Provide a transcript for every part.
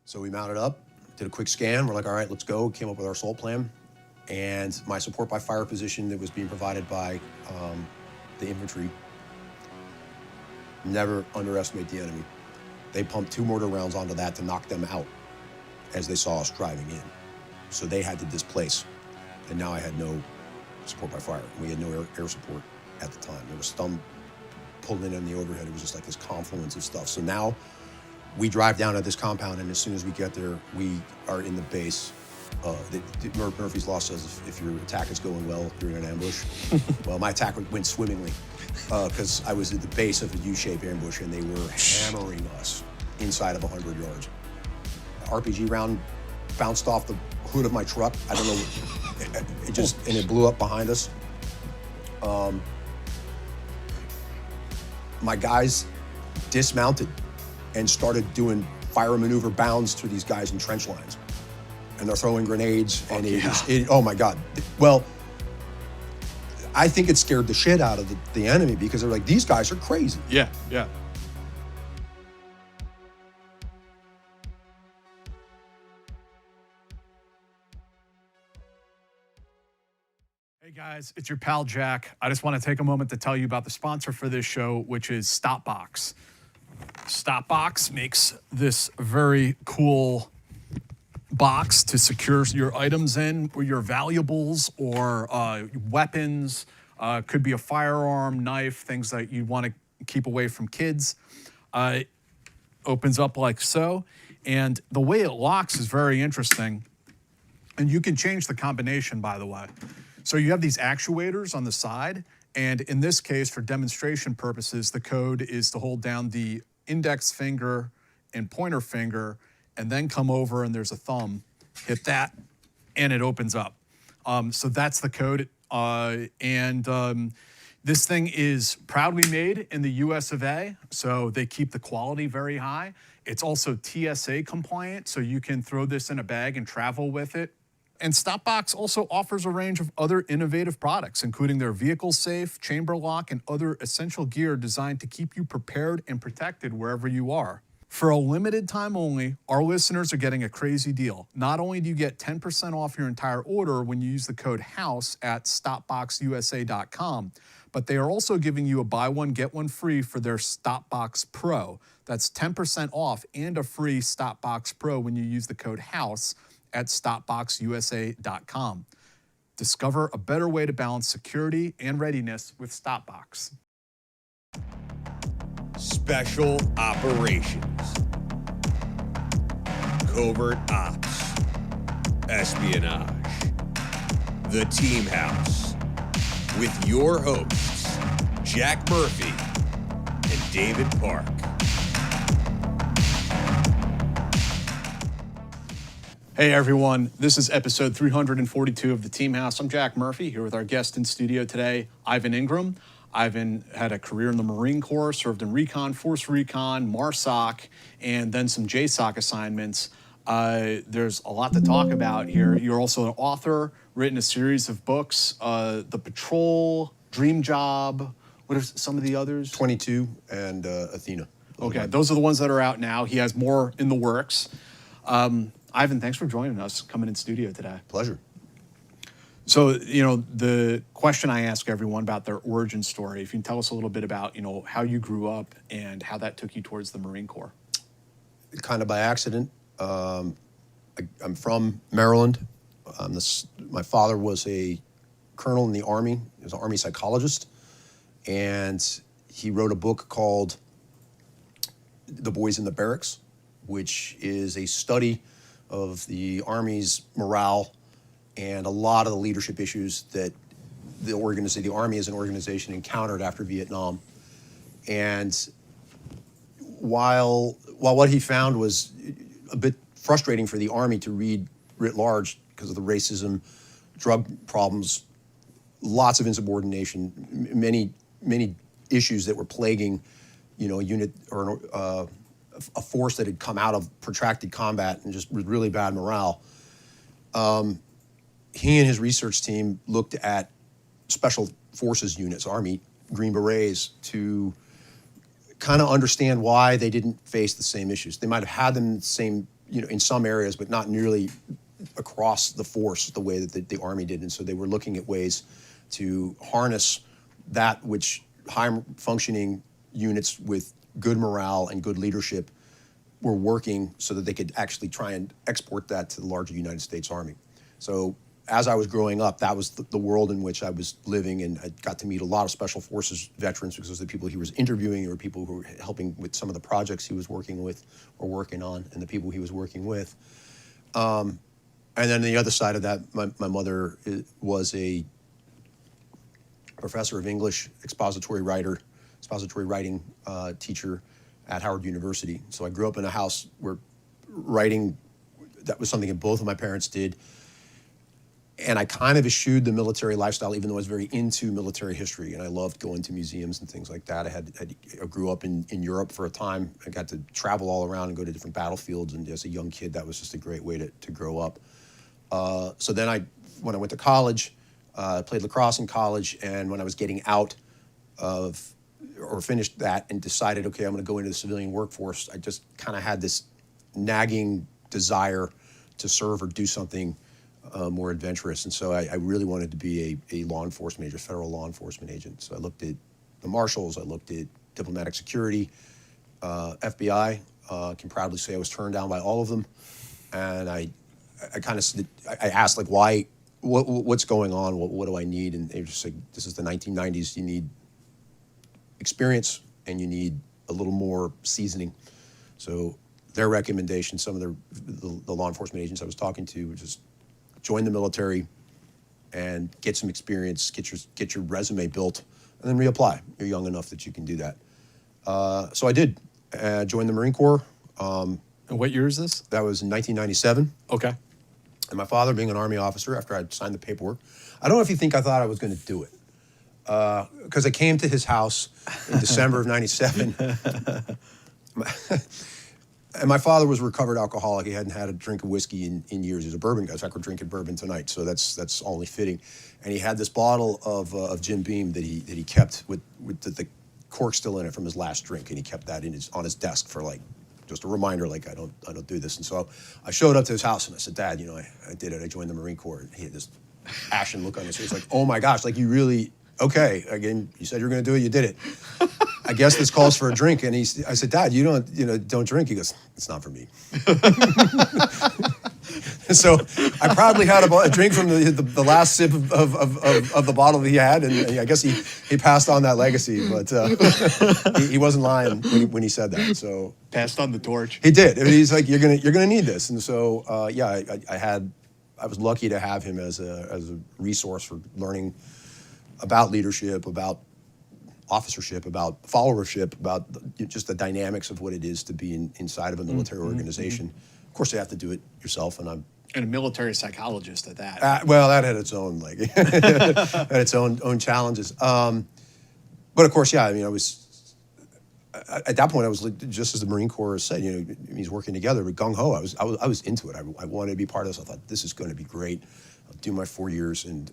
So we mounted up, did a quick scan. We're like, all right, let's go. Came up with our assault plan. And my support by fire position that was being provided by the infantry. Never underestimate the enemy. They pumped 2 mortar rounds onto that to knock them out as they saw us driving in. So they had to displace. And now I had no support by fire. We had no air support at the time. There was some pulling in the overhead. It was just like this confluence of stuff. So now we drive down to this compound, and as soon as we get there, we are in the base. Murphy's Law says if your attack is going well, you're in an ambush. Well, my attack went swimmingly because I was at the base of a U-shaped ambush, and they were hammering us inside of 100 yards. RPG round bounced off the hood of my truck. I don't know. And it blew up behind us. My guys dismounted and started doing fire maneuver bounds through these guys in trench lines. And they're throwing grenades, and oh my God. Well, I think it scared the shit out of the enemy because they're like, these guys are crazy. Yeah. Hey guys, it's your pal Jack. I just want to take a moment to tell you about the sponsor for this show, which is StopBox. StopBox makes this very cool box to secure your items in, or your valuables, or weapons. Could be a firearm, knife, things that you want to keep away from kids. Opens up like so. And the way it locks is very interesting. And you can change the combination, by the way. So you have these actuators on the side. And in this case, for demonstration purposes, the code is to hold down the index finger and pointer finger, and then come over and there's a thumb, hit that, and it opens up. So that's the code. This thing is proudly made in the US of A, so they keep the quality very high. It's also TSA compliant, so you can throw this in a bag and travel with it. And StopBox also offers a range of other innovative products, including their vehicle safe, chamber lock, and other essential gear designed to keep you prepared and protected wherever you are. For a limited time only, our listeners are getting a crazy deal. Not only do you get 10% off your entire order when you use the code HOUSE at stopboxusa.com, but they are also giving you a buy one, get one free for their StopBox Pro. That's 10% off and a free StopBox Pro when you use the code HOUSE at stopboxusa.com. Discover a better way to balance security and readiness with StopBox. Special operations, covert ops, espionage, the Team House, with your hosts, Jack Murphy and David Park. Hey everyone, this is episode 342 of the Team House. I'm Jack Murphy, here with our guest in studio today, Ivan Ingraham. Ivan had a career in the Marine Corps, served in Recon, Force Recon, MARSOC, and then some JSOC assignments. There's a lot to talk about here. You're also an author, written a series of books, The Patrol, Dream Job. What are some of the others? 22 and Athena. Okay, those are the ones that are out now. He has more in the works. Ivan, thanks for joining us, coming in studio today. Pleasure. So, the question I ask everyone about their origin story, if you can tell us a little bit about, how you grew up and how that took you towards the Marine Corps. Kind of by accident. I'm from Maryland. My father was a colonel in the Army. He was an Army psychologist. And he wrote a book called The Boys in the Barracks, which is a study of the Army's morale and a lot of the leadership issues that the Army as an organization encountered after Vietnam. And while what he found was a bit frustrating for the Army to read writ large because of the racism, drug problems, lots of insubordination, many issues that were plaguing, a unit or a force that had come out of protracted combat and just with really bad morale. He and his research team looked at special forces units, Army, Green Berets, to kind of understand why they didn't face the same issues. They might have had them in the same in some areas, but not nearly across the force the way that the Army did. And so they were looking at ways to harness that which high-functioning units with good morale and good leadership were working so that they could actually try and export that to the larger United States Army. So as I was growing up, that was the world in which I was living, and I got to meet a lot of Special Forces veterans because those are the people he was interviewing or people who were helping with some of the projects he was working with or working on, and the people he was working with. And then the other side of that, my mother was a professor of English, expository writing teacher at Howard University. So I grew up in a house where writing, that was something that both of my parents did. And I kind of eschewed the military lifestyle, even though I was very into military history, and I loved going to museums and things like that. I grew up in Europe for a time. I got to travel all around and go to different battlefields, and as a young kid, that was just a great way to grow up. So then when I went to college, I played lacrosse in college, and when I was getting out of, or finished that and decided, okay, I'm gonna go into the civilian workforce, I just kind of had this nagging desire to serve or do something more adventurous. And so I really wanted to be a law enforcement agent, federal law enforcement agent. So I looked at the marshals, I looked at diplomatic security, FBI. Can proudly say I was turned down by all of them. And I asked, like, why, what's going on? What do I need? And they were just like, this is the 1990s. You need experience and you need a little more seasoning. So their recommendation, some of the law enforcement agents I was talking to, were just join the military and get some experience, get your resume built, and then reapply. You're young enough that you can do that. So I did. Joined the Marine Corps. And what year is this? That was in 1997. Okay. And my father, being an Army officer, after I'd signed the paperwork, I don't know if you think I thought I was going to do it. Because I came to his house in December of 97. And my father was a recovered alcoholic. He hadn't had a drink of whiskey in years. He was a bourbon guy. So we're drinking bourbon tonight, so that's only fitting. And he had this bottle of Jim Beam that he kept with the cork still in it from his last drink, and he kept that on his desk for, like, just a reminder, like, I don't do this. And so I showed up to his house and I said, Dad, I did it. I joined the Marine Corps. And he had this ashen look on his face, like, oh my gosh, like, you really, okay, again, you said you were going to do it, you did it. I guess this calls for a drink. And I said, Dad, you don't drink. He goes, it's not for me. So I probably had a drink from the last sip of the bottle that he had, and I guess he passed on that legacy, but he wasn't lying when he said that. So Passed on the torch. he did. He's like, you're gonna need this, and so I was lucky to have him as a resource for learning about leadership, about officership, about followership, about just the dynamics of what it is to be inside of a military organization. Of course, you have to do it yourself, and a military psychologist at that. well, that had its own had its own challenges. But of course, yeah. I mean, I was at that point. I was just as the Marine Corps said. He's working together, but gung ho. I was into it. I wanted to be part of this. I thought this is going to be great. I'll do my 4 years, and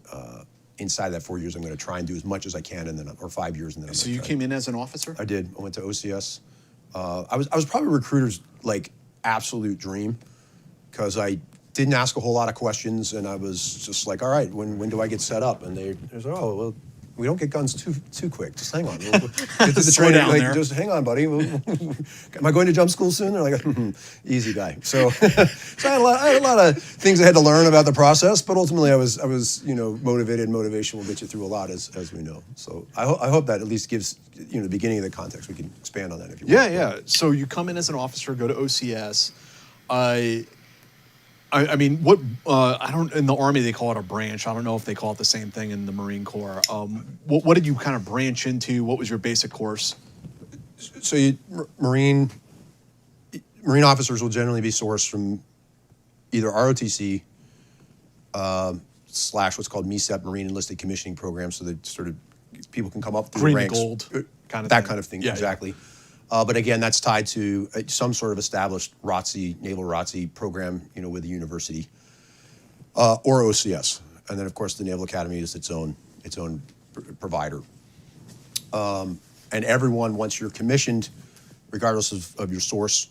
inside that 4 years, I'm going to try and do as much as I can, and then or 5 years, and then. So you came in as an officer? I did. I went to OCS. I was probably a recruiter's absolute dream, because I didn't ask a whole lot of questions, and I was just like, all right, when do I get set up? And they said, oh, well, we don't get guns too quick. Just hang on. We'll get to the training. Down there. Just hang on, buddy. Am I going to jump school soon? They're like, easy guy. So I had a lot of things I had to learn about the process, but ultimately I was motivated. Motivation will get you through a lot, as we know. So I hope that at least gives the beginning of the context. We can expand on that if you want. Yeah. So you come in as an officer, go to OCS. I mean, what I don't, in the Army they call it a branch. I don't know if they call it the same thing in the Marine Corps. What did you kind of branch into? What was your basic course? So Marine officers will generally be sourced from either ROTC / what's called MECEP, Marine Enlisted Commissioning Program, so that sort of people can come up through the ranks. Green to gold kind of that thing. kind of thing, Yeah, exactly. Yeah. But again, that's tied to some sort of established ROTC, Naval ROTC program, with the university, or OCS. And then, of course, the Naval Academy is its own provider. And everyone, once you're commissioned, regardless of your source,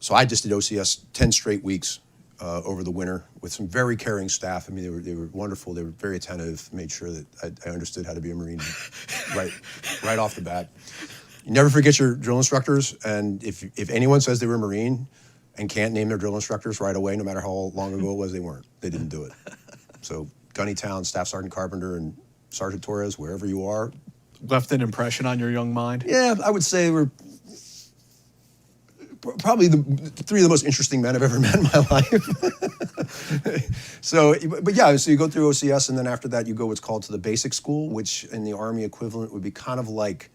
So I just did OCS 10 straight weeks over the winter with some very caring staff. I mean, they were wonderful. They were very attentive, made sure that I understood how to be a Marine right off the bat. You never forget your drill instructors, and if anyone says they were a Marine and can't name their drill instructors right away, no matter how long ago it was, they weren't. They didn't do it. So Gunny Town, Staff Sergeant Carpenter, and Sergeant Torres, wherever you are. Left an impression on your young mind? Yeah, I would say we're probably the three of the most interesting men I've ever met in my life. So you go through OCS, and then after that you go what's called to the basic school, which in the Army equivalent would be kind of like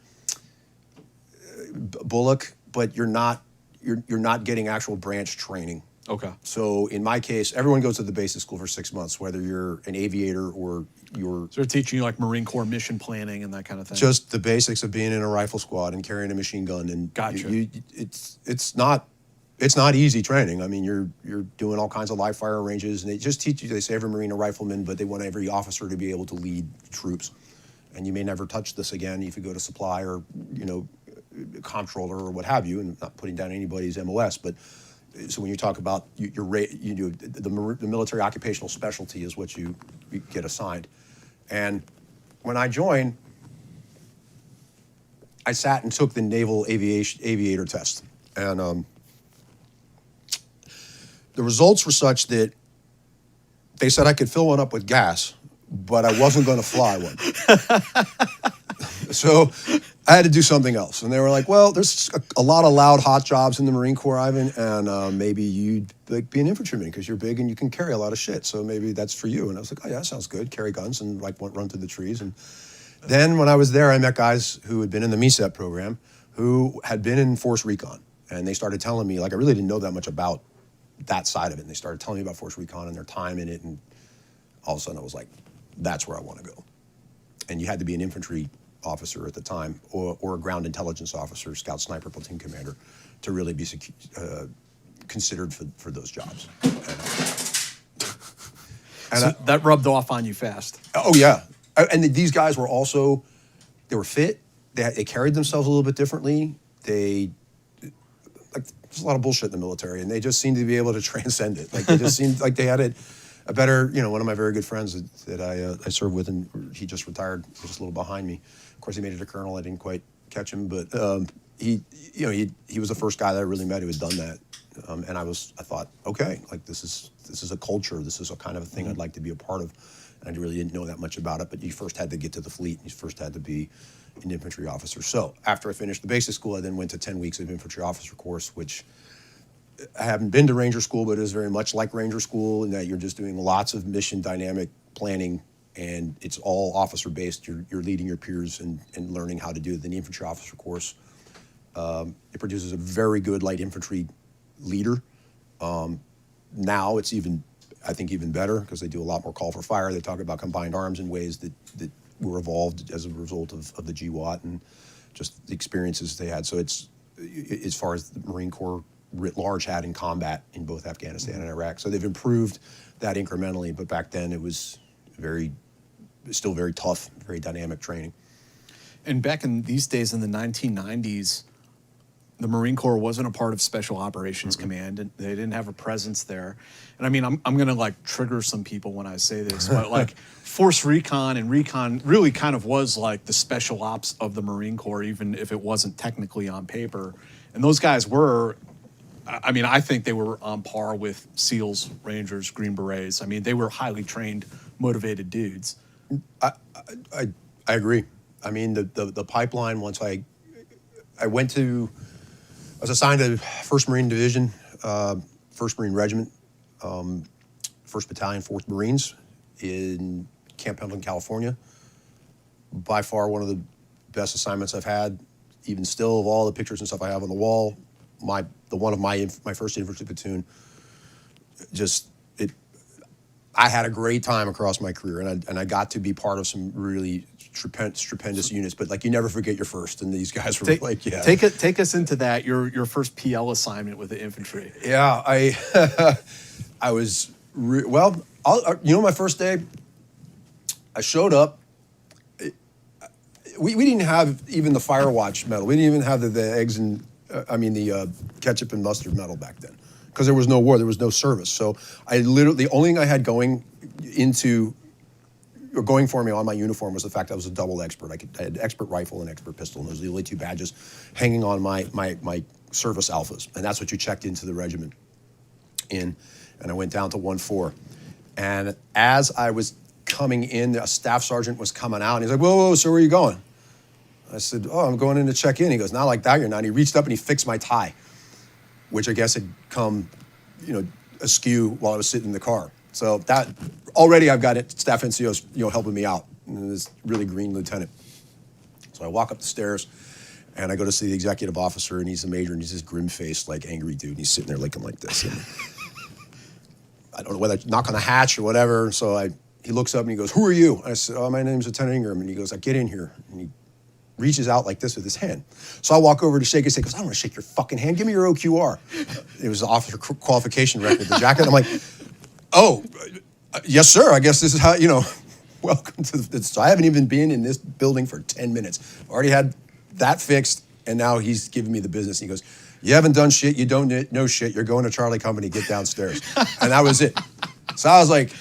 Bullock, but you're not getting actual branch training. Okay. So in my case, everyone goes to the basic school for 6 months, whether you're an aviator or you're... So they're teaching you like Marine Corps mission planning and that kind of thing? Just the basics of being in a rifle squad and carrying a machine gun. And Gotcha. It's not easy training. I mean, you're doing all kinds of live fire ranges, and they just teach you, they say every Marine a rifleman, but they want every officer to be able to lead troops. And you may never touch this again if you go to supply or, comptroller or what have you, and not putting down anybody's MOS, but so when you talk about the military occupational specialty is what you get assigned. And when I joined, I sat and took the Naval Aviator test. And the results were such that they said I could fill one up with gas, but I wasn't going to fly one. So I had to do something else. And they were like, well, there's a lot of loud, hot jobs in the Marine Corps, Ivan, and maybe you'd be an infantryman because you're big and you can carry a lot of shit. So maybe that's for you. And I was like, oh, yeah, that sounds good. Carry guns and run through the trees. And then when I was there, I met guys who had been in the MECEP program who had been in Force Recon. And they started telling me, I really didn't know that much about that side of it. And they started telling me about Force Recon and their time in it. And all of a sudden I was like, that's where I want to go. And you had to be an infantry officer at the time, or a ground intelligence officer, scout sniper platoon commander, to really be considered for those jobs. So that rubbed off on you fast. Oh yeah, and these guys were also, they were fit. They carried themselves a little bit differently. There's a lot of bullshit in the military, and they just seemed to be able to transcend it. They just seemed like they had it. A better, one of my very good friends that I served with, and he just retired, just a little behind me. Of course, he made it a colonel. I didn't quite catch him, but he was the first guy that I really met who had done that. And I thought, okay, this is a culture. This is a kind of a thing I'd like to be a part of. And I really didn't know that much about it, but you first had to get to the fleet. You first had to be an infantry officer. So after I finished the basic school, I then went to 10 weeks of infantry officer course, which I haven't been to Ranger School, but it is very much like Ranger School in that you're just doing lots of mission dynamic planning, and it's all officer-based. You're leading your peers and learning how to do the infantry officer course. It produces a very good light infantry leader. Now it's I think even better because they do a lot more call for fire. They talk about combined arms in ways that were evolved as a result of the GWAT and just the experiences they had. So it's, as far as the Marine Corps writ large had in combat in both Afghanistan and Iraq. So they've improved that incrementally, but back then it was still very tough, very dynamic training. And back in these days in the 1990s, the Marine Corps wasn't a part of Special Operations Command, and they didn't have a presence there. And I mean, I'm going to trigger some people when I say this, but Force Recon and Recon really kind of was like the special ops of the Marine Corps, even if it wasn't technically on paper. And those guys were, I think they were on par with SEALs, Rangers, Green Berets. I mean, they were highly trained, motivated dudes. I agree. I mean, the pipeline, once I was assigned to 1st Marine Division, 1st Marine Regiment, 1st Battalion, 4th Marines in Camp Pendleton, California. By far one of the best assignments I've had, even still, of all the pictures and stuff I have on the wall. My first infantry platoon, I had a great time across my career, and I got to be part of some really stupendous units. But you never forget your first, and these guys were yeah. Take us into that. Your first PL assignment with the infantry. Yeah, I was my first day, I showed up. We didn't have even the Firewatch medal. We didn't even have the eggs and the ketchup and mustard medal back then, because there was no war, there was no service. So the only thing I had going for me on my uniform was the fact I was a double expert. I had expert rifle and expert pistol, and those were the only two badges hanging on my service alphas, and that's what you checked into the regiment in. And I went down to 1-4, and as I was coming in, a staff sergeant was coming out, and he's like, whoa, so where are you going? I said, oh, I'm going in to check in. He goes, not like that, you're not. And he reached up and he fixed my tie, which I guess had come, askew while I was sitting in the car. So that, already I've got it, staff NCOs, helping me out. And this really green lieutenant. So I walk up the stairs, and I go to see the executive officer, and he's a major, and he's this grim-faced, angry dude, and he's sitting there looking like this. And I don't know whether to knock on the hatch or whatever. So he looks up and he goes, who are you? I said, oh, my name's Lieutenant Ingraham. And he goes, get in here. And he reaches out like this with his hand. So I walk over to shake his hand. He goes, I don't want to shake your fucking hand. Give me your OQR. It was the officer qualification record, the jacket. I'm like, oh, yes, sir. I guess this is how, welcome to this. So I haven't even been in this building for 10 minutes. Already had that fixed, and now he's giving me the business. He goes, you haven't done shit. You don't know shit. You're going to Charlie Company. Get downstairs. And that was it. So I was like,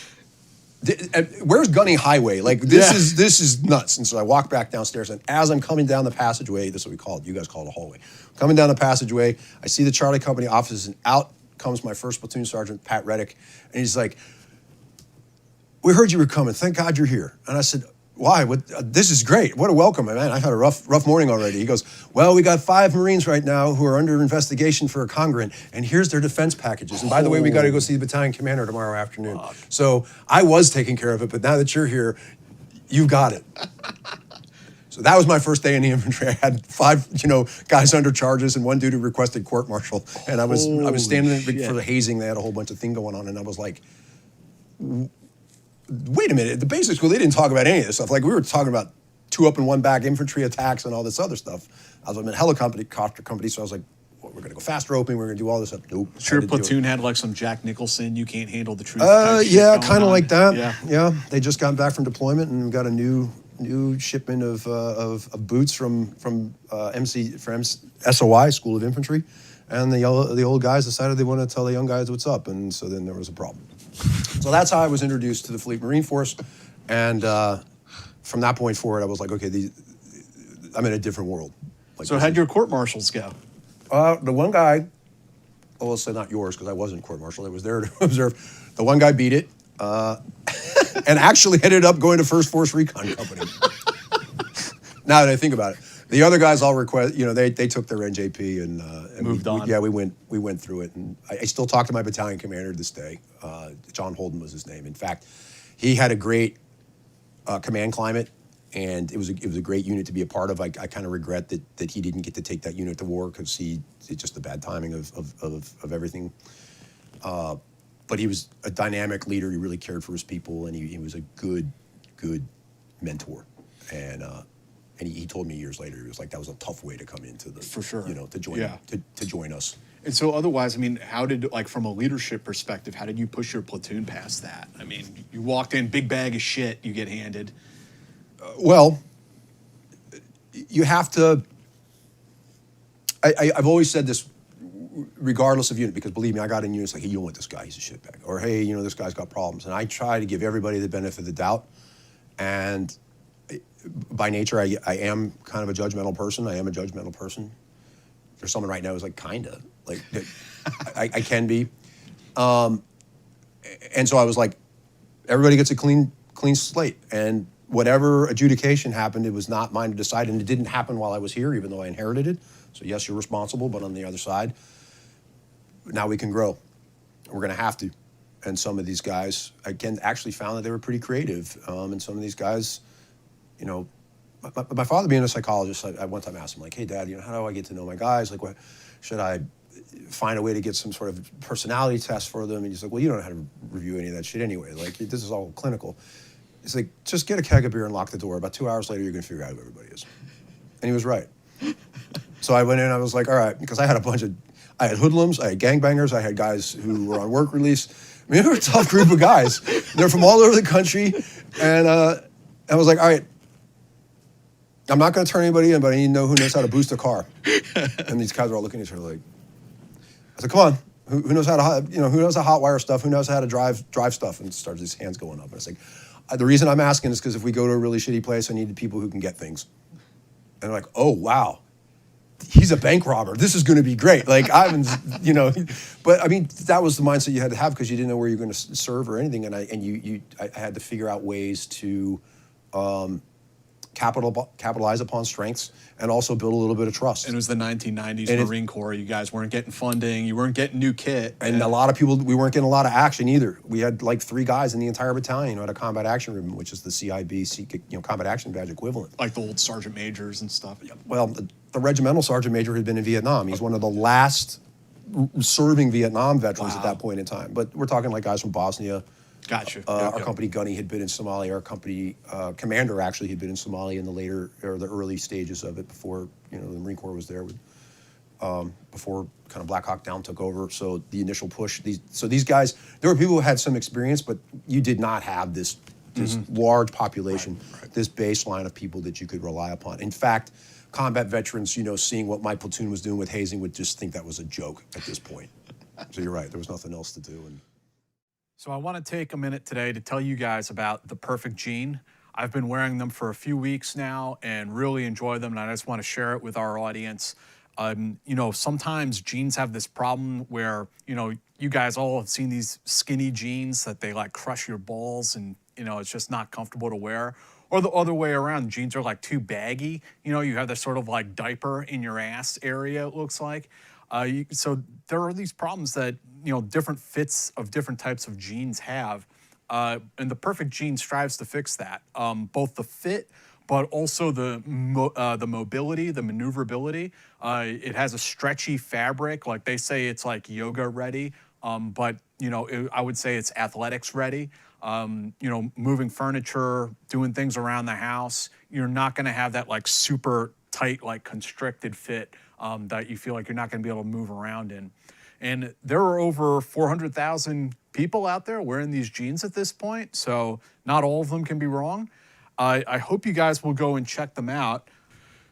where's Gunny Highway? This is nuts. And so I walk back downstairs, and as I'm coming down the passageway, this is what we call it, you guys call it a hallway. Coming down the passageway, I see the Charlie Company offices, and out comes my first platoon sergeant, Pat Reddick, and he's like, we heard you were coming. Thank God you're here. And I said, why? This is great. What a welcome, man. I had a rough morning already. He goes, well, we got 5 Marines right now who are under investigation for a congruent, and here's their defense packages. And by the way, we got to go see the battalion commander tomorrow afternoon. So I was taking care of it, but now that you're here, you got it. So that was my first day in the infantry. I had 5, guys under charges, and one dude who requested court-martial. And I was standing for the hazing. They had a whole bunch of thing going on, and I was like, wait a minute, the basic school, they didn't talk about any of this stuff. We were talking about 2 up and 1 back infantry attacks and all this other stuff. I was in a helicopter company, so I was like, well, we're going to go faster opening, we're going to do all this stuff. Nope. Sure, platoon had some Jack Nicholson, you can't handle the truth. Yeah, kind of like that. Yeah. They just got back from deployment and got a new shipment of boots from SOI, School of Infantry. And the old guys decided they wanted to tell the young guys what's up, and so then there was a problem. So that's how I was introduced to the Fleet Marine Force, and from that point forward, I was like, okay, I'm in a different world. So how'd your court-martials go? The one guy, let's say not yours, because I wasn't court-martial, I was there to observe. The one guy beat it, and actually ended up going to First Force Recon Company. Now that I think about it. The other guys all request, they took their NJP and moved on. We went through it, and I still talk to my battalion commander to this day. John Holden was his name. In fact, he had a great command climate, and it was a great unit to be a part of. I kind of regret that he didn't get to take that unit to war because it's just the bad timing of everything. But he was a dynamic leader. He really cared for his people, and he was a good mentor. And he told me years later, he was like, that was a tough way to come into the, for sure, to join us. And so otherwise, how did, from a leadership perspective, how did you push your platoon past that? You walked in, big bag of shit you get handed. Well, you have to, I've always said this regardless of unit, because believe me, I got in units like, hey, you don't want this guy, he's a shitbag. Or, hey, this guy's got problems. And I try to give everybody the benefit of the doubt. And by nature, I am kind of a judgmental person. I am a judgmental person. There's someone right now who's like, kinda. I can be. And so I was like, everybody gets a clean slate. And whatever adjudication happened, it was not mine to decide. And it didn't happen while I was here, even though I inherited it. So yes, you're responsible, but on the other side, now we can grow. We're going to have to. And some of these guys, again, actually found that they were pretty creative. And some of these guys, my father being a psychologist, I one time asked him, like, hey, Dad, how do I get to know my guys? What should I find a way to get some sort of personality test for them? And he's like, well, you don't know how to review any of that shit anyway. This is all clinical. He's like, just get a keg of beer and lock the door. About 2 hours later, you're going to figure out who everybody is. And he was right. So I went in, I was like, all right, because I had I had hoodlums, I had gangbangers, I had guys who were on work release. They were a tough group of guys. They're from all over the country. And I was like, all right, I'm not going to turn anybody in, but I need to know who knows how to boost a car. And these guys are all looking at each other like, I said, come on, who knows how to, who knows how to hotwire stuff, who knows how to drive stuff, and starts these hands going up. And it's like, the reason I'm asking is because if we go to a really shitty place, I need people who can get things. And they're like, oh, wow, he's a bank robber. This is going to be great. Like, I haven't, but I mean, that was the mindset you had to have because you didn't know where you were going to serve or anything. And I had to figure out ways to capitalize upon strengths and also build a little bit of trust. And it was the 1990s Marine Corps. You guys weren't getting funding. You weren't getting new kit. And a lot of people, we weren't getting a lot of action either. We had like 3 guys in the entire battalion who had a combat action ribbon, which is the CIB, combat action badge equivalent. Like the old sergeant majors and stuff. Well, the regimental sergeant major had been in Vietnam. He's one of the last serving Vietnam veterans at that point in time. But we're talking like guys from Bosnia. Gotcha. Our company gunny had been in Somalia. Our company commander actually had been in Somalia in the early stages of it before the Marine Corps was there. Before kind of Black Hawk Down took over. So the initial push. These guys, there were people who had some experience, but you did not have this large population, this baseline of people that you could rely upon. In fact, combat veterans, seeing what my platoon was doing with hazing would just think that was a joke at this point. So you're right. There was nothing else to do. So I want to take a minute today to tell you guys about the Perfect Jean. I've been wearing them for a few weeks now and really enjoy them, and I just want to share it with our audience. Sometimes jeans have this problem where, you guys all have seen these skinny jeans that they like crush your balls and, it's just not comfortable to wear. Or the other way around, jeans are like too baggy. You have this sort of like diaper in your ass area, it looks like. So there are these problems that, different fits of different types of jeans have. And the Perfect Jean strives to fix that. Both the fit, but also the mobility, the maneuverability. It has a stretchy fabric. Like they say it's like yoga ready, but I would say it's athletics ready. Moving furniture, doing things around the house, you're not gonna have that like super tight, like constricted fit that you feel like you're not gonna be able to move around in. And there are over 400,000 people out there wearing these jeans at this point, so not all of them can be wrong. I hope you guys will go and check them out.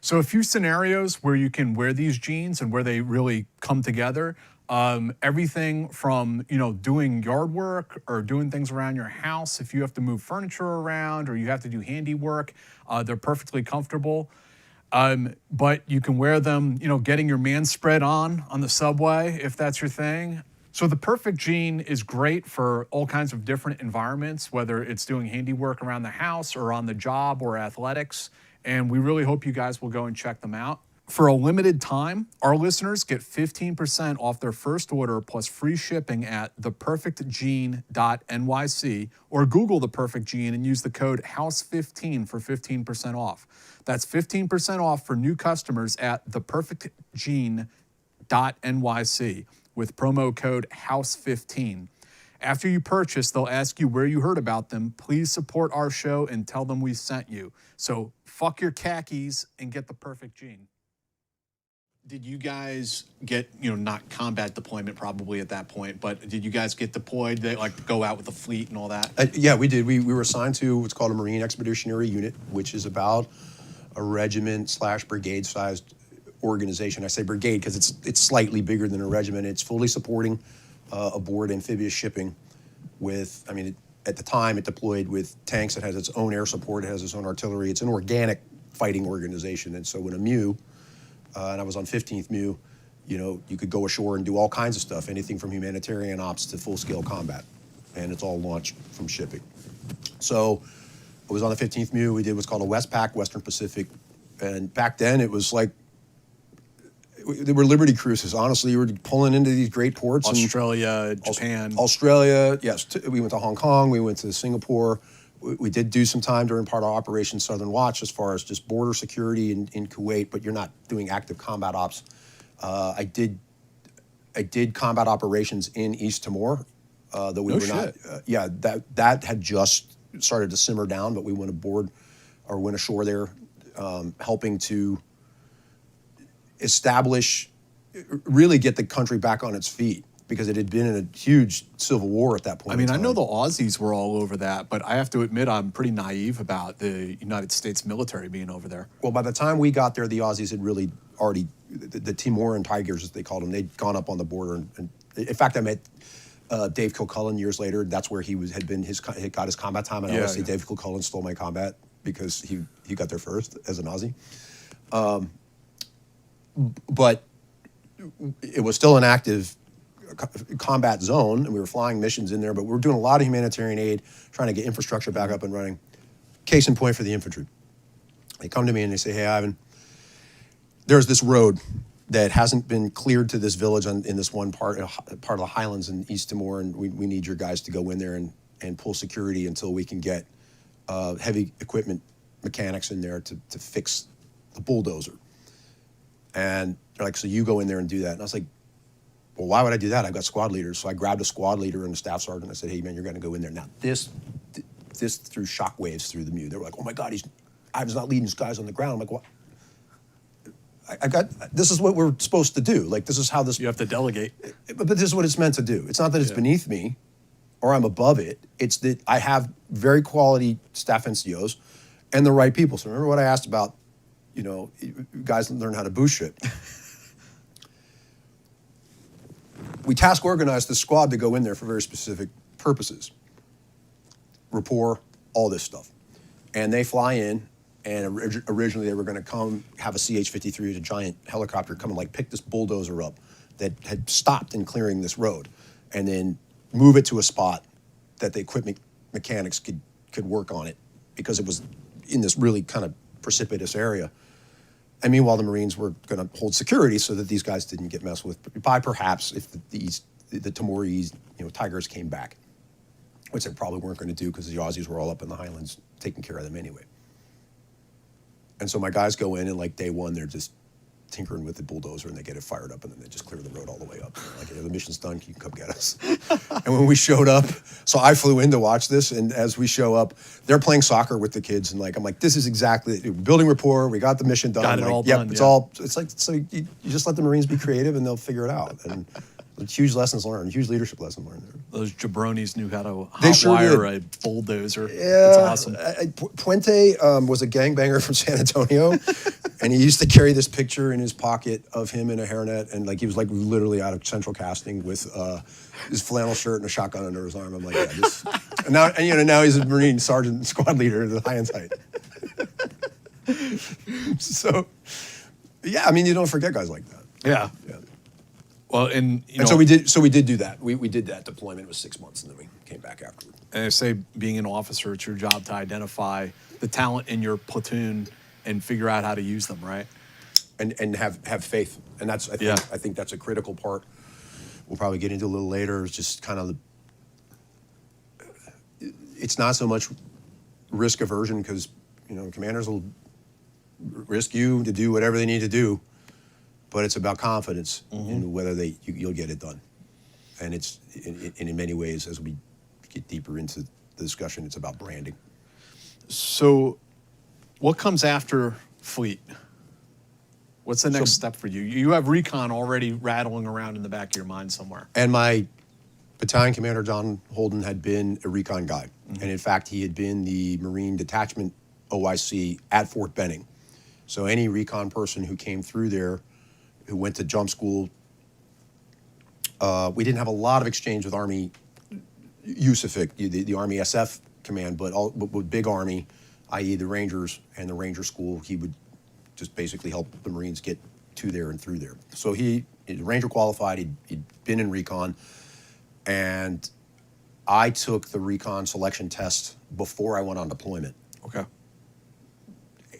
So a few scenarios where you can wear these jeans and where they really come together. Everything from, doing yard work or doing things around your house. If you have to move furniture around or you have to do handiwork, they're perfectly comfortable. But you can wear them, getting your man spread on the subway, if that's your thing. So the Perfect Jean is great for all kinds of different environments, whether it's doing handiwork around the house or on the job or athletics. And we really hope you guys will go and check them out. For a limited time, our listeners get 15% off their first order plus free shipping at theperfectjean.nyc or Google The Perfect Jean and use the code HOUSE15 for 15% off. That's 15% off for new customers at theperfectjean.nyc with promo code HOUSE15. After you purchase, they'll ask you where you heard about them. Please support our show and tell them we sent you. So fuck your khakis and get the Perfect Jean. Did you guys get, not combat deployment probably at that point, but did you guys get deployed, go out with the fleet and all that? Yeah, we did. We were assigned to what's called a Marine Expeditionary Unit, which is about a regiment/brigade-sized organization. I say brigade because it's slightly bigger than a regiment. It's fully supporting aboard amphibious shipping with, at the time it deployed with tanks. It has its own air support. It has its own artillery. It's an organic fighting organization. And so when a MEU, and I was on 15th MEU, you could go ashore and do all kinds of stuff, anything from humanitarian ops to full-scale combat. And it's all launched from shipping. So I was on the 15th MEU. We did what's called a Westpac, Western Pacific. And back then it was like, they were Liberty cruises. Honestly, you were pulling into these great ports. Australia, Japan. Australia, yes. We went to Hong Kong. We went to Singapore. We did do some time during part of Operation Southern Watch as far as just border security in Kuwait, but you're not doing active combat ops. I did combat operations in East Timor, though we were not. That had just started to simmer down, but we went aboard or went ashore there, helping to establish, really get the country back on its feet. because it had been in a huge civil war at that point. I mean, in I know time. the Aussies were all over that, but I have to admit I'm pretty naive about the United States military being over there. Well, by the time we got there, the Aussies had really already, the Timuran Tigers, as they called them, they'd gone up on the border. And in fact, I met Dave Kilcullen years later. That's where he had got his combat time. And I always say Dave Kilcullen stole my combat because he got there first as an Aussie. But it was still an active combat zone, and we were flying missions in there, but we were doing a lot of humanitarian aid, trying to get infrastructure back up and running. Case in point for the infantry. They come to me and they say, hey, Ivan, there's this road that hasn't been cleared to this village in this one part of the highlands in East Timor, and we need your guys to go in there and pull security until we can get heavy equipment mechanics in there to fix the bulldozer. And they're like, so you go in there and do that. And I was like, well, why would I do that? I've got squad leaders. So I grabbed a squad leader and a staff sergeant. I said, hey, man, you're going to go in there. Now, this threw shockwaves through the MU. They were like, oh, my God, Ivan's not leading his guys on the ground. I'm like, what? This is what we're supposed to do. Like, this is how this... You have to delegate. But this is what it's meant to do. It's not that it's beneath me or I'm above it. It's that I have very quality staff NCOs and the right people. So remember what I asked about, guys learn how to boost shit. We task organized the squad to go in there for very specific purposes. Rapport, all this stuff. And they fly in, and originally they were going to come have a CH-53, a giant helicopter, come and like pick this bulldozer up that had stopped in clearing this road, and then move it to a spot that the equipment mechanics could work on it, because it was in this really kind of precipitous area. And meanwhile, the Marines were going to hold security so that these guys didn't get messed with by perhaps if the Timorese Tigers came back, which they probably weren't going to do because the Aussies were all up in the highlands taking care of them anyway. And so my guys go in, and like day one, they're just tinkering with the bulldozer, and they get it fired up, and then they just clear the road all the way up. Like, the mission's done, you can come get us. And when we showed up, so I flew in to watch this, and as we show up, they're playing soccer with the kids, and like I'm like, this is exactly building rapport. We got the mission done. Got it all done. It's like, so you just let the Marines be creative, and they'll figure it out. And huge lessons learned, huge leadership lessons learned there. Those jabronis knew how to sure hotwire a bulldozer. Yeah, it's awesome. Puente was a gangbanger from San Antonio, and he used to carry this picture in his pocket of him in a hairnet, and like he was like literally out of central casting with his flannel shirt and a shotgun under his arm. I'm like, yeah, this. Now he's a Marine sergeant, squad leader at the High Height. So, yeah, I mean, you don't forget guys like that. Yeah. Well, so we did do that. We did that deployment. It was 6 months, and then we came back afterward. And I say, being an officer, it's your job to identify the talent in your platoon and figure out how to use them, right? And have faith, and that's I think that's a critical part. We'll probably get into a little later. It's just kind of it's not so much risk aversion, because commanders will risk you to do whatever they need to do. But it's about confidence in whether you'll get it done. And it's in many ways, as we get deeper into the discussion, it's about branding. So what comes after fleet? What's the next step for you? You have Recon already rattling around in the back of your mind somewhere. And my battalion commander, John Holden, had been a Recon guy. And in fact, he had been the Marine Detachment OIC at Fort Benning. So any Recon person who came through there, who went to jump school, we didn't have a lot of exchange with Army USAFIC, the Army SF command, but with Big Army, i.e. the Rangers and the Ranger School, he would just basically help the Marines get to there and through there. So he's Ranger qualified, he'd been in Recon, and I took the Recon selection test before I went on deployment. Okay.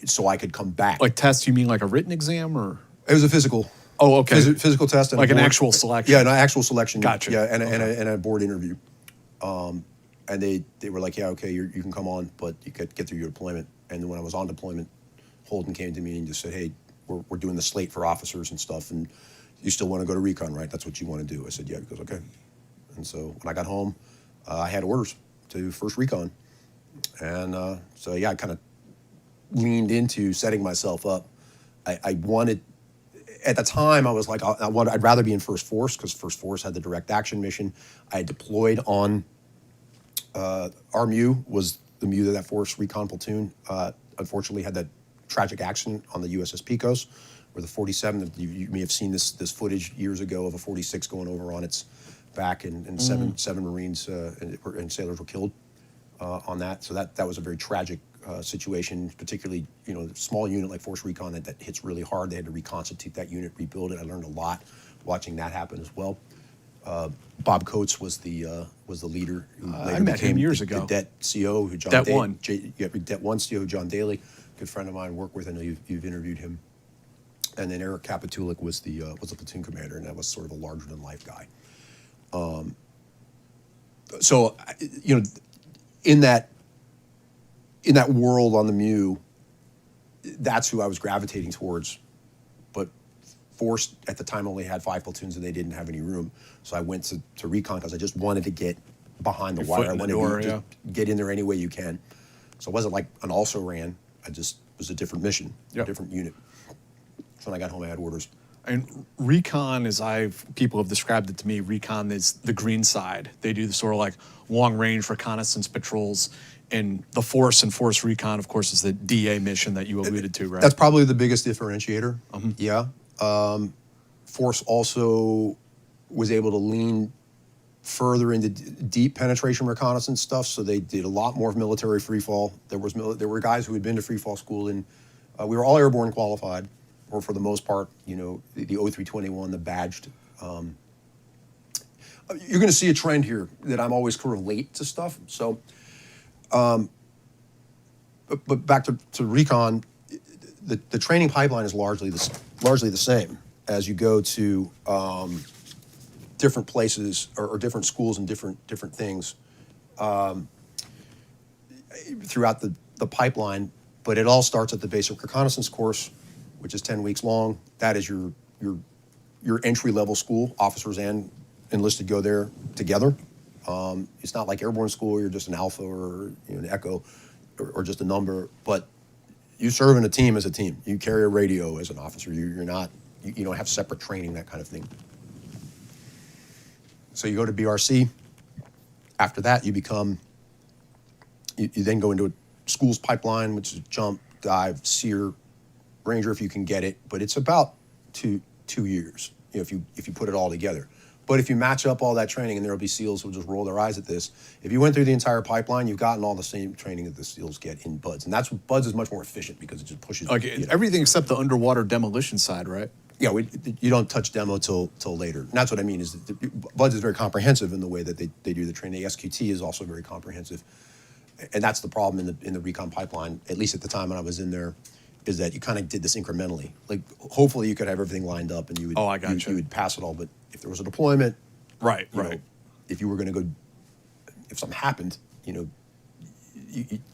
So I could come back. Like test, you mean like a written exam, or? It was a physical. Oh, okay. Physical test. And like an actual selection. Yeah, an actual selection. Gotcha. Yeah, and a board interview. And they were like, yeah, okay, you can come on, but you could get through your deployment. And then when I was on deployment, Holden came to me and just said, hey, we're doing the slate for officers and stuff, and you still want to go to Recon, right? That's what you want to do. I said, yeah. He goes, okay. And so when I got home, I had orders to first Recon. And so, yeah, I kind of leaned into setting myself up. I wanted, at the time, I was like, I'd rather be in First Force because First Force had the direct action mission. I had deployed on our MEU was the MEU that Force Recon platoon. Unfortunately, had that tragic accident on the USS Pecos, where the 47. You may have seen this footage years ago of a 46 going over on its back, and seven Marines and sailors were killed on that. So that was a very tragic situation, particularly, a small unit like Force Recon that hits really hard. They had to reconstitute that unit, rebuild it. I learned a lot watching that happen as well. Bob Coates was the leader. Who later I met him years ago. The Det CO, who John Det Daly, One. Det One CO, John Daly, good friend of mine. Worked with. I know you've interviewed him. And then Eric Kapitulik was the platoon commander, and that was sort of a larger than life guy. So in that world on the MEU, that's who I was gravitating towards. But Force at the time only had 5 platoons, and they didn't have any room. So I went to Recon because I just wanted to get behind the wire. I wanted to just get in there any way you can. So it wasn't like an also ran. I just was a different mission, a different unit. So when I got home, I had orders. And Recon, people have described it to me, Recon is the green side. They do the sort of like long-range reconnaissance patrols. And the Force and Force Recon, of course, is the DA mission that you alluded to, right? That's probably the biggest differentiator. Yeah. Force also was able to lean further into deep penetration reconnaissance stuff. So they did a lot more of military freefall. There were guys who had been to freefall school, and we were all airborne qualified, or for the most part, the 0321, the badged. You're going to see a trend here that I'm always sort of late to stuff. So, but back to Recon, the training pipeline is largely the same as you go to different places or different schools and different things throughout the pipeline. But it all starts at the basic reconnaissance course, which is 10 weeks long. That is your entry level school. Officers and enlisted go there together. It's not like airborne school. You're just an alpha or an echo or just a number. But you serve in a team as a team. You carry a radio as an officer. You don't have separate training, that kind of thing. So you go to BRC. After that, you then go into a school's pipeline, which is jump, dive, SEER, Ranger if you can get it. But it's about two years if you put it all together. But if you match up all that training, and there will be SEALs who will just roll their eyes at this, if you went through the entire pipeline, you've gotten all the same training that the SEALs get in BUDS. And BUDS is much more efficient because it just pushes. Okay, everything except the underwater demolition side, right? Yeah, you don't touch demo till later. And that's what I mean is that BUDS is very comprehensive in the way that they do the training. The SQT is also very comprehensive. And that's the problem in the Recon pipeline, at least at the time when I was in there, is that you kind of did this incrementally. Like, hopefully you could have everything lined up and you would pass it all. But if there was a deployment, right. If you were going to go, if something happened,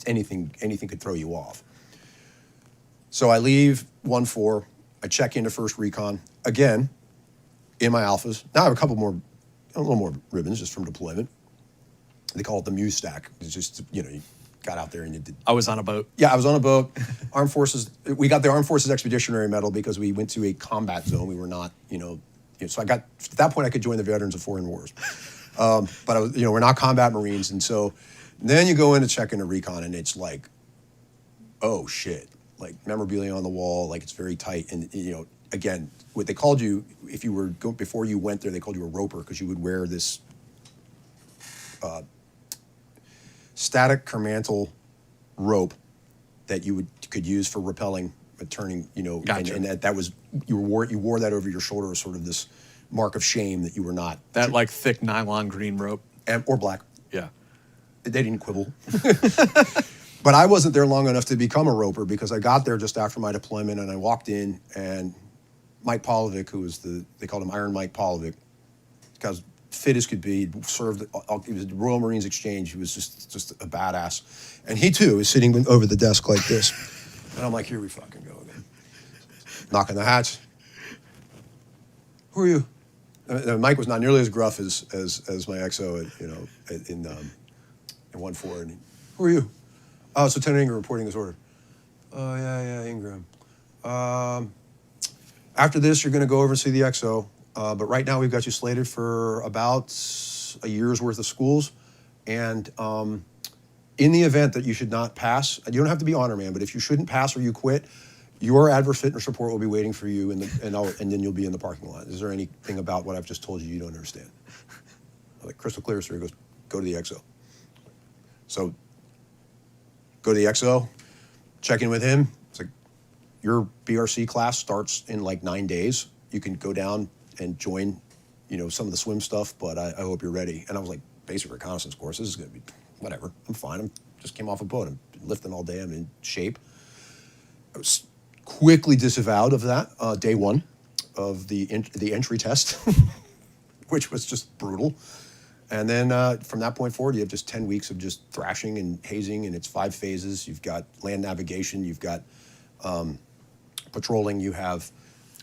anything could throw you off. So I leave 1-4. I check into First Recon again in my alphas. Now I have a little more ribbons just from deployment. They call it the MEU stack. It's just you got out there and you did. I was on a boat. Yeah, I was on a boat. Armed Forces. We got the Armed Forces Expeditionary Medal because we went to a combat zone. We were not, So I got at that point I could join the Veterans of Foreign Wars, but I was, we're not combat Marines, and so then you go in to check into Recon, and it's like, oh shit, like memorabilia on the wall, like it's very tight, and again, what they called you if you were before you went there, they called you a roper because you would wear this static Kermantle rope that you could use for rappelling, turning, Gotcha. and that was you wore that over your shoulder as sort of this mark of shame that you were not that like thick nylon green rope or black. Yeah, they didn't quibble. But I wasn't there long enough to become a roper because I got there just after my deployment, and I walked in, and Mike Polovic, who was they called him Iron Mike Polovic, because fit as could be, served. He was the Royal Marines Exchange. He was just a badass, and he too is sitting over the desk like this, and I'm like, here we fucking go again. Knocking the hatch. Who are you? And Mike was not nearly as gruff as my XO in 1-4. And who are you? Oh, it's Lieutenant Ingraham reporting this order. Oh yeah, Ingraham. After this, you're going to go over and see the XO. But right now, we've got you slated for about a year's worth of schools. And in the event that you should not pass, you don't have to be honor man, but if you shouldn't pass or you quit, your adverse fitness report will be waiting for you, and then you'll be in the parking lot. Is there anything about what I've just told you don't understand? Like, crystal clear, sir. He goes, go to the XO. So go to the XO, check in with him. It's like, your BRC class starts in like 9 days. You can go down and join, some of the swim stuff, but I hope you're ready. And I was like, basic reconnaissance course. This is going to be whatever. I'm fine. I just came off a boat. I'm lifting all day. I'm in shape. I was quickly disavowed of that day one of the entry test, which was just brutal. And then from that point forward, you have just 10 weeks of just thrashing and hazing, and it's 5 phases. You've got land navigation, you've got patrolling, you have...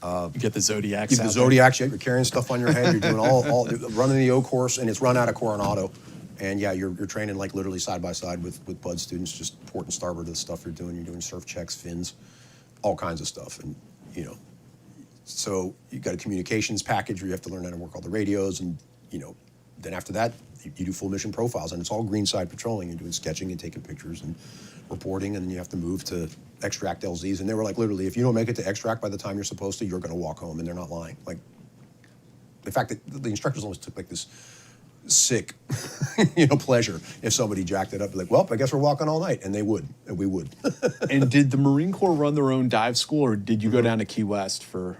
you get the Zodiacs you have the Zodiacs, you're carrying stuff on your head, you're doing all running the O course, and it's run out of Coronado. And yeah, you're training like literally side by side with Bud students, just port and starboard of the stuff you're doing surf checks, fins, all kinds of stuff. And, so you've got a communications package where you have to learn how to work all the radios, and, then after that, you do full mission profiles, and it's all green side patrolling. You're doing sketching and taking pictures and reporting, and then you have to move to extract LZs. And they were like, literally, if you don't make it to extract by the time you're supposed to, you're going to walk home, and they're not lying. Like, the fact that the instructors almost took like this sick, pleasure if somebody jacked it up. Like, well, I guess we're walking all night, and they would, and we would. And did the Marine Corps run their own dive school, or did you go down to Key West for?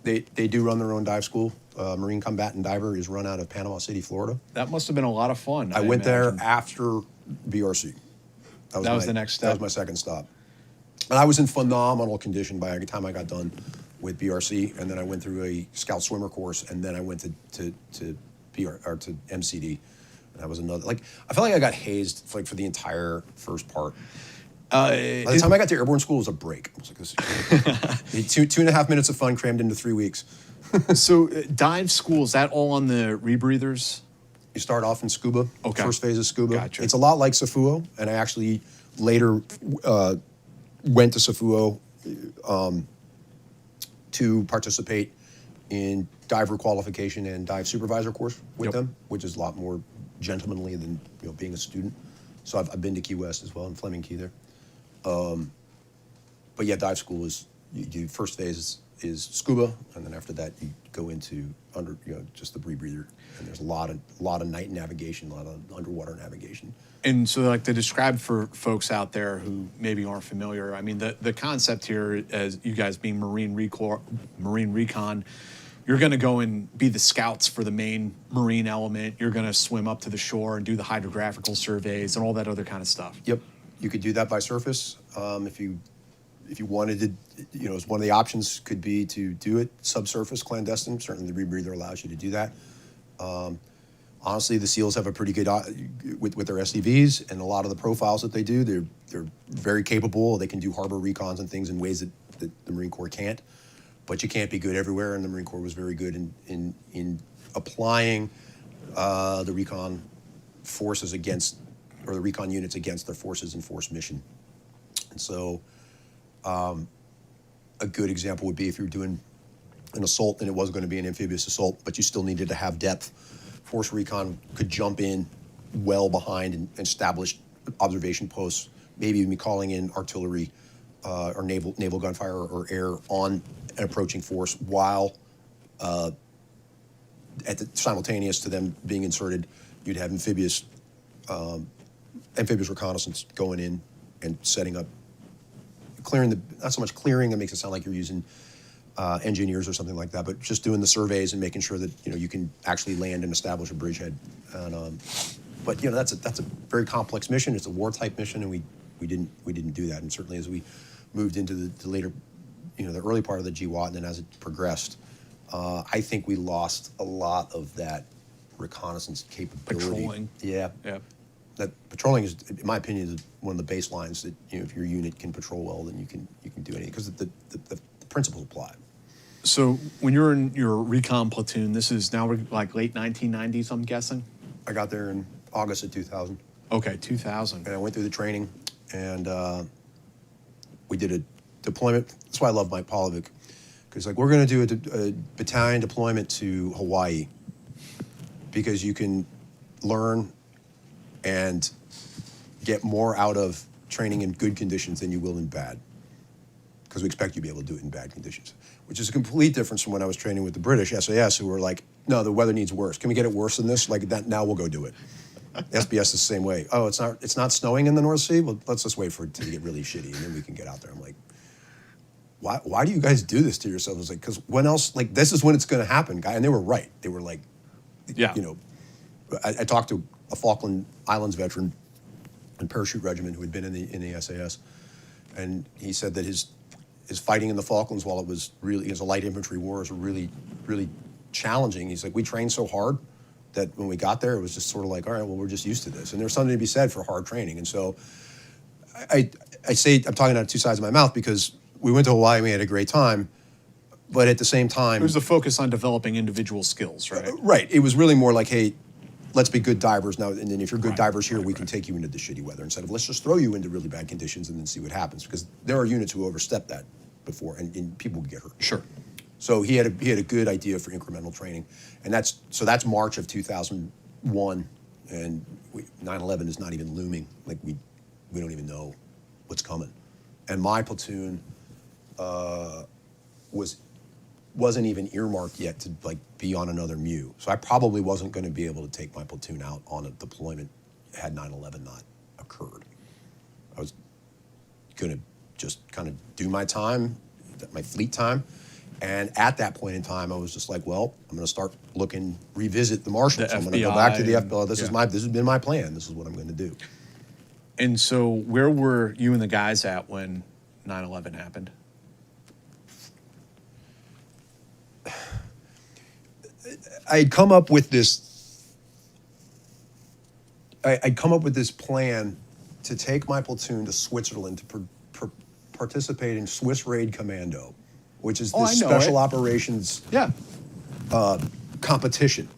They do run their own dive school. Marine Combatant Diver is run out of Panama City, Florida. That must have been a lot of fun. I went there after BRC. That was the next step. That was my second stop. And I was in phenomenal condition by the time I got done with BRC, and then I went through a scout swimmer course, and then I went to MCD. And that was another, like, I felt like I got hazed for the entire first part. By the time I got to airborne school, it was a break. I was like, this is great. 2.5 minutes of fun crammed into 3 weeks. So dive school, is that all on the rebreathers? You start off in scuba. Okay. First phase is scuba. Gotcha. It's a lot like SFUO, and I actually later went to SFUO to participate in diver qualification and dive supervisor course with them, which is a lot more gentlemanly than being a student. So I've been to Key West as well, and Fleming Key there. But yeah, dive school is first phase is scuba, and then after that you go into just the rebreather, and there's a lot of night navigation, a lot of underwater navigation. And so, like, to describe for folks out there who maybe aren't familiar, I mean, the concept here, as you guys being Marine Recon, you're going to go and be the scouts for the main Marine element. You're going to swim up to the shore and do the hydrographical surveys and all that other kind of stuff. Yep, you could do that by surface if you wanted to. As one of the options could be to do it subsurface clandestine. Certainly, the rebreather allows you to do that. Honestly, the SEALs have a pretty good with their SCVs, and a lot of the profiles that they do, they're very capable. They can do harbor recons and things in ways that the Marine Corps can't. But you can't be good everywhere, and the Marine Corps was very good in applying the recon forces against, or the recon units against their forces in force mission. And so a good example would be if you're doing an assault and it was going to be an amphibious assault, but you still needed to have depth. Force recon could jump in well behind and establish observation posts, maybe even be calling in artillery or naval gunfire or air on an approaching force while simultaneous to them being inserted, you'd have amphibious reconnaissance going in and setting up, clearing not so much clearing, it makes it sound like you're using engineers or something like that, but just doing the surveys and making sure that you can actually land and establish a bridgehead. And but that's a very complex mission. It's a war type mission, and we didn't do that. And certainly as we moved into the later, the early part of the GWAT, and then as it progressed, I think we lost a lot of that reconnaissance capability. Patrolling. Yeah. That patrolling is, in my opinion, is one of the baselines that if your unit can patrol well, then you can do anything, because the principles apply. So when you're in your recon platoon, this is now like late 1990s, I'm guessing? I got there in August of 2000. Okay, 2000. And I went through the training, and we did a deployment. That's why I love Mike Polovic, It's like, we're going to do a battalion deployment to Hawaii because you can learn and get more out of training in good conditions than you will in bad, because we expect you to be able to do it in bad conditions, which is a complete difference from when I was training with the British SAS, who were like, no, the weather needs worse. Can we get it worse than this? Like that, now we'll go do it. SBS is the same way. Oh, it's not snowing in the North Sea? Well, let's just wait for it to get really shitty, and then we can get out there. I'm like, why do you guys do this to yourselves? It's like, because when else, like, this is when it's going to happen, guy. And they were right. They were like, Yeah. you know, I talked to a Falkland Islands veteran and parachute regiment who had been in the SAS, and he said that his fighting in the Falklands, while it was really, as a light infantry war, was really, really challenging. He's like, we trained so hard that when we got there, it was just sort of like, all right, well, we're just used to this. And there's something to be said for hard training. And so I say, I'm talking out of two sides of my mouth, because we went to Hawaii and we had a great time, but at the same time, There's a focus on developing individual skills, right? Right. It was really more like, hey, let's be good divers now, and then if you're good divers here, we can take you into the shitty weather, instead of let's just throw you into really bad conditions and then see what happens, because there are units who overstep that before, and people get hurt. Sure. So he had a good idea for incremental training, and that's March of 2001, and 9/11 is not even looming. Like we don't even know what's coming, and my platoon wasn't even earmarked yet to like be on another MU. So I probably wasn't going to be able to take my platoon out on a deployment had 9/11 not occurred. I was going to just kind of do my time, my fleet time. And at that point in time, I was just like, well, I'm going to start revisit the marshals. I'm going to go back to the FBI. This has been my plan. This is what I'm going to do. And so where were you and the guys at when 9/11 happened? I'd come up with this plan to take my platoon to Switzerland to participate in Swiss Raid Commando, which is this special operations competition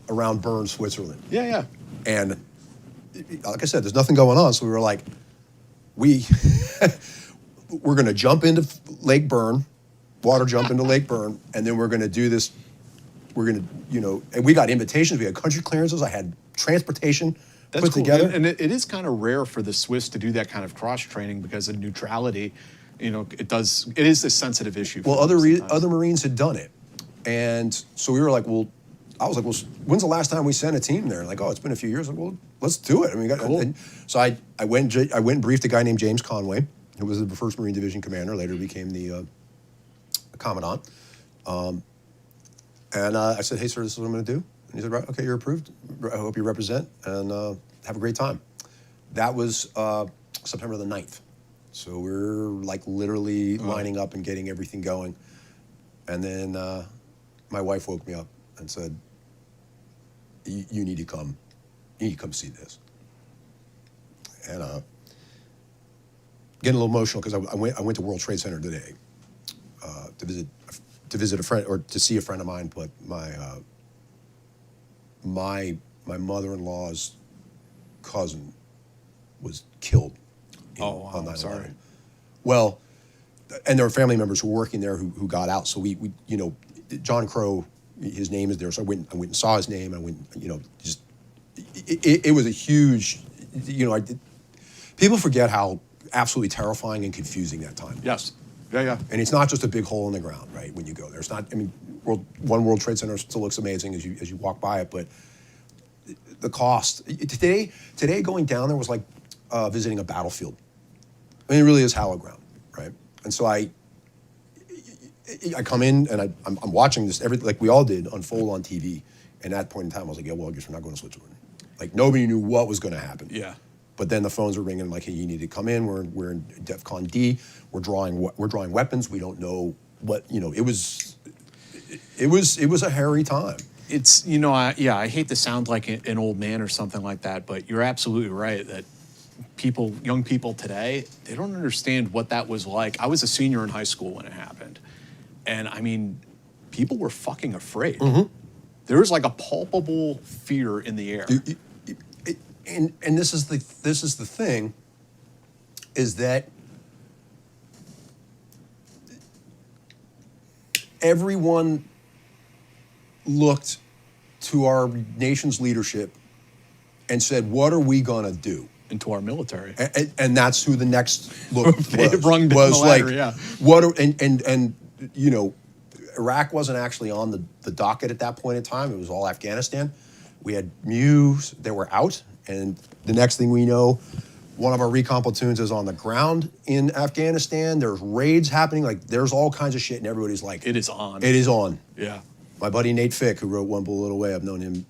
around Bern, Switzerland. Yeah. And like I said, there's nothing going on, so we were like, we're going to jump into Lake Bern, water jump into Lake Bern, and then we're going to do this. We're going to, and we got invitations, we had country clearances, I had transportation put cool. together. And it is kind of rare for the Swiss to do that kind of cross-training because of neutrality. It is a sensitive issue. Well, other Marines had done it. And so we were like, I was like, when's the last time we sent a team there? Like, it's been a few years. Like, well, let's do it. I mean, cool. So I went and briefed a guy named James Conway, who was the 1st Marine Division commander, later became the commandant. And I said, hey, sir, this is what I'm going to do. And he said, right, okay, you're approved. I hope you represent, and have a great time. That was September the 9th. So we're like literally lining up and getting everything going. And then my wife woke me up and said, you need to come. You need to come see this. And getting a little emotional because I went to World Trade Center today to visit a friend, or to see a friend of mine, but my mother-in-law's cousin was killed on 9/11. Sorry. Well, and there were family members who were working there who got out. So we John Crow, his name is there. So I went and saw his name. I went, just it was a huge, people forget how absolutely terrifying and confusing that time was. Yes. Yeah. And it's not just a big hole in the ground, right? When you go there, it's not. I mean, One World Trade Center still looks amazing as you walk by it, but the cost today going down there was like visiting a battlefield. I mean, it really is hallowed ground, right? And so I come in and I'm watching this like we all did unfold on TV. And at that point in time, I was like, yeah, well, I guess we're not going to Switzerland. Like nobody knew what was going to happen. Yeah. But then the phones were ringing like, hey, you need to come in. We're in DEFCON D. We're drawing weapons. We don't know what, it was a hairy time. It's, I hate to sound like an old man or something like that, but you're absolutely right that young people today, they don't understand what that was like. I was a senior in high school when it happened. And I mean, people were fucking afraid. Mm-hmm. There was like a palpable fear in the air. And this is the thing, is that everyone looked to our nation's leadership and said, what are we going to do? Into our military. And that's who the next look Rung down was the ladder, like, yeah. what are, and you know, Iraq wasn't actually on the docket at that point in time. It was all Afghanistan. We had MEUs that were out, and the next thing we know, one of our recon platoons is on the ground in Afghanistan. There's raids happening. Like, there's all kinds of shit, and everybody's like, It is on. It is on. Yeah. My buddy Nate Fick, who wrote One Bullet Away, I've known him,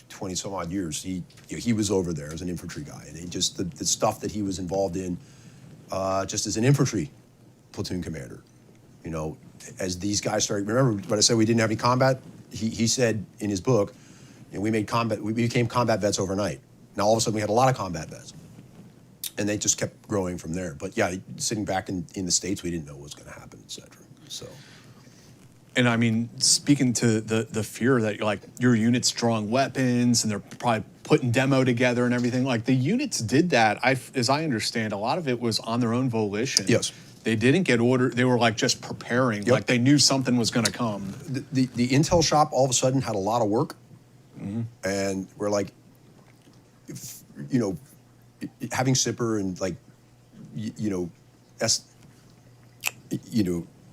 20 some odd years. He was over there as an infantry guy, and he just the stuff that he was involved in, just as an infantry platoon commander, as these guys started. Remember when I said we didn't have any combat? He said in his book, we became combat vets overnight. Now all of a sudden we had a lot of combat vets, and they just kept growing from there. But yeah, sitting back in the States, we didn't know what was going to happen, et cetera. So. And I mean, speaking to the fear that your unit's drawing weapons and they're probably putting demo together and everything, like the units did that, as I understand, a lot of it was on their own volition. Yes. They didn't get ordered. They were just preparing, Yep. like they knew something was going to come. The intel shop all of a sudden had a lot of work, and we're like, having SIPR and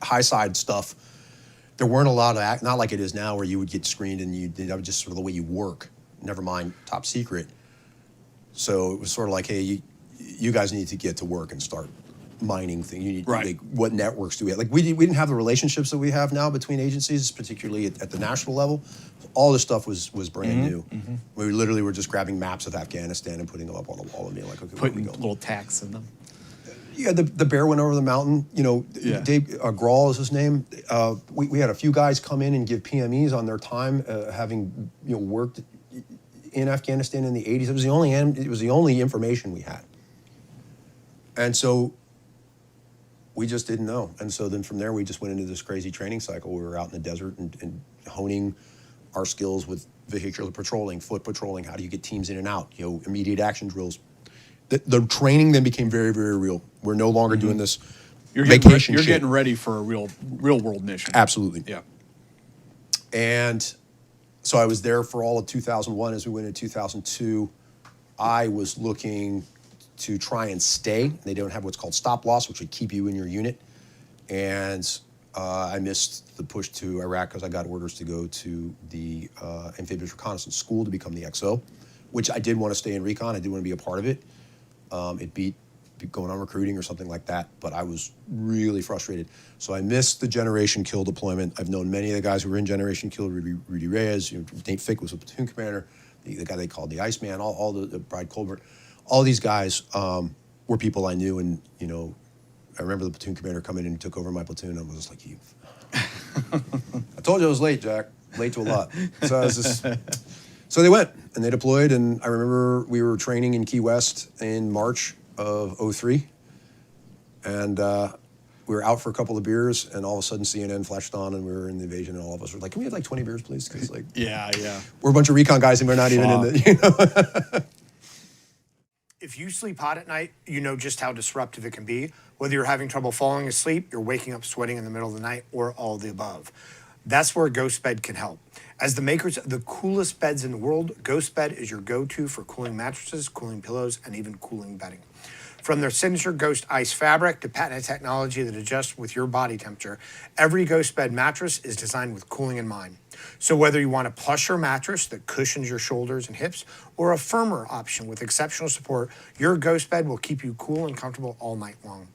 high side stuff. There weren't a lot of not like it is now, where you would get screened and that was just sort of the way you work. Never mind top secret. So it was sort of like, hey, you guys need to get to work and start mining things. You need, right. What networks do we have? Like we didn't have the relationships that we have now between agencies, particularly at the national level. All this stuff was brand new. Mm-hmm. We literally were just grabbing maps of Afghanistan and putting them up on the wall and being like, okay, putting where are we going? little tacks in them. Yeah, the bear went over the mountain. Yeah. Dave Grawl is his name. We had a few guys come in and give PMEs on their time, having worked in Afghanistan in the 80s. It was the only information we had, and so we just didn't know. And so then from there, we just went into this crazy training cycle. We were out in the desert and honing our skills with vehicular patrolling, foot patrolling. How do you get teams in and out? Immediate action drills. The training then became very, very real. We're no longer doing this vacation You're shit. getting ready for a real world mission. Absolutely. Yeah. And so I was there for all of 2001. As we went into 2002, I was looking to try and stay. They don't have what's called stop loss, which would keep you in your unit. And I missed the push to Iraq because I got orders to go to the Amphibious Reconnaissance School to become the XO, which I did want to stay in Recon. I did want to be a part of it. It beat going on recruiting or something like that, but I was really frustrated. So I missed the Generation Kill deployment. I've known many of the guys who were in Generation Kill, Rudy Reyes, Nate Fick was a platoon commander, the guy they called the Iceman, all the Bride Colbert. All these guys were people I knew, and I remember the platoon commander coming in and took over my platoon, and I was just like, you. I told you I was late, Jack. Late to a lot. So I was just... So they went, and they deployed, and I remember we were training in Key West in March of 2003, and we were out for a couple of beers, and all of a sudden CNN flashed on, and we were in the invasion, and all of us were like, can we have 20 beers, please? Because yeah. We're a bunch of recon guys, and we're not even in the, If you sleep hot at night, you know just how disruptive it can be. Whether you're having trouble falling asleep, you're waking up sweating in the middle of the night, or all of the above. That's where GhostBed can help. As the makers of the coolest beds in the world, GhostBed is your go-to for cooling mattresses, cooling pillows, and even cooling bedding. From their signature Ghost Ice fabric to patented technology that adjusts with your body temperature, every GhostBed mattress is designed with cooling in mind. So whether you want a plusher mattress that cushions your shoulders and hips, or a firmer option with exceptional support, your GhostBed will keep you cool and comfortable all night long.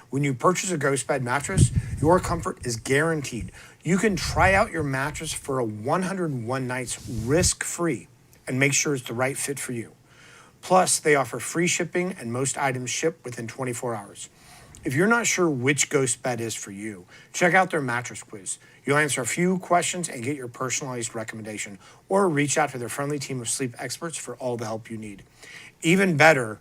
When you purchase a GhostBed mattress, your comfort is guaranteed. You can try out your mattress for a 101 nights risk-free and make sure it's the right fit for you. Plus, they offer free shipping and most items ship within 24 hours. If you're not sure which GhostBed is for you, check out their mattress quiz. You'll answer a few questions and get your personalized recommendation, or reach out to their friendly team of sleep experts for all the help you need. Even better,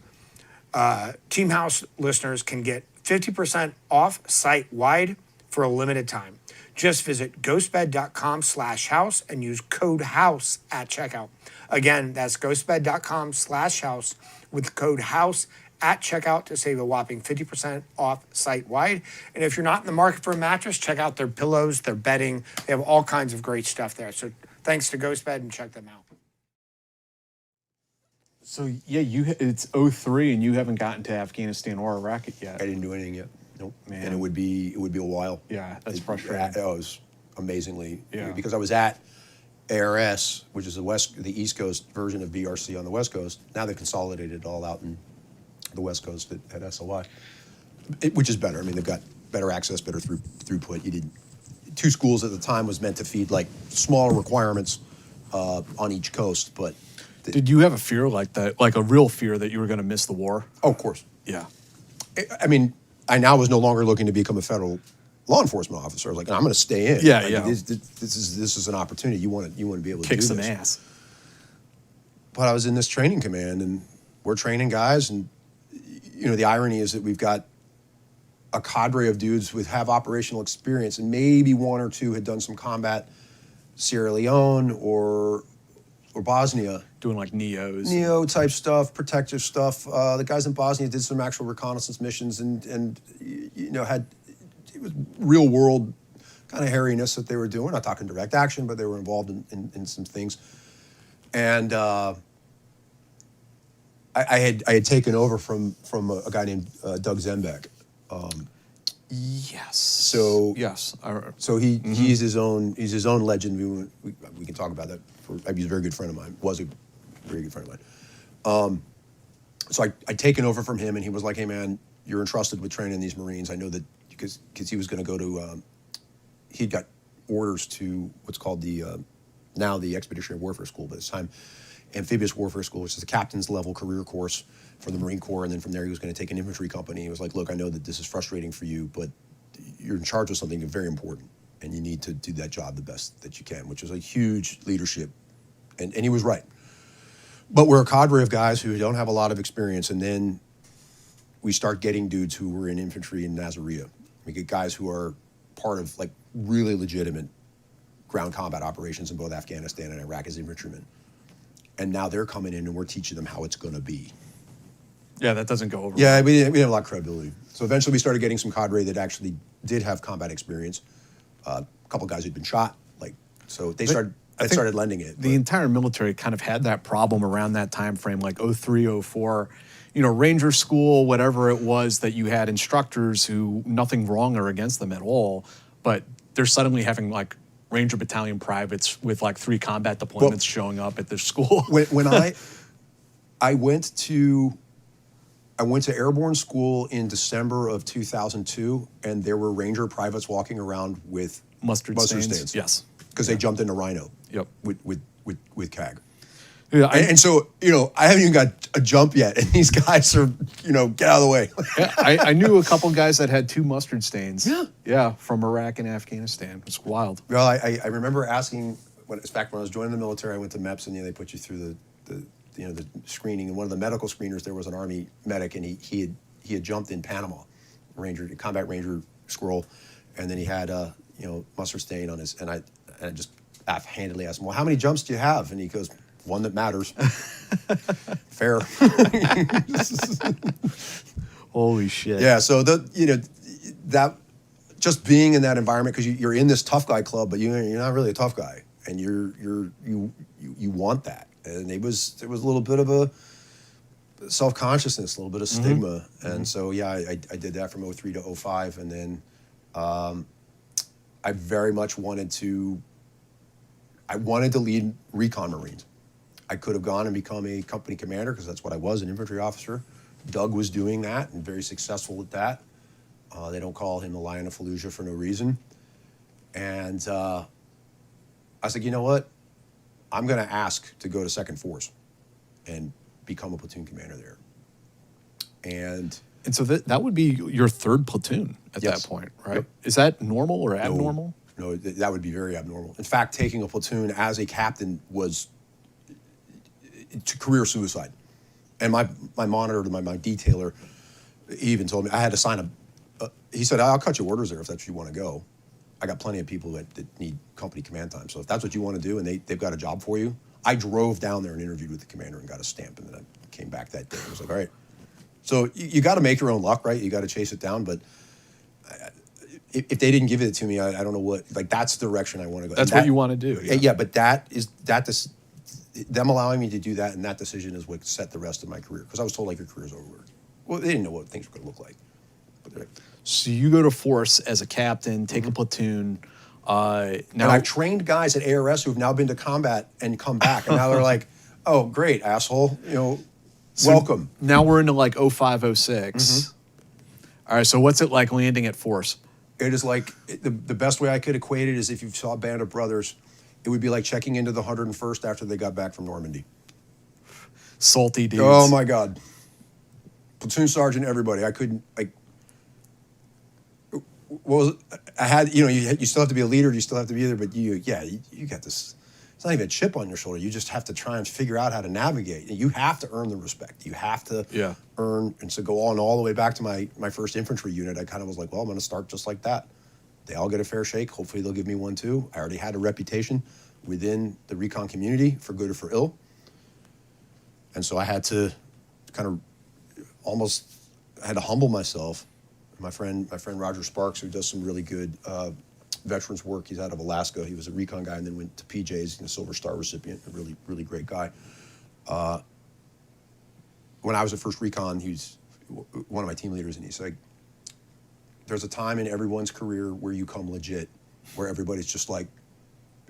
Team House listeners can get 50% off site-wide for a limited time. Just visit ghostbed.com/house and use code HOUSE at checkout. Again, that's ghostbed.com/house with code HOUSE at checkout to save a whopping 50% off site-wide. And if you're not in the market for a mattress, check out their pillows, their bedding. They have all kinds of great stuff there. So thanks to GhostBed, and check them out. So yeah, it's 03 and you haven't gotten to Afghanistan or Iraq yet. I didn't do anything yet. Nope. Man. And it would be a while. Yeah, that's frustrating. It was amazingly, Yeah. because I was at ARS, which is the East Coast version of BRC on the West Coast. Now they've consolidated it all out in the West Coast at SLI, which is better. I mean, they've got better access, better throughput. You did 2 schools at the time was meant to feed like smaller requirements on each coast, but. Did you have a fear like that, like a real fear that you were going to miss the war? Oh, of course. Yeah. I mean, I now was no longer looking to become a federal law enforcement officer. I was like, I'm going to stay in. Yeah, like, yeah. This is an opportunity. You want to be able to Kick do some this. ass. But I was in this training command, and we're training guys, and the irony is that we've got a cadre of dudes who have operational experience, and maybe 1 or 2 had done some combat, Sierra Leone or Bosnia. Doing like NEOs. Neo type stuff, protective stuff. The guys in Bosnia did some actual reconnaissance missions, and had it was real world kind of hairiness that they were doing. Not talking direct action, but they were involved in some things. And I had taken over from a guy named Doug Zembeck. Yes. So yes. So he's his own legend. We can talk about that. He's a very good friend of mine. Was a very good friend of mine. So I'd taken over from him, and he was like, "Hey man, you're entrusted with training these Marines. I know that because he was going to go to. He'd got orders to what's called now the Expeditionary Warfare School, but at this time, Amphibious Warfare School, which is a captain's level career course for the Marine Corps, and then from there he was going to take an infantry company. He was like, "Look, I know that this is frustrating for you, but you're in charge of something very important, and you need to do that job the best that you can," which was a huge leadership, and he was right. But we're a cadre of guys who don't have a lot of experience, and then we start getting dudes who were in infantry in Nasiriyah. We get guys who are part of like really legitimate ground combat operations in both Afghanistan and Iraq as infantrymen. And now they're coming in and we're teaching them how it's going to be. Yeah, that doesn't go over. Yeah, we didn't have a lot of credibility. So eventually we started getting some cadre that actually did have combat experience. A couple guys who'd been shot. So they started lending it. The entire military kind of had that problem around that time frame, like 03, 04. Ranger school, whatever it was, that you had instructors who nothing wrong or against them at all, but they're suddenly having like Ranger battalion privates with like 3 combat deployments showing up at their school. When I went to airborne school in December of 2002, and there were Ranger privates walking around with Mustard stains. Yes. Because they jumped into Rhino. Yep. With CAG. Yeah, And so, I haven't even got a jump yet, and these guys are, get out of the way. I knew a couple guys that had 2 mustard stains. Yeah. Yeah, from Iraq and Afghanistan. It's wild. Well, I remember asking, in fact, when I was joining the military, I went to MEPS, and they put you through the screening, and one of the medical screeners there was an Army medic, and he had jumped in Panama, combat Ranger squirrel, and then he had mustard stain on his, and I just offhandedly asked him, "Well, how many jumps do you have?" And he goes, "One that matters." Fair. Holy shit. Yeah. So that just being in that environment, because you're in this tough guy club, but you're not really a tough guy, and you want that. And there was a little bit of a self-consciousness, a little bit of stigma, and so I did that from 03 to 05, and then I very much wanted to lead Recon Marines. I could have gone and become a company commander, because that's what I was, an infantry officer. Doug was doing that and very successful at that. They don't call him the Lion of Fallujah for no reason. And I was like, you know what? I'm going to ask to go to 2nd Force and become a platoon commander there. And so that would be your 3rd platoon at that point, right? Yep. Is that normal or abnormal? No, that would be very abnormal. In fact, taking a platoon as a captain was career suicide. And my monitor, my detailer, he even told me I had to sign he said, "I'll cut your orders there if that's what you want to go. I got plenty of people that need company command time. So if that's what you want to do and they've got a job for you." I drove down there and interviewed with the commander and got a stamp, and then I came back that day. I was like, "All right, So you got to make your own luck, right? You got to chase it down. But if they didn't give it to me, I don't know what. Like that's the direction I want to go. That's what you want to do. Yeah, but them allowing me to do that, and that decision is what set the rest of my career. Because I was told like your career's over. Well, they didn't know what things were going to look like. But they're like, So you go to force as a captain, take a platoon. Now and I've trained guys at ARS who've now been to combat and come back, and now they're like, "Oh, great, asshole! Welcome." Now we're into like 05, 06. All right, so what's it like landing at force? It is like the best way I could equate it is if you saw a Band of Brothers, it would be like checking into the 101st after they got back from Normandy. Salty dudes. Oh my God. Platoon sergeant, everybody. I couldn't I had, you still have to be a leader, you still have to be there, but you got this, it's not even a chip on your shoulder. You just have to try and figure out how to navigate. You have to earn the respect. You have to earn, and so go on all the way back to my first infantry unit. I kind of was like, well, I'm going to start just like that. They all get a fair shake. Hopefully they'll give me one too. I already had a reputation within the recon community for good or for ill. And so I had to kind of I had to humble myself. My friend Roger Sparks, who does some really good veterans work. He's out of Alaska. He was a recon guy and then went to PJs, a Silver Star recipient, a really, really great guy. When I was at First Recon, he's one of my team leaders, and he's like, there's a time in everyone's career where you come legit, where everybody's just like,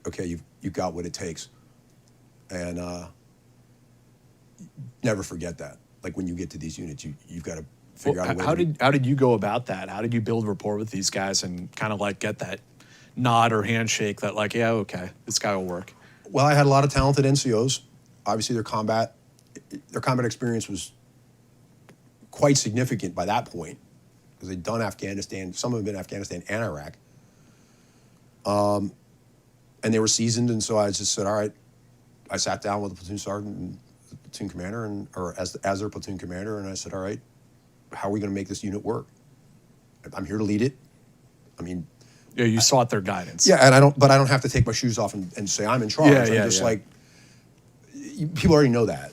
okay, you've got what it takes. And never forget that. Like when you get to these units, you've got to figure out a way. How did you go about that? How did you build rapport with these guys and kind of like get that nod or handshake that like, yeah, okay, this guy will work? Well, I had a lot of talented NCOs. Obviously, their combat experience was quite significant by that point because they'd done Afghanistan. Some of them had been Afghanistan and Iraq. And they were seasoned, and so I just said, all right. I sat down with the platoon sergeant and the platoon commander, or as their platoon commander, and I said, all right, how are we going to make this unit work? I'm here to lead it. I mean, yeah, you sought their guidance. Yeah, and I don't have to take my shoes off and say I'm in charge. I'm just like, people already know that,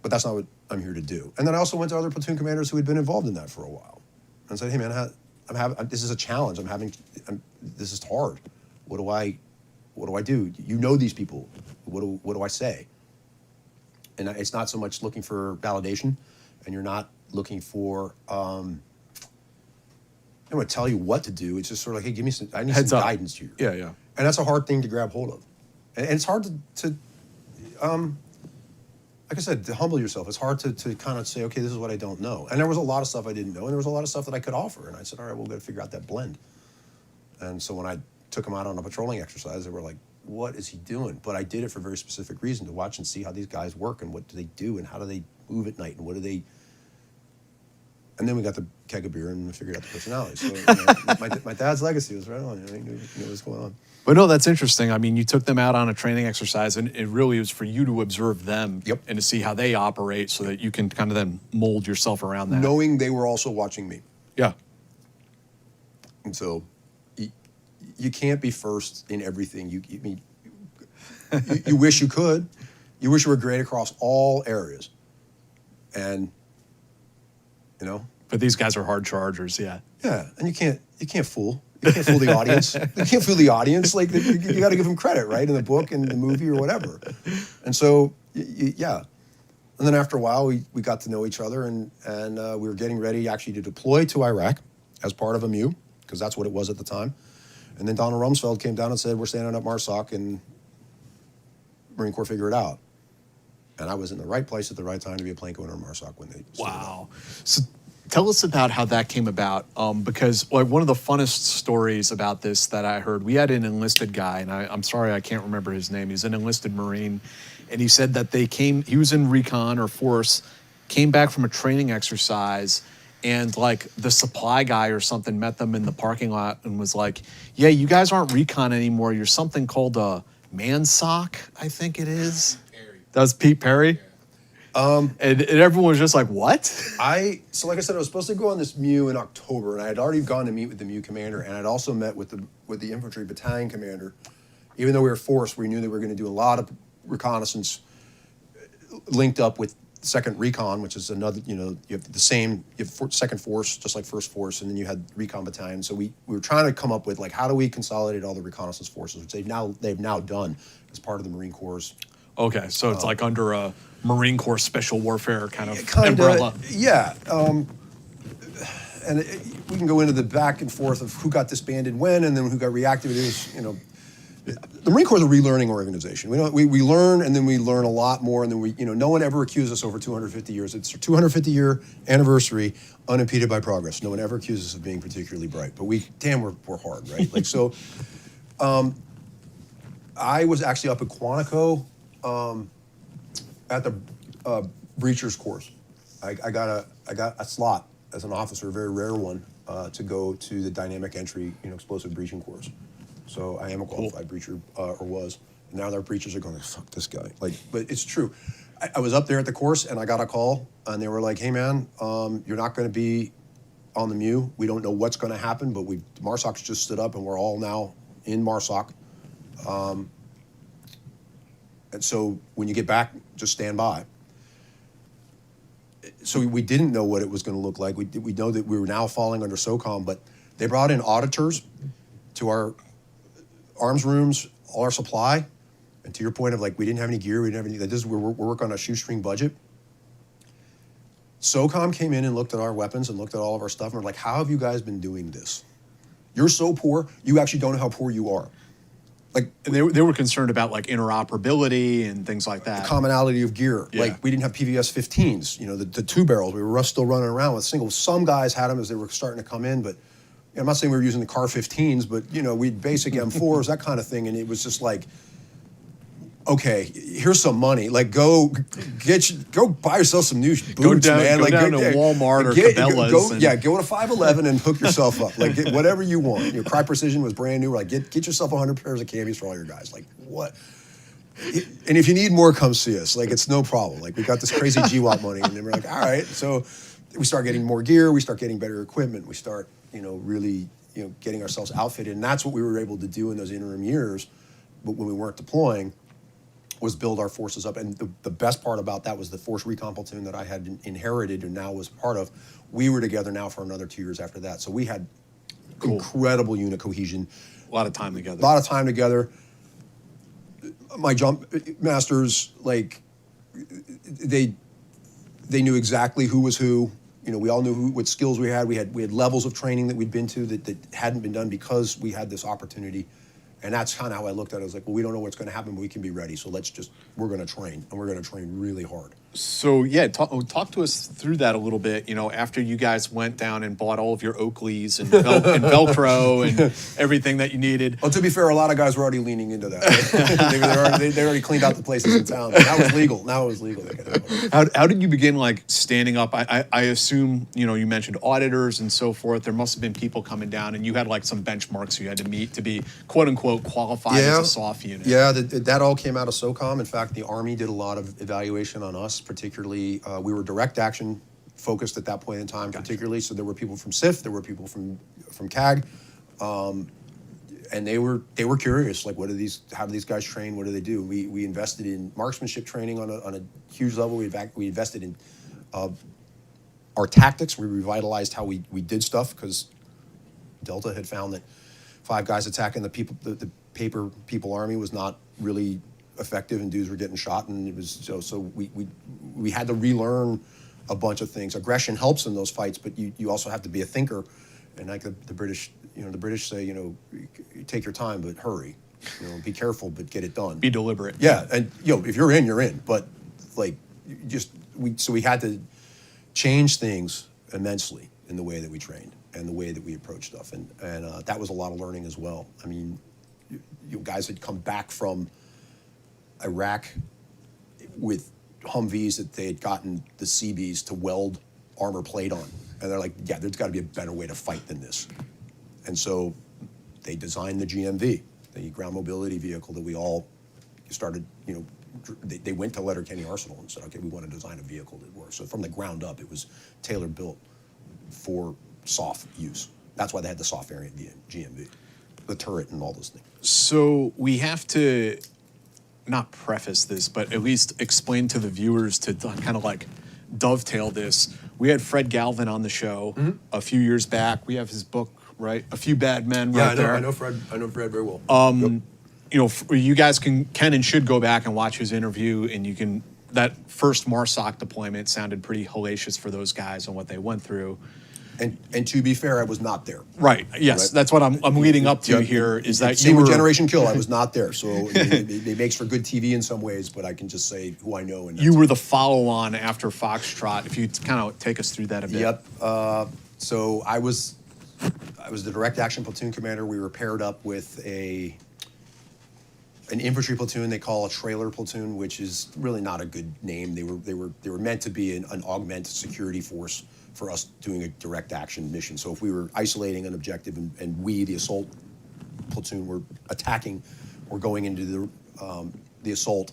but that's not what I'm here to do. And then I also went to other platoon commanders who had been involved in that for a while, and said, hey man, this is a challenge. This is hard. What do I do? You know these people. What do I say? And it's not so much looking for validation, and you're not looking for. I'm going to tell you what to do. It's just sort of like, hey, I need some guidance here. Yeah. And that's a hard thing to grab hold of, and it's hard to like I said, to humble yourself. It's hard to kind of say, okay, this is what I don't know. And there was a lot of stuff I didn't know, and there was a lot of stuff that I could offer. And I said, all right, we've got to figure out that blend. And so when I took them out on a patrolling exercise, they were like, what is he doing? But I did it for a very specific reason, to watch and see how these guys work and what do they do and how do they move at night and what do they... And then we got the keg of beer and we figured out the personality. So my dad's legacy was right on. He knew what was going on. But no, that's interesting. I mean, you took them out on a training exercise, and it really was for you to observe them and to see how they operate so that you can kind of then mold yourself around that. Knowing they were also watching me. Yeah. And so you can't be first in everything. You wish you could. You wish you were great across all areas. And, But these guys are hard chargers, yeah. Yeah, and you can't fool. You can't fool the audience. You can't fool the audience. Like, you got to give them credit, right, in the book and the movie or whatever. And so, yeah. And then after a while, we got to know each other, and we were getting ready actually to deploy to Iraq as part of a MU, because that's what it was at the time. And then Donald Rumsfeld came down and said, we're standing up MARSOC, and Marine Corps figure it out. And I was in the right place at the right time to be a Planko in MARSOC when they stood Wow. up. So tell us about how that came about, because like one of the funnest stories about this that I heard, we had an enlisted guy, and I'm sorry I can't remember his name. He's an enlisted Marine, and he said that he was in Recon or Force, came back from a training exercise, and like the supply guy or something met them in the parking lot and was like, yeah, you guys aren't Recon anymore. You're something called a MARSOC, I think it is. That was Pete Perry? Yeah. And everyone was just like, what? So like I said, I was supposed to go on this MU in October, and I had already gone to meet with the MU commander, and I'd also met with the infantry battalion commander. Even though we were forced, we knew they were going to do a lot of reconnaissance linked up with second Recon, which is another, you have the same, second force, just like first force, and then you had Recon battalion. So we were trying to come up with like, how do we consolidate all the reconnaissance forces, which they've now done as part of the Marine Corps. Okay, so it's like under a Marine Corps Special Warfare kind of umbrella. Yeah. We can go into the back and forth of who got disbanded when and then who got reactivated. The Marine Corps is a relearning organization. We learn and then we learn a lot more, and then no one ever accused us over 250 years. It's our 250-year anniversary, unimpeded by progress. No one ever accused us of being particularly bright, but we're hard, right? Like so. I was actually up at Quantico at the breachers course. I got a slot as an officer, a very rare one, to go to the dynamic entry, explosive breaching course. So I am a qualified breacher, or was. And now their breachers are going, fuck this guy. But it's true. I was up there at the course and I got a call and they were like, hey man, you're not going to be on the MEU. We don't know what's going to happen, but MARSOC's just stood up and we're all now in MARSOC. And so when you get back, just stand by. So we didn't know what it was going to look like. We know that we were now falling under SOCOM, but they brought in auditors to our arms rooms, all our supply. And to your point of like, we didn't have any gear, we didn't have any, we're working on a shoestring budget. SOCOM came in and looked at our weapons and looked at all of our stuff and were like, how have you guys been doing this? You're so poor, you actually don't know how poor you are. Like they were concerned about like interoperability and things like that. The commonality of gear. Yeah. Like we didn't have PVS 15s, the 2 barrels. We were still running around with singles. Some guys had them as they were starting to come in, but I'm not saying we were using the CAR 15s, but we'd basic M4s, that kind of thing, and it was just like, okay, here's some money. Like go buy yourself some new boots, man. Go like down to Walmart or Cabela's. Go to 511 and hook yourself up. Like get whatever you want. Cry Precision was brand new. We're like get yourself 100 pairs of camis for all your guys. Like what? And if you need more, come see us. Like it's no problem. Like we got this crazy GWAT money, and then we're like, all right. So we start getting more gear. We start getting better equipment. We start really getting ourselves outfitted, and that's what we were able to do in those interim years. But when we weren't deploying, was build our forces up. And the best part about that was the Force Recon platoon that I had inherited and now was part of. We were together now for another 2 years after that. So we had incredible unit cohesion. A lot of time together. My jump masters, like, they knew exactly who was who. We all knew what skills we had. We had levels of training that we'd been to that hadn't been done because we had this opportunity. And that's kind of how I looked at it. I was like, well, we don't know what's going to happen, but we can be ready. So we're going to train, and we're going to train really hard. So, yeah, talk to us through that a little bit. After you guys went down and bought all of your Oakleys and Velcro and everything that you needed. Well, to be fair, a lot of guys were already leaning into that. they already cleaned out the places in town. That was legal. Now it was legal. How did you begin, like, standing up? I assume, you mentioned auditors and so forth. There must have been people coming down, and you had, like, some benchmarks you had to meet to be, quote-unquote, qualified as a SOF unit. Yeah, that all came out of SOCOM. In fact, the Army did a lot of evaluation on us, particularly. We were direct action focused at that point in time, particularly. So there were people from SIF, there were people from CAG, and they were curious, like, how do these guys train? What do they do? We invested in marksmanship training on a huge level. We invested in our tactics. We revitalized how we did stuff because Delta had found that 5 guys attacking the paper people army was not really effective, and dudes were getting shot, and it was so we had to relearn a bunch of things. Aggression helps in those fights, but you also have to be a thinker, and like the British say, take your time but hurry, be careful but get it done. Be deliberate. Yeah, and if you're in, but like we had to change things immensely in the way that we trained and the way that we approach stuff, and that was a lot of learning as well. I mean, guys had come back from Iraq with Humvees that they had gotten the CBs to weld armor plate on, and they're like, yeah, there's got to be a better way to fight than this. And so they designed the GMV, the ground mobility vehicle that we all started. They went to Letterkenny Arsenal and said, okay, we want to design a vehicle that works. So from the ground up, it was tailor built for SOF use. That's why they had the SOF variant GMV, the turret and all those things. So we have to not preface this, but at least explain to the viewers to kind of like dovetail this. We had Fred Galvin on the show a few years back. We have his book, right? A Few Bad Men, right there. I know Fred very well. You know, you guys can and should go back and watch his interview, and you can. That first MARSOC deployment sounded pretty hellacious for those guys and what they went through. And to be fair, I was not there. Right. Yes, Right. That's what I'm leading up to here. Is that same you with were Generation Kill? I was not there, so it makes for good TV in some ways. But I can just say who I know. And you were the follow-on after Foxtrot. If you kind of take us through that a bit. Yep. So I was the direct action platoon commander. We were paired up with an infantry platoon. They call a trailer platoon, which is really not a good name. They were meant to be an augmented security force for us doing a direct action mission. So if we were isolating an objective and we, the assault platoon, were attacking or going into the assault,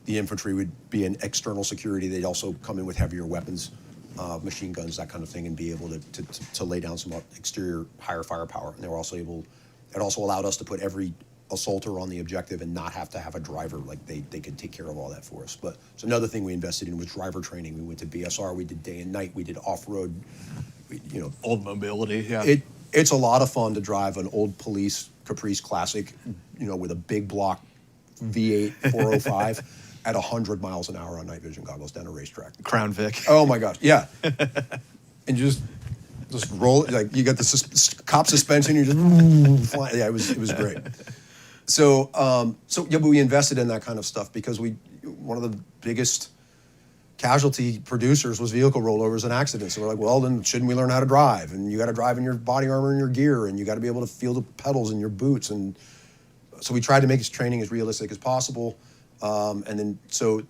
the infantry would be an external security. They'd also come in with heavier weapons, machine guns, that kind of thing, and be able to lay down some exterior higher firepower. And they were also able, it also allowed us to put every assaulter on the objective and not have to have a driver. Like they could take care of all that for us. But so another thing we invested in was driver training. We went to BSR, we did day and night, we did off-road, Old mobility, yeah. It's a lot of fun to drive an old police Caprice Classic, with a big block V8 405 at 100 miles an hour on night vision goggles down a racetrack. Crown Vic. Oh my gosh, yeah. And just roll, like you got the cop suspension, you just fly. Yeah, it was great. So but we invested in that kind of stuff because one of the biggest casualty producers was vehicle rollovers and accidents. So we're like, well, then shouldn't we learn how to drive? And you got to drive in your body armor and your gear, and you got to be able to feel the pedals in your boots. And so we tried to make his training as realistic as possible. And then so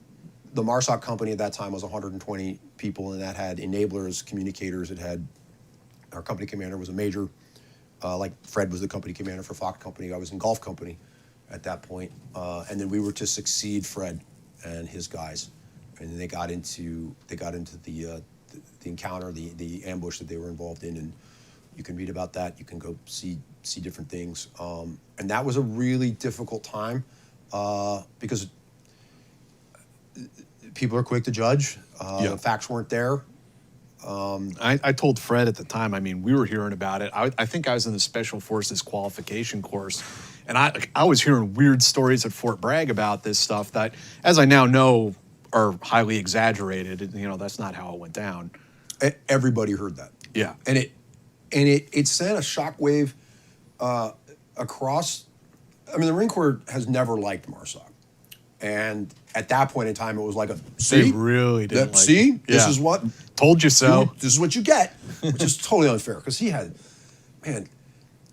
the MARSOC company at that time was 120 people, and that had enablers, communicators. It had our company commander was a major, like Fred was the company commander for Fox Company. I was in Golf Company at that point. And then we were to succeed Fred and his guys. And then they got into the encounter, the ambush that they were involved in, and you can read about that. You can go see different things, and that was a really difficult time because people are quick to judge. The facts weren't there. I told Fred at the time. I mean, we were hearing about it. I think I was in the Special Forces qualification course, and I was hearing weird stories at Fort Bragg about this stuff that, as I now know, are highly exaggerated. That's not how it went down. Everybody heard that. Yeah, and it sent a shockwave across. I mean, the Marine Corps has never liked MARSOC, and at that point in time, it was like they really didn't. This is what told you so. This is what you get, which is totally unfair because he had, man,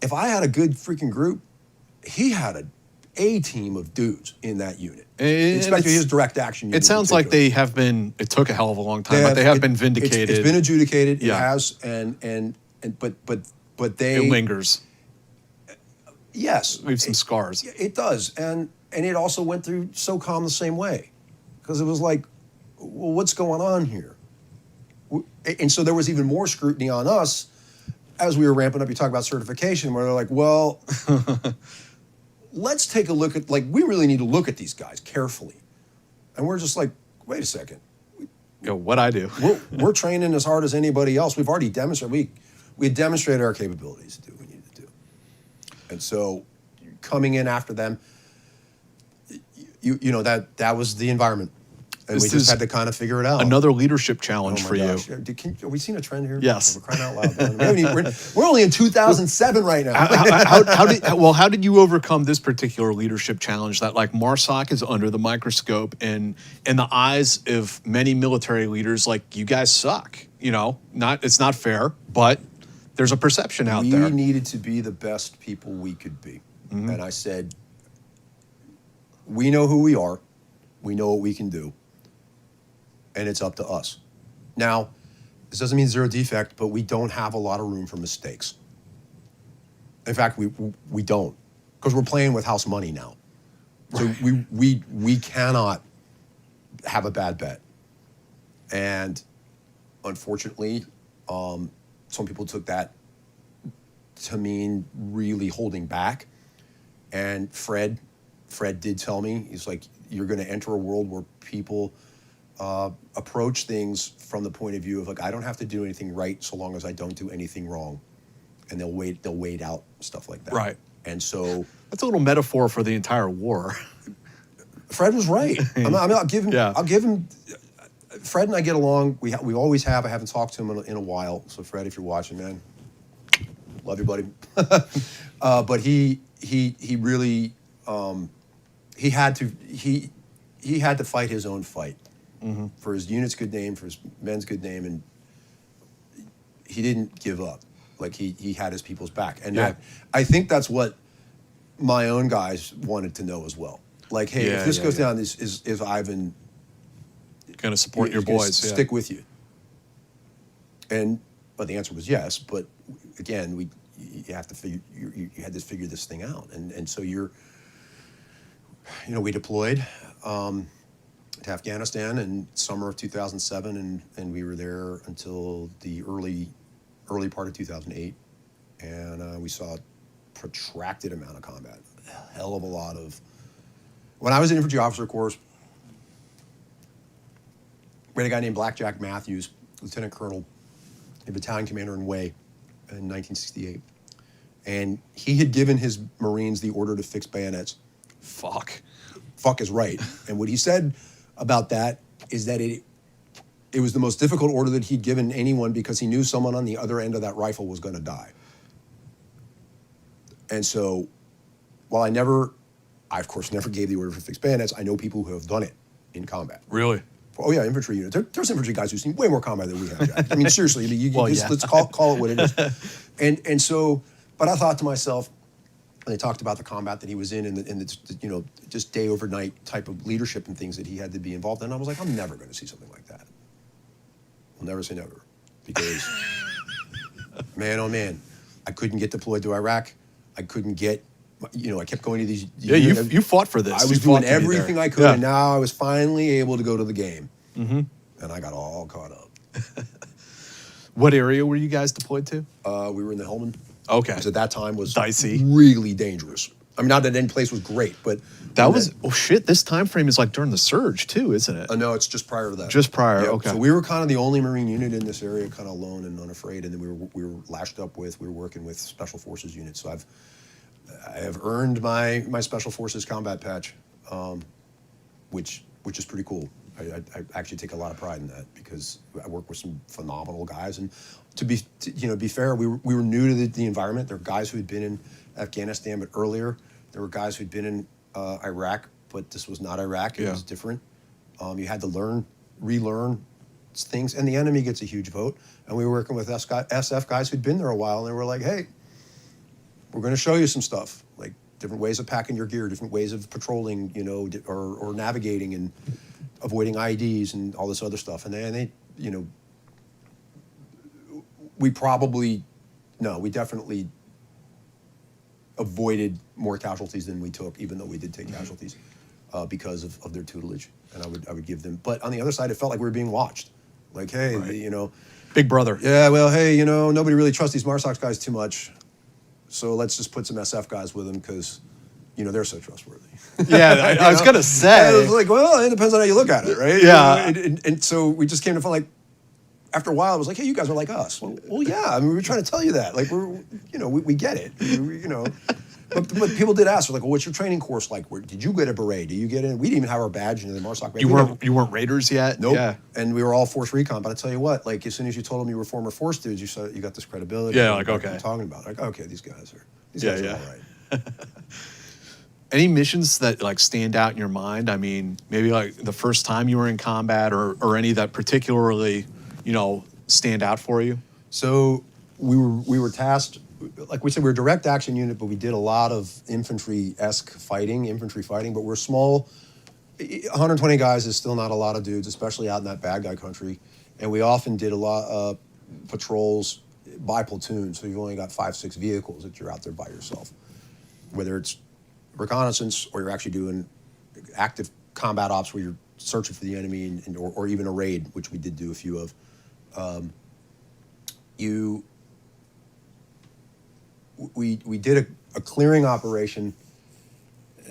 if I had a good freaking group, he had a team of dudes in that unit. Especially his direct action unit. It sounds like they have been. It took a hell of a long time, but they have been vindicated. It's been adjudicated. Yeah. It has, but they. It lingers. Yes, We have some scars. It does, and it also went through SOCOM the same way, because it was like, well, what's going on here? And so there was even more scrutiny on us as we were ramping up. You talk about certification, where they're like, well. Let's take a look at, we really need to look at these guys carefully. And we're just like, wait a second. What I do. We're training as hard as anybody else. We've already demonstrated, we had demonstrated our capabilities to do what we needed to do. And so coming in after them, that was the environment. And we just had to kind of figure it out. Another leadership challenge for gosh. you. Are we seeing a trend here? Yes. We're crying out loud. We're only in 2007 right now. How did you overcome this particular leadership challenge that MARSOC is under the microscope, and in the eyes of many military leaders, you guys suck. It's not fair, but there's a perception out there. We needed to be the best people we could be. Mm-hmm. And I said, we know who we are. We know what we can do. And it's up to us. Now, this doesn't mean zero defect, but we don't have a lot of room for mistakes. In fact, we don't, because we're playing with house money now. So we cannot have a bad bet. And unfortunately, some people took that to mean really holding back. And Fred did tell me, he's like, you're going to enter a world where people approach things from the point of view of like, I don't have to do anything right so long as I don't do anything wrong, and they'll wait out stuff like that. Right. And so That's a little metaphor for the entire war. Fred was right. I'll give him. Yeah. I'll give him. Fred and I get along. We always have. I haven't talked to him in a while. So Fred, if you're watching, man, love you, buddy. But he really he had to fight his own fight for his unit's good name, for his men's good name, and he didn't give up. Like he had his people's back, and I think that's what my own guys wanted to know as well. Like, hey, if this goes down, is Ivan Going to support your boys. stick with you? But the answer was yes. But again, you have to figure you had to figure this thing out, and so we deployed to Afghanistan in summer of 2007, and we were there until the early part of 2008, and we saw a protracted amount of combat, a hell of a lot of. When I was in infantry officer corps, we had a guy named Blackjack Matthews, lieutenant colonel, a battalion commander in Way in 1968. And he had given his Marines the order to fix bayonets. Fuck is right. And what he said about that is that it was the most difficult order that he'd given anyone because he knew someone on the other end of that rifle was going to die. And so, while I of course never gave the order for fixed bayonets, I know people who have done it in combat. Really? Oh yeah, infantry units. There's infantry guys who've seen way more combat than we have, Jack. I mean, seriously, let's call it what it is. And so, but I thought to myself, and they talked about the combat that he was in, and the just day overnight type of leadership and things that he had to be involved in. I was like, I'm never going to see something like that. I'll never say never, because man, oh man, I couldn't get deployed to Iraq. I couldn't get. I kept going to these. You fought for this. I was doing everything I could, and now I was finally able to go to the game, and I got all caught up. What area were you guys deployed to? We were in the Helmand. Okay. Because at that time was dicey, really dangerous. I mean, not that any place was great, but that was This time frame is like during the surge too, isn't it? No, it's just prior to that. Just prior. Yeah. Okay. So we were kind of the only Marine unit in this area, kind of alone and unafraid, and then we were lashed up with. We were working with Special Forces units. So I have earned my Special Forces combat patch, which is pretty cool. I actually take a lot of pride in that because I work with some phenomenal guys, and to be fair, we were new to the environment. There were guys who had been in Afghanistan, but earlier there were guys who'd been in Iraq, but this was not Iraq. It was different. You had to relearn things, and the enemy gets a huge vote. And we were working with SF guys who'd been there a while, and they were like, "Hey, we're going to show you some stuff, like different ways of packing your gear, different ways of patrolling, or navigating and avoiding IEDs and all this other stuff." And they we definitely avoided more casualties than we took, even though we did take casualties because of their tutelage. And I would give them. But on the other side, it felt like we were being watched. Like, hey, right. Big brother. Yeah, well, hey, nobody really trusts these MARSOC guys too much. So let's just put some SF guys with them because, they're so trustworthy. Yeah, I was going to say. I was like, well, it depends on how you look at it, right? Yeah. And so we just came to find, like, after a while, it was like, hey, you guys are like us. Well, yeah. I mean, we were trying to tell you that. Like, we get it. But people did ask, like, well, what's your training course like? Did you get a beret? Did you get in? We didn't even have our badge in the MARSOC badge. You weren't Raiders yet? Nope. Yeah. And we were all Force Recon. But I tell you what, like, as soon as you told them you were former Force dudes, you got this credibility. Yeah, like, okay. What you're talking about. Like, okay, these guys are all right. Any missions that like stand out in your mind? I mean, maybe like the first time you were in combat, or any that particularly, stand out for you? So we were tasked, like we said, we were a direct action unit, but we did a lot of infantry fighting, but we're small. 120 guys is still not a lot of dudes, especially out in that bad guy country. And we often did a lot of patrols by platoon, so you've only got 5-6 vehicles that you're out there by yourself. Whether it's reconnaissance or you're actually doing active combat ops where you're searching for the enemy, or even a raid, which we did do a few of. We did a clearing operation,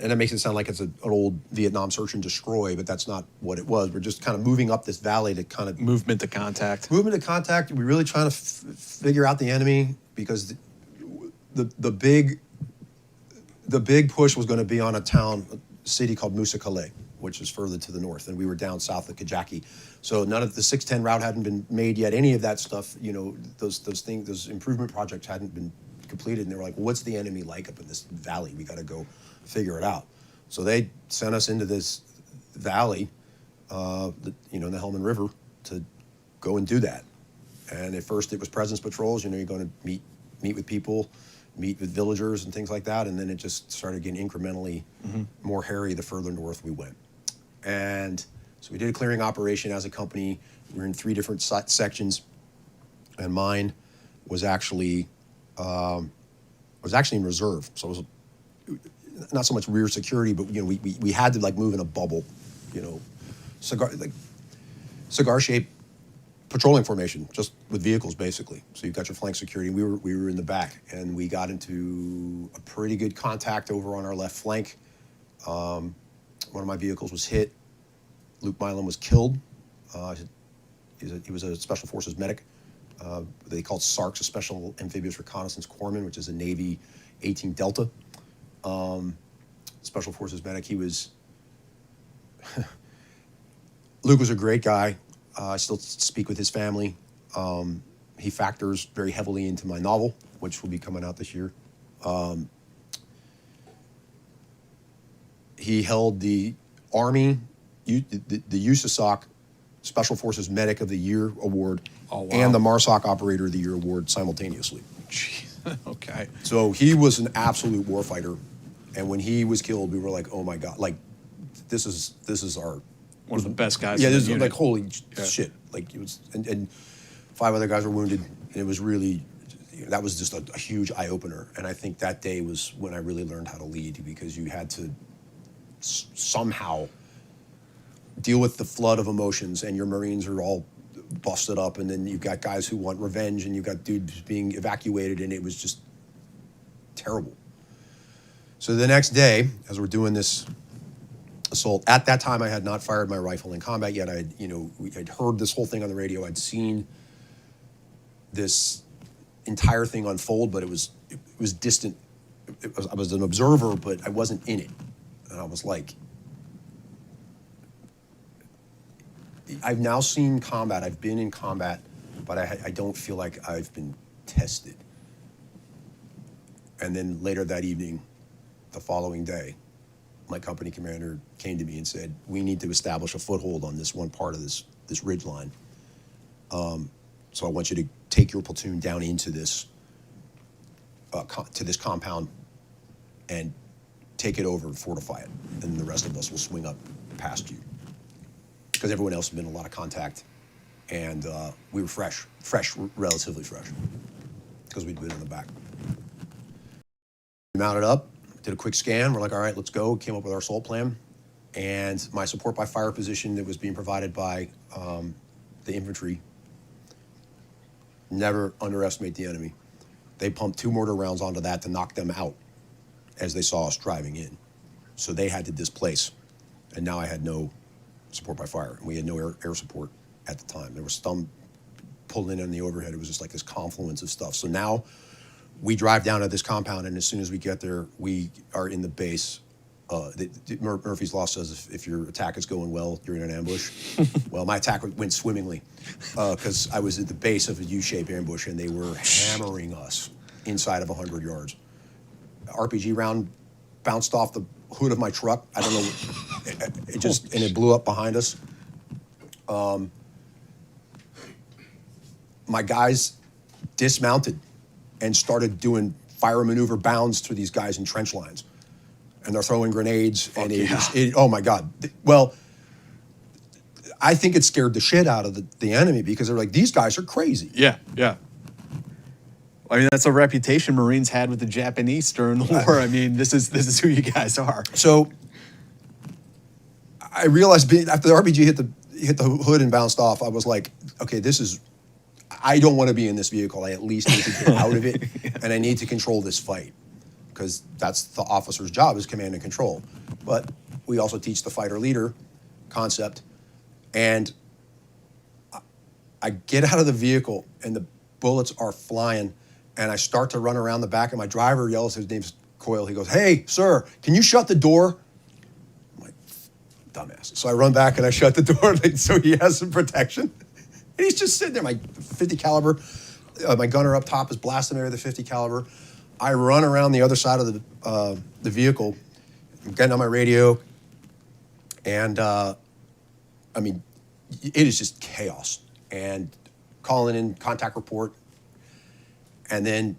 and it makes it sound like it's an old Vietnam search and destroy, but that's not what it was. We're just kind of moving up this valley to kind of Movement to contact. movement to contact. We're really trying to figure out the enemy, because the big push was going to be on a city called Musa Calais, which is further to the north, and we were down south of Kajaki. So none of the 610 route hadn't been made yet. Any of that stuff, you know, those things, those improvement projects hadn't been completed, and they were like, well, what's the enemy like up in this valley? We got to go figure it out. So they sent us into this valley, in the Helmand River, to go and do that. And at first it was presence patrols. You know, you're going to meet with people, meet with villagers and things like that. And then it just started getting incrementally more hairy the further north we went. And so we did a clearing operation as a company. We were in 3 different sections, and mine was actually in reserve. So it was not so much rear security, but you know, we had to like move in a bubble, you know, cigar shaped patrolling formation, just with vehicles basically. So you've got your flank security. We were in the back, and we got into a pretty good contact over on our left flank. One of my vehicles was hit. Luke Milam was killed. He was a Special Forces medic. They called SARCs, a Special Amphibious Reconnaissance Corpsman, which is a Navy 18 Delta. Special Forces medic. He was... Luke was a great guy. I still speak with his family. He factors very heavily into my novel, which will be coming out this year. He held the Army, the USASOC Special Forces Medic of the Year award, and the MARSOC Operator of the Year award simultaneously. Jeez. Okay. So he was an absolute warfighter, and when he was killed, we were like, "Oh my God! Like, this is our One of the best guys. yeah." in the This is unit. like holy shit! Like it was, and 5 other guys were wounded, and it was really that was just a huge eye opener. And I think that day was when I really learned how to lead, because you had to somehow deal with the flood of emotions, and your Marines are all busted up, and then you've got guys who want revenge, and you've got dudes being evacuated, and it was just terrible. So the next day, as we're doing this assault, at that time I had not fired my rifle in combat yet. I'd heard this whole thing on the radio. I'd seen this entire thing unfold, but it was distant. I was an observer, but I wasn't in it. And I was like, I've now seen combat. I've been in combat, but I don't feel like I've been tested. And then later that evening, the following day, my company commander came to me and said, we need to establish a foothold on this one part of this ridge line. So I want you to take your platoon down into this, to this compound, and take it over and fortify it. And the rest of us will swing up past you. Because everyone else had been in a lot of contact, and we were fresh, relatively fresh, because we'd been in the back. We mounted up, did a quick scan. We're like, all right, let's go. Came up with our assault plan, and my support by fire position that was being provided by the infantry. Never underestimate the enemy. They pumped 2 mortar rounds onto that to knock them out as they saw us driving in. So they had to displace, and now I had no support by fire. And we had no air support at the time. There was some pulling in on the overhead. It was just like this confluence of stuff. So now we drive down to this compound, and as soon as we get there, we are in the base. Murphy's Law says if your attack is going well, you're in an ambush. Well, my attack went swimmingly, because I was at the base of a U-shaped ambush, and they were hammering us inside of 100 yards. RPG round bounced off the hood of my truck. I don't know. It blew up behind us. My guys dismounted and started doing fire maneuver bounds through these guys in trench lines. And they're throwing grenades. Oh my God. Well, I think it scared the shit out of the enemy, because they're like, these guys are crazy. Yeah. I mean, that's a reputation Marines had with the Japanese during the war. I mean, this is who you guys are. So I realized after the RPG hit the hood and bounced off, I was like, okay, I don't want to be in this vehicle. I at least need to get out of it, and I need to control this fight. because that's the officer's job, is command and control. But we also teach the fighter leader concept. And I get out of the vehicle and the bullets are flying, and I start to run around the back, and my driver yells, his name's Coyle, he goes, "Hey, sir, can you shut the door?" I'm like, dumbass. So I run back and I shut the door so he has some protection. And he's just sitting there, my 50 caliber, my gunner up top is blasting me with a 50 caliber. I run around the other side of the vehicle, I'm getting on my radio, and I mean, it is just chaos. And calling in contact report, and then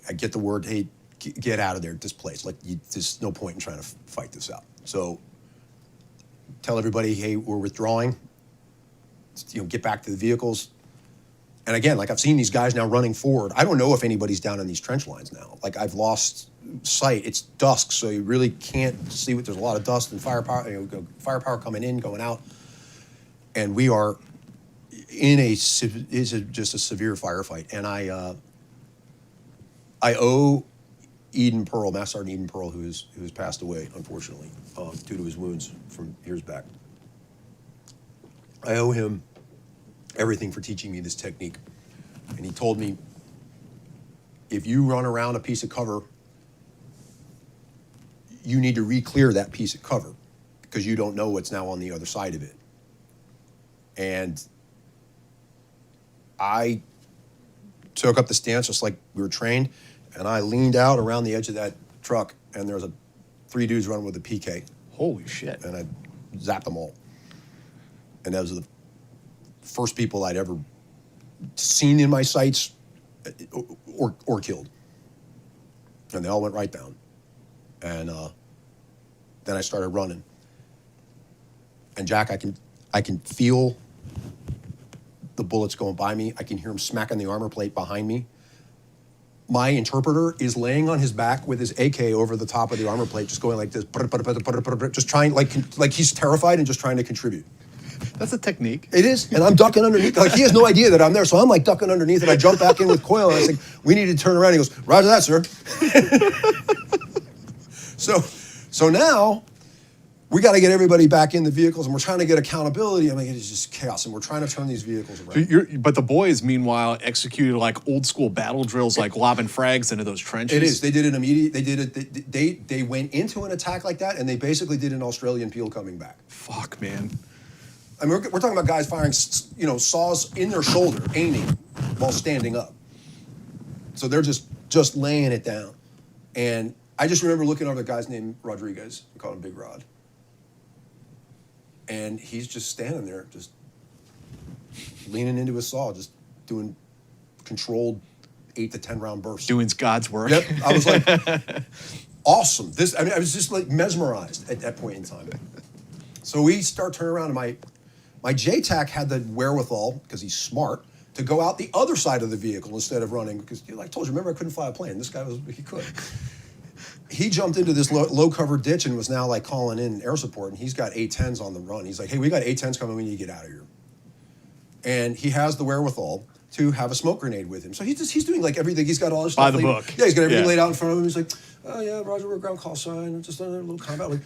I get the word, "Hey, get out of there, this place. Like, there's no point in trying to fight this out." So tell everybody, "Hey, we're withdrawing. Get back to the vehicles." And again, like, I've seen these guys now running forward. I don't know if anybody's down in these trench lines now. Like, I've lost sight. It's dusk, so you really can't see what. There's a lot of dust and firepower coming in, going out, and we are in just a severe firefight. And I owe Eden Pearl, Master Sergeant Eden Pearl, who has passed away, unfortunately, due to his wounds from years back. I owe him everything for teaching me this technique. And he told me, if you run around a piece of cover, you need to re-clear that piece of cover because you don't know what's now on the other side of it. And I took up the stance just like we were trained, and I leaned out around the edge of that truck, and there was 3 dudes running with a PK. Holy shit. And I zapped them all. And those are the first people I'd ever seen in my sights or killed. And they all went right down. And then I started running. And Jack, I can feel the bullets going by me. I can hear him smacking the armor plate behind me. My interpreter is laying on his back with his AK over the top of the armor plate, just going like this, just trying, like he's terrified and just trying to contribute. That's a technique. It is, and I'm ducking underneath. Like, he has no idea that I'm there, so I'm like ducking underneath, and I jump back in with Coyle, and I say, "We need to turn around." He goes, "Roger that, sir." So now we got to get everybody back in the vehicles, and we're trying to get accountability. I mean, it is just chaos, and we're trying to turn these vehicles around. But the boys, meanwhile, executed like old school battle drills, like lobbing frags into those trenches. It is. They did an immediate. They did it. They went into an attack like that, and they basically did an Australian peel coming back. Fuck, man. I mean, we're talking about guys firing, saws in their shoulder, aiming while standing up. So they're just laying it down. And I just remember looking over the guy's name, Rodriguez. We call him Big Rod. And he's just standing there, just leaning into his saw, just doing controlled 8 to 10 round bursts. Doing God's work. Yep. I was like, awesome. I was just like mesmerized at that point in time. So we start turning around, and my JTAC had the wherewithal, because he's smart, to go out the other side of the vehicle instead of running, because, like I told you, remember I couldn't fly a plane. This guy he could. He jumped into this low cover ditch and was now like calling in air support, and he's got A-10s on the run. He's like, "Hey, we got A-10s coming, we need to get out of here." And he has the wherewithal to have a smoke grenade with him. So he's doing like everything. He's got all his stuff. By the book. Yeah, he's got everything laid out in front of him. He's like, "Oh yeah, Roger, we're ground call sign, just another little combat." Like,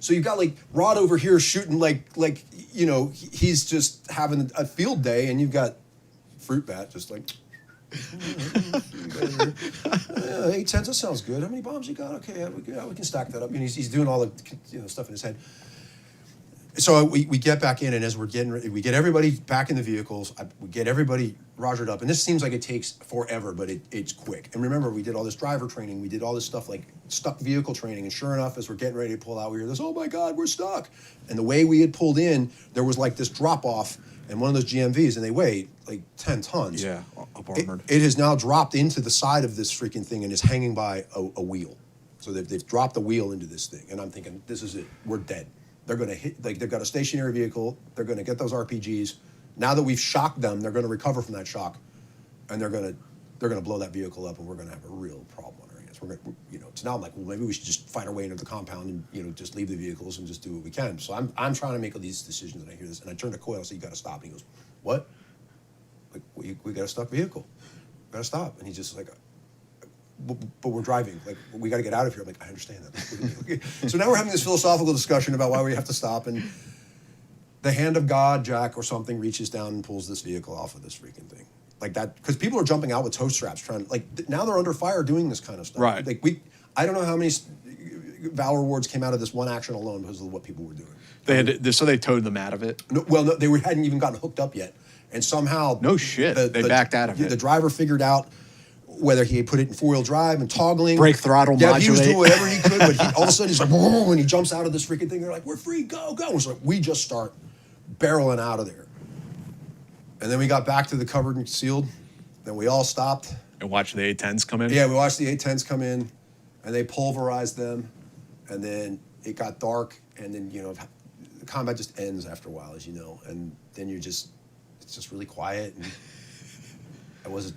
so you've got like Rod over here shooting like he's just having a field day, and you've got Fruit Bat just like, A-10s, that sounds good. How many bombs you got? Okay, we can stack that up. And he's doing all the stuff in his head. So we get back in, and as we're getting ready, we get everybody back in the vehicles. We get everybody rogered up, and this seems like it takes forever, but it's quick. And remember, we did all this driver training, we did all this stuff like stuck vehicle training, and sure enough, as we're getting ready to pull out, we hear this, "Oh my God, we're stuck!" And the way we had pulled in, there was like this drop off, and one of those GMVs, and they weigh like 10 tons. Yeah, up armored. It has now dropped into the side of this freaking thing and is hanging by a wheel. So they've dropped the wheel into this thing, and I'm thinking, this is it. We're dead. They're going to hit, like, they've got a stationary vehicle. They're going to get those RPGs. Now that we've shocked them, they're going to recover from that shock, and they're going to blow that vehicle up, and we're going to have a real problem on our hands. We're going to, so now I'm like, well, maybe we should just fight our way into the compound and, just leave the vehicles and just do what we can. So I'm trying to make all these decisions, and I hear this, and I turn to Coyle and say, "You got to stop." And he goes, "What?" Like, we got a stuck vehicle. We got to stop. And he's just like, but we're driving. Like, we got to get out of here. I'm like, I understand that. So now we're having this philosophical discussion about why we have to stop, and the hand of God, Jack, or something reaches down and pulls this vehicle off of this freaking thing. Like that, because people are jumping out with tow straps trying to, like, now they're under fire doing this kind of stuff. Right. Like, I don't know how many Valor Awards came out of this one action alone because of what people were doing. So they towed them out of it? No, they hadn't even gotten hooked up yet. And somehow... No shit. They backed out of it. The driver figured out whether he had put it in four-wheel drive and toggling. Brake throttle, yeah, modulate. He was doing whatever he could, but all of a sudden he's like, whoa, and he jumps out of this freaking thing. They're like, we're free, go, go. It's like, we just start barreling out of there. And then we got back to the covered and concealed. Then we all stopped. And watched the A-10s come in? Yeah, we watched the A-10s come in, and they pulverized them. And then it got dark, and then, the combat just ends after a while, as you know. And then it's just really quiet. And I was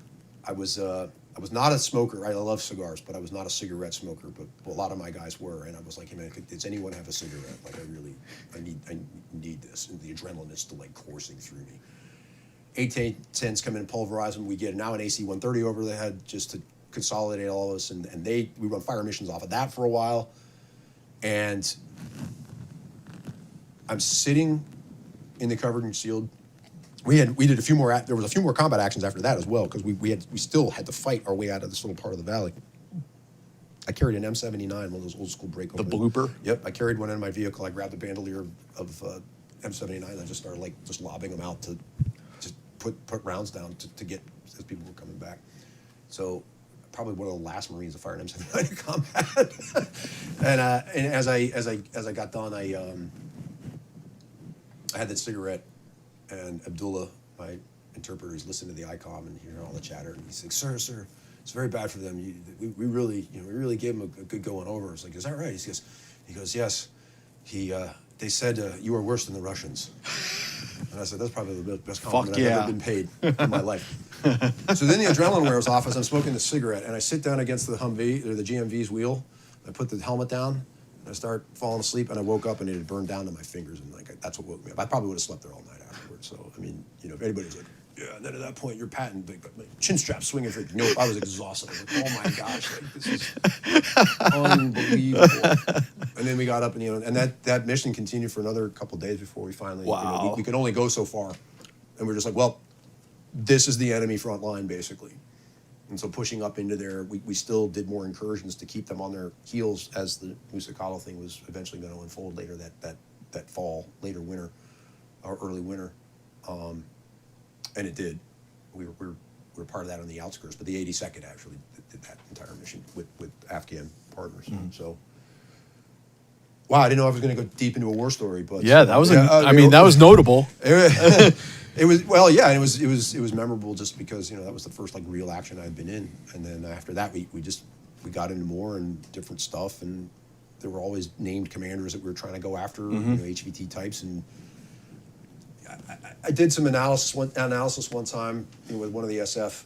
not a smoker. I love cigars, but I was not a cigarette smoker. But a lot of my guys were, and I was like, hey man, does anyone have a cigarette? Like, I need this. And the adrenaline is still like coursing through me. 8-10s come in and pulverize them. We get now an AC-130 over the head just to consolidate all of us, and we run fire missions off of that for a while. And I'm sitting in the covered and concealed. We did a few more. There was a few more combat actions after that as well, because we still had to fight our way out of this little part of the valley. I carried an M79, one of those old school break. The blooper. Yep, I carried one in my vehicle. I grabbed the bandolier of M79. And I just started just lobbing them out to put rounds down to get as people were coming back. So probably one of the last Marines to fire an M79 in combat. and as I got done, I had that cigarette. And Abdullah, my interpreter, he's listening to the ICOM and hearing all the chatter. And he's like, sir, it's very bad for them. We really gave them a good going over. It's like, is that right? He goes, yes. They said you are worse than the Russians. And I said, that's probably the best compliment I've ever been paid in my life. So then the adrenaline wears off as I'm smoking the cigarette, and I sit down against the Humvee, or the GMV's wheel. I put the helmet down, and I start falling asleep, and I woke up, and it had burned down to my fingers, and that's what woke me up. I probably would have slept there all night afterwards. So, I mean, if anybody's like, yeah, and then at that point, you're patting, chin strap swinging for, I was exhausted. I was like, oh my gosh, this is unbelievable. And then we got up, and that mission continued for another couple of days before we finally, wow. We could only go so far. And we're just like, well, this is the enemy front line, basically. And so pushing up into there, we still did more incursions to keep them on their heels as the Musakalo thing was eventually going to unfold later that fall, later winter, or early winter. And it did. We were part of that on the outskirts, but the 82nd actually did that entire mission with Afghan partners. Mm-hmm. So, wow, I didn't know I was going to go deep into a war story, but yeah, that was that was notable. It was, well, yeah, and it was memorable just because that was the first real action I'd been in, and then after that we got into more and different stuff, and there were always named commanders that we were trying to go after, mm-hmm. HVT types, and I did some analysis one time with one of the SF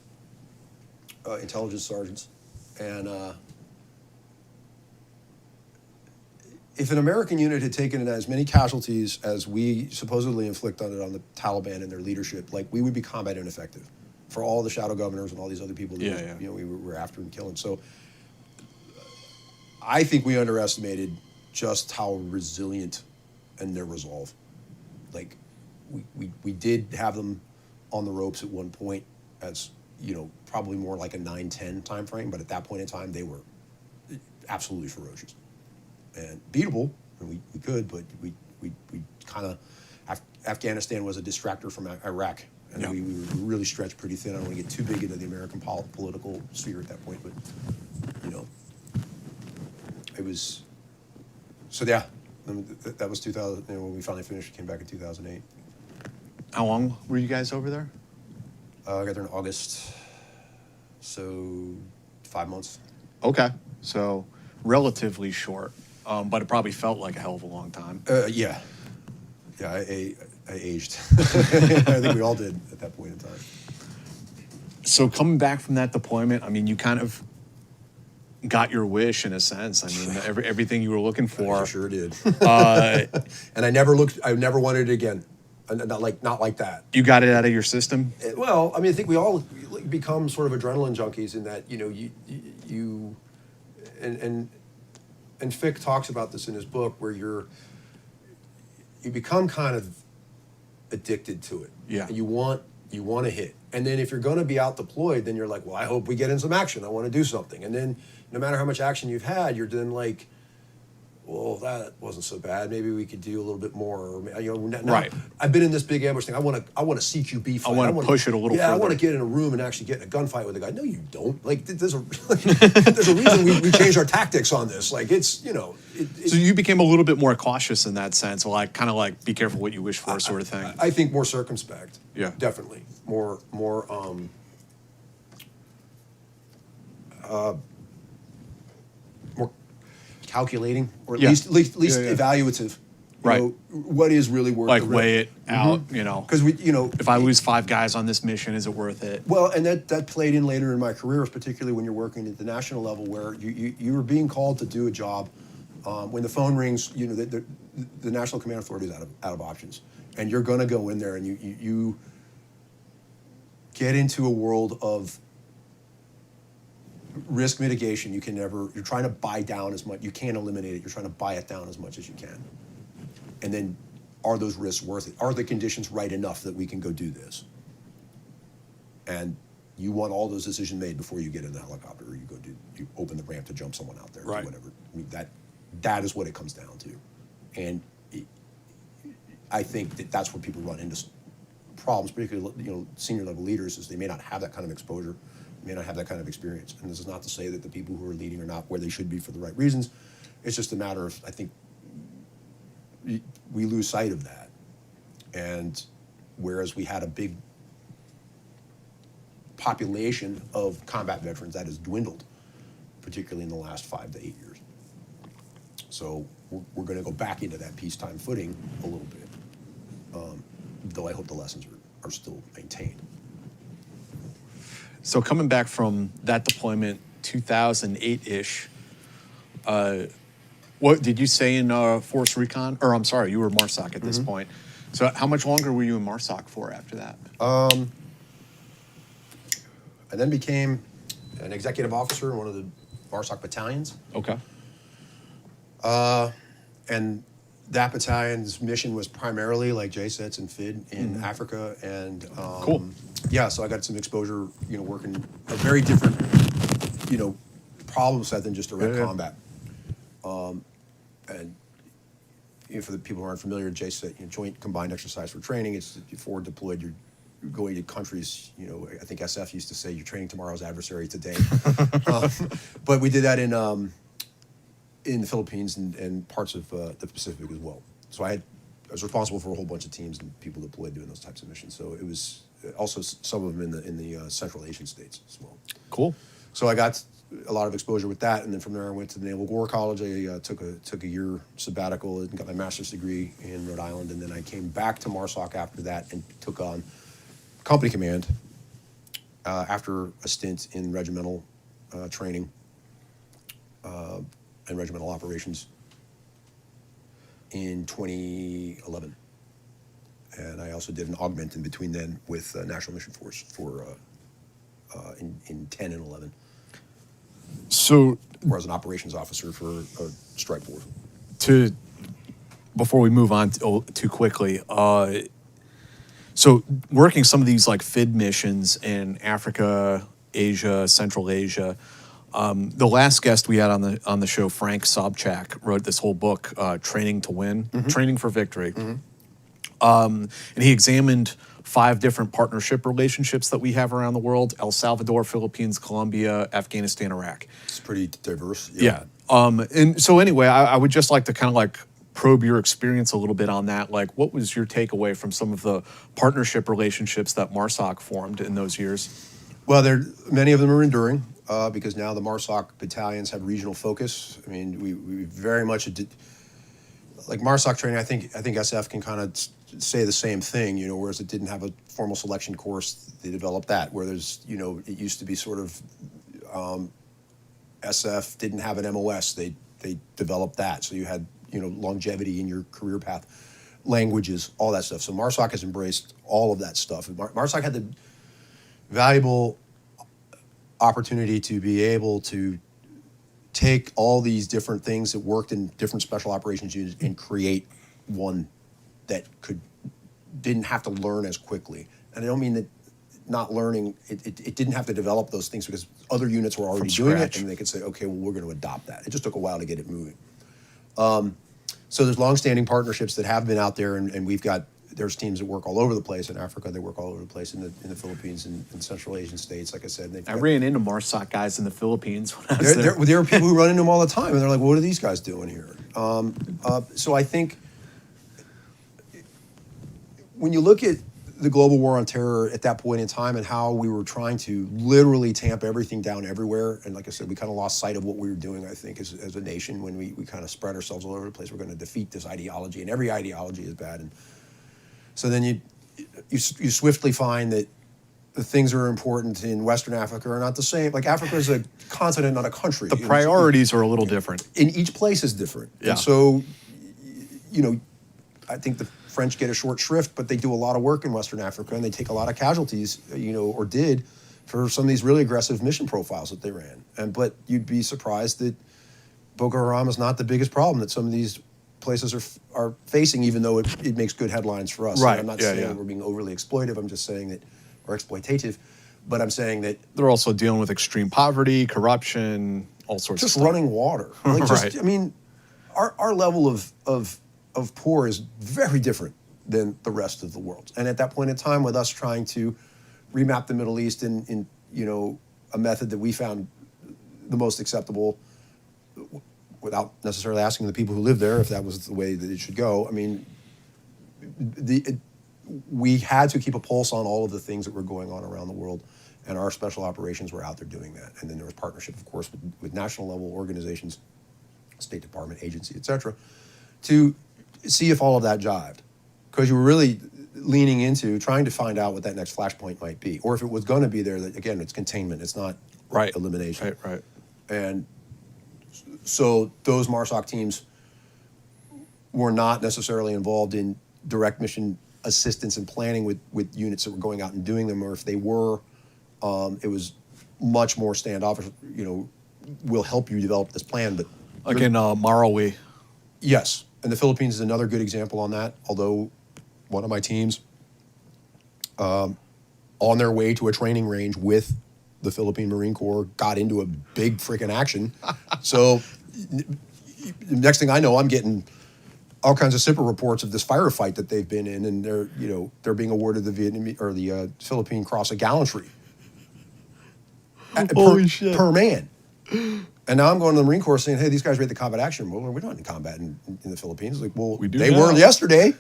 intelligence sergeants, and if an American unit had taken as many casualties as we supposedly inflict on the Taliban and their leadership, we would be combat ineffective for all the shadow governors and all these other people that we were after and killing. So I think we underestimated just how resilient and their resolve. We did have them on the ropes at one point as, probably more like a 9-10 time frame, but at that point in time, they were absolutely ferocious. And beatable, and we could, but we kind of, Afghanistan was a distractor from Iraq, and we were really stretched pretty thin. I don't want to get too big into the American political sphere at that point, but it was. So yeah, that was 2000. When we finally finished, came back in 2008. How long were you guys over there? I got there in August, so 5 months. Okay, so relatively short. But it probably felt like a hell of a long time. Yeah, I aged. I think we all did at that point in time. So coming back from that deployment, I mean, you kind of got your wish in a sense. I mean, everything you were looking for. I sure did. And I never wanted it again. Not like that. You got it out of your system? Well, I mean, I think we all become sort of adrenaline junkies in that, you and Fick talks about this in his book, where you become kind of addicted to it. Yeah. And you want to hit. And then if you're going to be out deployed, then you're like, well, I hope we get in some action. I want to do something. And then no matter how much action you've had, you're then like, well, that wasn't so bad. Maybe we could do a little bit more. Or, now, Right. I've been in this big ambush thing. I want to CQB fight. I want to push it a little Yeah, further. I want to get in a room and actually get in a gunfight with a guy. No, you don't. Like, there's a there's a reason we changed our tactics on this. Like, it's, So you became a little bit more cautious in that sense, like kind of like be careful what you wish for, sort of thing. I think more circumspect. Yeah. Definitely. More calculating, or at Yeah. least Yeah. evaluative. Right. What is really worth Like the risk. weigh it out, Because if I lose 5 guys on this mission, is it worth it? well, and that played in later in my career, particularly when you're working at the national level, where you were being called to do a job. When the phone rings, the National Command Authority is out of options, and you're going to go in there and you get into a world of risk mitigation. You're trying to buy down as much. You can't eliminate it. You're trying to buy it down as much as you can. And then, are those risks worth it? Are the conditions right enough that we can go do this? And you want all those decisions made before you get in the helicopter, or you open the ramp to jump someone out there, Right. or whatever. I mean, that is what it comes down to. And I think that's where people run into problems, particularly senior level leaders, is they may not have that kind of exposure, may not have that kind of experience. And this is not to say that the people who are leading are not where they should be for the right reasons. It's just a matter of, I think, we lose sight of that. And whereas we had a big population of combat veterans, that has dwindled, particularly in the last 5 to 8 years. So we're going to go back into that peacetime footing a little bit, though I hope the lessons are still maintained. So coming back from that deployment, 2008-ish, what did you say in Force Recon? Or I'm sorry, you were MARSOC at this point. So how much longer were you in MARSOC for after that? I then became an executive officer in one of the MARSOC battalions. Okay. And that battalion's mission was primarily like JSOCs and FID in Africa. And Cool. Yeah, so I got some exposure, working a very different, problem set than just direct combat. And for the people who aren't familiar, JSOC, Joint Combined Exercise for Training, it's forward deployed. You're going to countries, I think SF used to say, you're training tomorrow's adversary today. But we did that in the Philippines and parts of the Pacific as well. So I was responsible for a whole bunch of teams and people deployed doing those types of missions. So it was also some of them in the Central Asian states as well. Cool. So I got a lot of exposure with that, and then from there I went to the Naval War College. I took a year sabbatical and got my master's degree in Rhode Island, and then I came back to MARSOC after that and took on company command after a stint in regimental training and regimental operations in 2011. And I also did an augment in between then with National Mission Force for in 10 and 11. So Or as an operations officer for a strike force. Before we move on too quickly, so working some of these like FID missions in Africa, Asia, Central Asia, the last guest we had on the show, Frank Sobchak, wrote this whole book, Training to Win, Training for Victory. And he examined 5 different partnership relationships that we have around the world: El Salvador, Philippines, Colombia, Afghanistan, Iraq. It's pretty diverse. Yeah. And so anyway, I would just like to kind of like probe your experience a little bit on that. Like, what was your takeaway from some of the partnership relationships that MARSOC formed in those years? Well, many of them are enduring because now the MARSOC battalions have regional focus. I mean, we very much like MARSOC training. I think SF can kind of say the same thing, whereas it didn't have a formal selection course. They developed that, where there's, it used to be sort of SF didn't have an MOS. They developed that, so you had longevity in your career path, languages, all that stuff. So MARSOC has embraced all of that stuff. And MARSOC had the valuable opportunity to be able to take all these different things that worked in different special operations units and create one that didn't have to learn as quickly. And I don't mean that not learning, it didn't have to develop those things because other units were already doing it, and they could say, okay, well, we're going to adopt that. It just took a while to get it moving. So there's longstanding partnerships that have been out there, and there's teams that work all over the place in Africa. They work all over the place in the Philippines and Central Asian states. Like I said, I ran into MARSOC guys in the Philippines when I was there. There are people who run into them all the time, and they're like, "What are these guys doing here?" So I think when you look at the global war on terror at that point in time and how we were trying to literally tamp everything down everywhere, and like I said, we kind of lost sight of what we were doing, I think, as a nation when we kind of spread ourselves all over the place. We're going to defeat this ideology, and every ideology is bad. And so then you swiftly find that the things that are important in Western Africa are not the same. Like, Africa is a continent, not a country. The priorities are a little different. In each place is different. Yeah. And so, I think the French get a short shrift, but they do a lot of work in Western Africa, and they take a lot of casualties, or did, for some of these really aggressive mission profiles that they ran. But you'd be surprised that Boko Haram is not the biggest problem that some of these places are facing, even though it makes good headlines for us. Right. And I'm not saying that we're being overly exploitive. I'm just saying that, or exploitative, but I'm saying that They're also dealing with extreme poverty, corruption, all sorts of just stuff. running water. Like, Right. I mean, our level of poor is very different than the rest of the world. And at that point in time, with us trying to remap the Middle East in a method that we found the most acceptable, without necessarily asking the people who live there if that was the way that it should go. I mean, we had to keep a pulse on all of the things that were going on around the world, and our special operations were out there doing that. And then there was partnership, of course, with national level organizations, State Department, agency, et cetera, to see if all of that jived. Because you were really leaning into trying to find out what that next flashpoint might be, or if it was going to be there, that, again, it's containment, it's not elimination. Right. And so those MARSOC teams were not necessarily involved in direct mission assistance and planning with units that were going out and doing them, or if they were, it was much more standoffish. We'll help you develop this plan, but Like in Marawi. yes. And the Philippines is another good example on that. Although one of my teams, on their way to a training range with the Philippine Marine Corps, got into a big freaking action. So next thing I know, I'm getting all kinds of SIPR reports of this firefight that they've been in, and they're being awarded the Vietnamese or the Philippine Cross of Gallantry. Holy shit. Per man. And now I'm going to the Marine Corps saying, hey, these guys rate the combat action. Well, we're not in combat in the Philippines. Like, well, We do they now. were yesterday.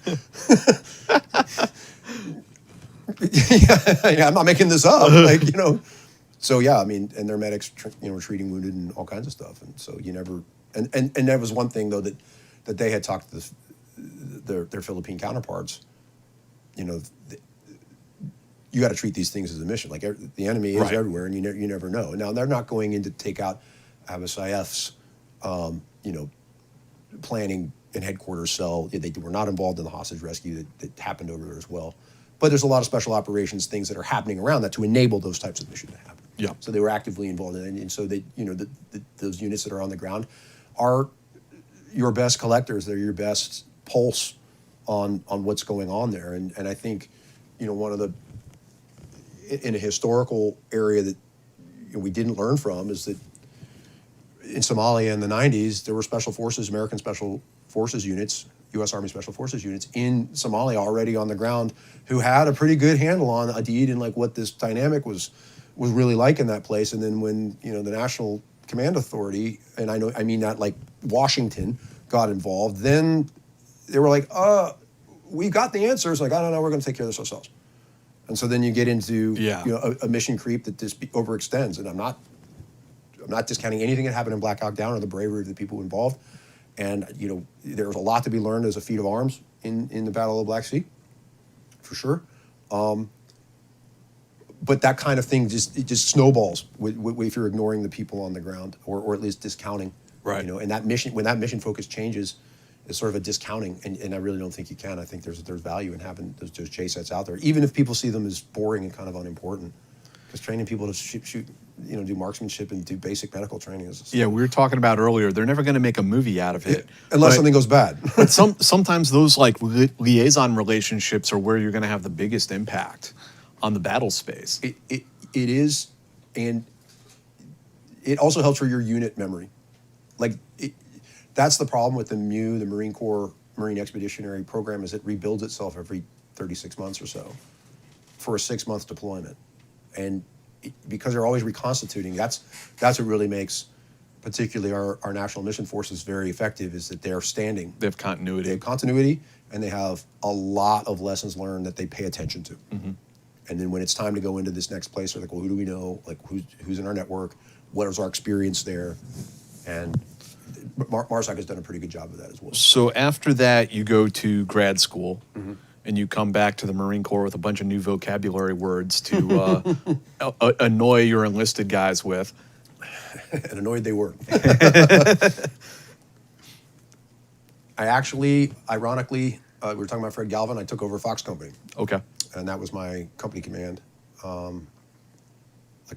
yeah, I'm not making this up. So yeah, I mean, and their medics, were treating wounded and all kinds of stuff. And so you never, and that was one thing though that they had talked to their Philippine counterparts. You got to treat these things as a mission. Like, the enemy is Right. everywhere, and you never know. Now they're not going in to take out Abu Sayyaf's, planning and headquarters cell. They were not involved in the hostage rescue that happened over there as well. But there's a lot of special operations things that are happening around that to enable those types of missions to happen. Yeah. So they were actively involved in it, and so they, those units that are on the ground are your best collectors. They're your best pulse on what's going on there. And I think, one of the, in a historical area that we didn't learn from is that in Somalia in the 90s, there were special forces, American special forces units, U.S. Army Special Forces units in Somalia already on the ground who had a pretty good handle on Adid and like what this dynamic was really like in that place. And then when, the National Command Authority, and I mean that like Washington, got involved, then they were like, we got the answers. Like, I don't know, we're going to take care of this ourselves. And so then you get into a mission creep that just overextends. And I'm not discounting anything that happened in Black Hawk Down or the bravery of the people involved. And there was a lot to be learned as a feat of arms in the Battle of the Black Sea, for sure. But that kind of thing just snowballs if you're ignoring the people on the ground, or at least discounting. Right. And that mission, when that mission focus changes, it's sort of a discounting, and I really don't think you can. I think there's value in having those J sets out there, even if people see them as boring and kind of unimportant. Because training people to shoot do marksmanship and do basic medical training. Yeah, we were talking about earlier. They're never going to make a movie out of it unless something goes bad. But sometimes those like liaison relationships are where you're going to have the biggest impact on the battle space. It is, and it also helps for your unit memory. Like that's the problem with the MU, the Marine Corps Marine Expeditionary Program, is it rebuilds itself every 36 months or so for a 6-month deployment, and because they're always reconstituting, that's what really makes particularly our National Mission Forces very effective, is that they're standing. They have continuity. They have continuity, and they have a lot of lessons learned that they pay attention to. Mm-hmm. And then when it's time to go into this next place, they're like, well, who do we know? Like, who's in our network? What is our experience there? And MARSOC has done a pretty good job of that as well. So after that, you go to grad school. Mm-hmm. And you come back to the Marine Corps with a bunch of new vocabulary words to annoy your enlisted guys with. And annoyed they were. I actually, ironically, we were talking about Fred Galvin. I took over Fox Company. Okay. And that was my company command. Like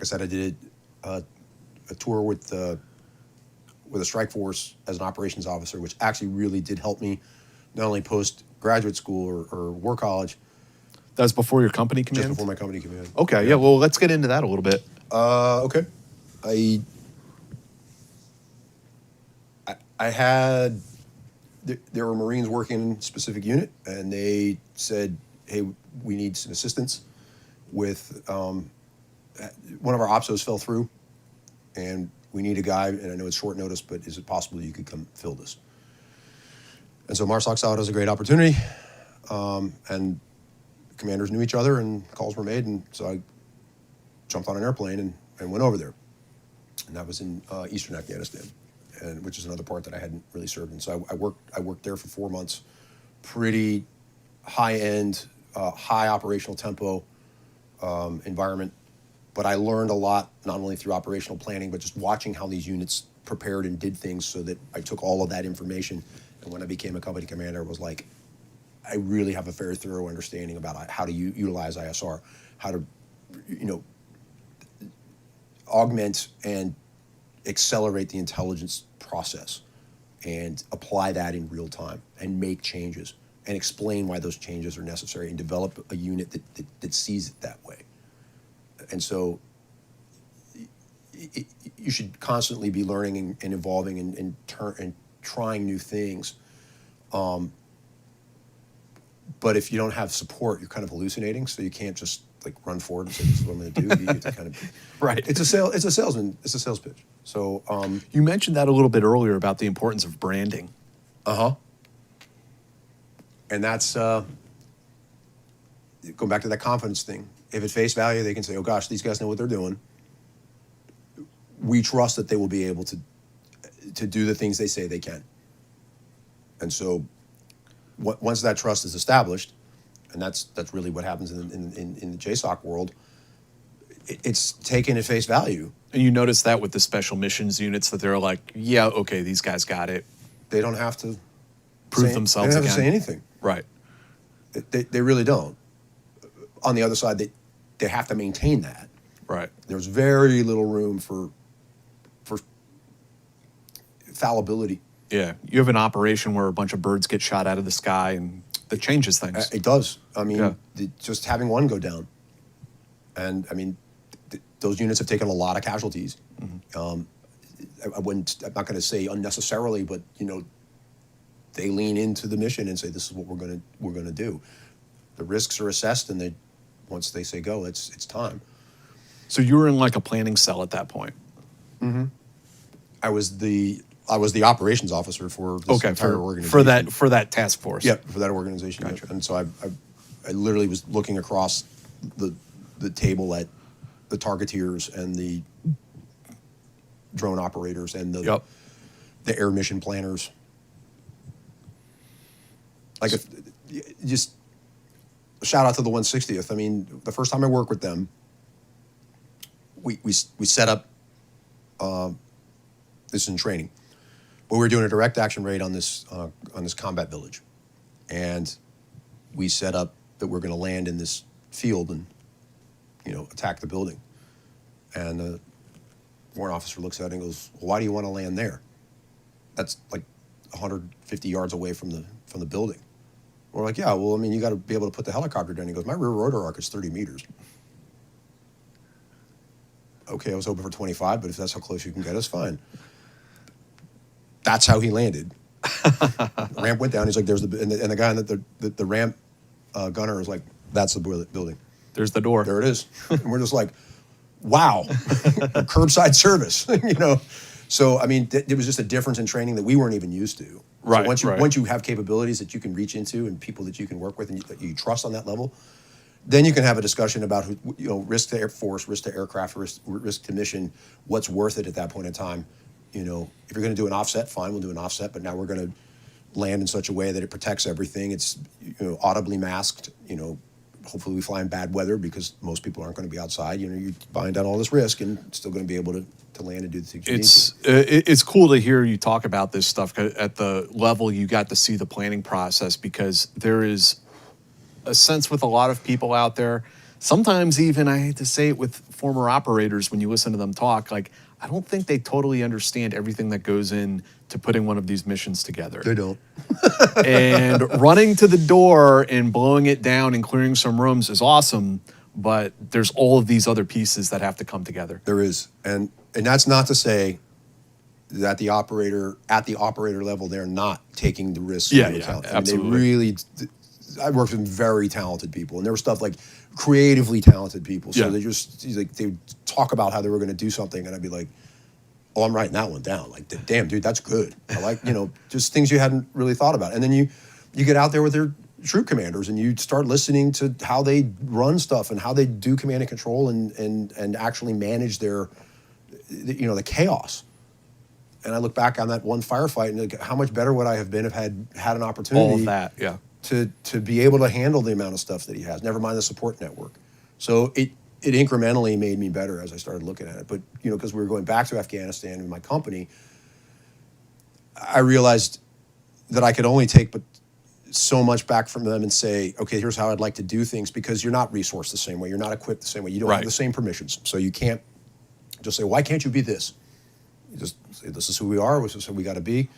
I said, I did a tour with a strike force as an operations officer, which actually really did help me, not only post-graduate school or war college. That was before your company command? Just before my company command. Okay, yeah, well, let's get into that a little bit. Okay. I had, there were Marines working in a specific unit, and they said, hey, we need some assistance with, one of our OPSOs fell through, and we need a guy, and I know it's short notice, but is it possible you could come fill this? And so MARSOC saw it as a great opportunity, and commanders knew each other, and calls were made, and so I jumped on an airplane and went over there. And that was in eastern Afghanistan, and which is another part that I hadn't really served in. So I worked there for 4 months, pretty high-end, high operational tempo environment. But I learned a lot, not only through operational planning, but just watching how these units prepared and did things, so that I took all of that information. And when I became a company commander, it was like, I really have a very thorough understanding about how to utilize ISR, how to, augment and accelerate the intelligence process and apply that in real time and make changes and explain why those changes are necessary and develop a unit that sees it that way. And so you should constantly be learning and evolving and trying new things. But if you don't have support, you're kind of hallucinating, so you can't just like run forward and say, this is what I'm going to do. You have to kind of, right. It's a sales pitch. So you mentioned that a little bit earlier about the importance of branding. And that's going back to that confidence thing. If at face value they can say, oh gosh, these guys know what they're doing, we trust that they will be able to do the things they say they can. And so once that trust is established, and that's really what happens in the JSOC world, it's taken at face value. And you notice that with the special missions units, that they're like, yeah, okay, these guys got it. They don't have to prove themselves again. They don't have to to say anything. Right. They really don't. On the other side, they have to maintain that. Right. There's very little room for fallibility. Yeah. You have an operation where a bunch of birds get shot out of the sky, and that changes things. It does. I mean, just having one go down. And I mean, those units have taken a lot of casualties. Mm-hmm. I'm not going to say unnecessarily, but they lean into the mission and say, this is what we're going to do. The risks are assessed, and once they say go, it's time. So you were in like a planning cell at that point. Mm-hmm. I was the operations officer for this entire organization. For that task force. Yeah, for that organization. Gotcha. And so I literally was looking across the table at the targeteers and the drone operators and the air mission planners. Like, just shout out to the 160th. I mean, the first time I worked with them, we set up, this is in training, but we were doing a direct action raid on this combat village. And we set up that we're going to land in this field and, attack the building. And warrant officer looks at it and goes, well, why do you want to land there? That's like 150 yards away from the building. We're like, yeah, well, I mean, you got to be able to put the helicopter down. He goes, my rear rotor arc is 30 meters. Okay, I was hoping for 25, but if that's how close you can get us, fine. That's how he landed. The ramp went down. He's like, there's the guy in the ramp gunner is like, that's the building. There's the door. There it is. And we're just like, wow, curbside service, you know? So, I mean, it was just a difference in training that we weren't even used to. Right. So once you have capabilities that you can reach into and people that you can work with and that you trust on that level, then you can have a discussion about risk to Air Force, risk to aircraft, risk to mission, what's worth it at that point in time. You know, if you're going to do an offset, fine, we'll do an offset, but now we're going to land in such a way that it protects everything. It's, you know, audibly masked, you know, hopefully we fly in bad weather because most people aren't going to be outside. You know, you're buying down all this risk and still going to be able to land and do the things you need. It's cool to hear you talk about this stuff at the level you got to see the planning process, because there is a sense with a lot of people out there, sometimes even, I hate to say it, with former operators, when you listen to them talk, like, I don't think they totally understand everything that goes in to putting one of these missions together. They don't. And running to the door and blowing it down and clearing some rooms is awesome, but there's all of these other pieces that have to come together. There is. And that's not to say that at the operator level, they're not taking the risks. Yeah, into account. absolutely. I worked with very talented people, and there was stuff like creatively talented people. So they talk about how they were going to do something, and I'd be like, oh, I'm writing that one down. Like, damn, dude, that's good. I like, you know, just things you hadn't really thought about. And then you get out there with their troop commanders, and you start listening to how they run stuff and how they do command and control and actually manage their, you know, the chaos. And I look back on that one firefight and like, how much better would I have been if I had an opportunity. All of that, yeah. To be able to handle the amount of stuff that he has, never mind the support network. So it incrementally made me better as I started looking at it. But, you know, because we were going back to Afghanistan in my company, I realized that I could only take but so much back from them and say, okay, here's how I'd like to do things, because you're not resourced the same way. You're not equipped the same way. You don't have the same permissions. So you can't just say, why can't you be this? You just say, this is who we are. This is who we got to be.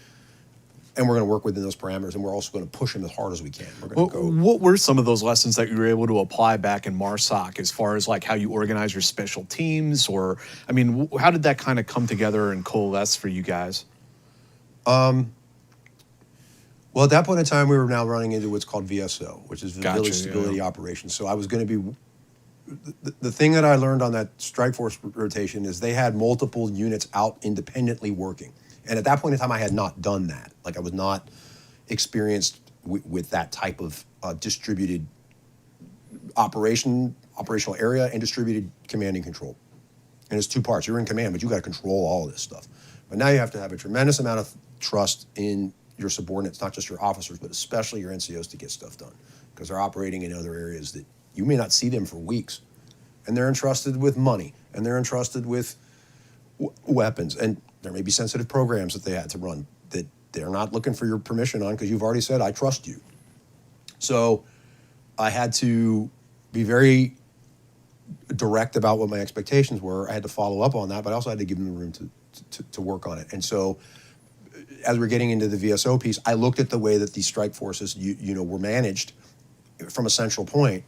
And we're going to work within those parameters, and we're also going to push them as hard as we can. We're going to go. What were some of those lessons that you were able to apply back in MARSOC, as far as like how you organize your special teams, or, I mean, how did that kind of come together and coalesce for you guys? Well, at that point in time, we were now running into what's called VSO, which is Village Stability Operations. So I was going to be, the thing that I learned on that strike force rotation is they had multiple units out independently working. And at that point in time, I had not done that. Like, I was not experienced with that type of distributed operational area and distributed command and control. And it's two parts. You're in command, but you got to control all of this stuff. But now you have to have a tremendous amount of trust in your subordinates, not just your officers, but especially your NCOs, to get stuff done, because they're operating in other areas that you may not see them for weeks. And they're entrusted with money, and they're entrusted with weapons, and there may be sensitive programs that they had to run that they're not looking for your permission on, because you've already said, I trust you. So I had to be very direct about what my expectations were. I had to follow up on that, but I also had to give them the room to work on it. And so as we're getting into the VSO piece, I looked at the way that these strike forces, you know, were managed from a central point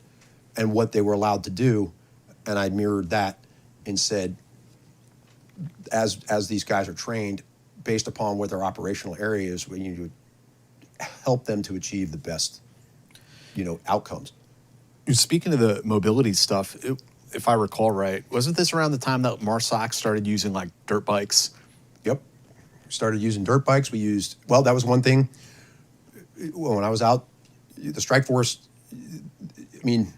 and what they were allowed to do. And I mirrored that and said, as these guys are trained, based upon what their operational area is, we need to help them to achieve the best, you know, outcomes. Speaking of the mobility stuff, if I recall right, wasn't this around the time that MARSOC started using like dirt bikes? Yep. We started using dirt bikes. We used, well, that was one thing. When I was out, the strike force, I mean,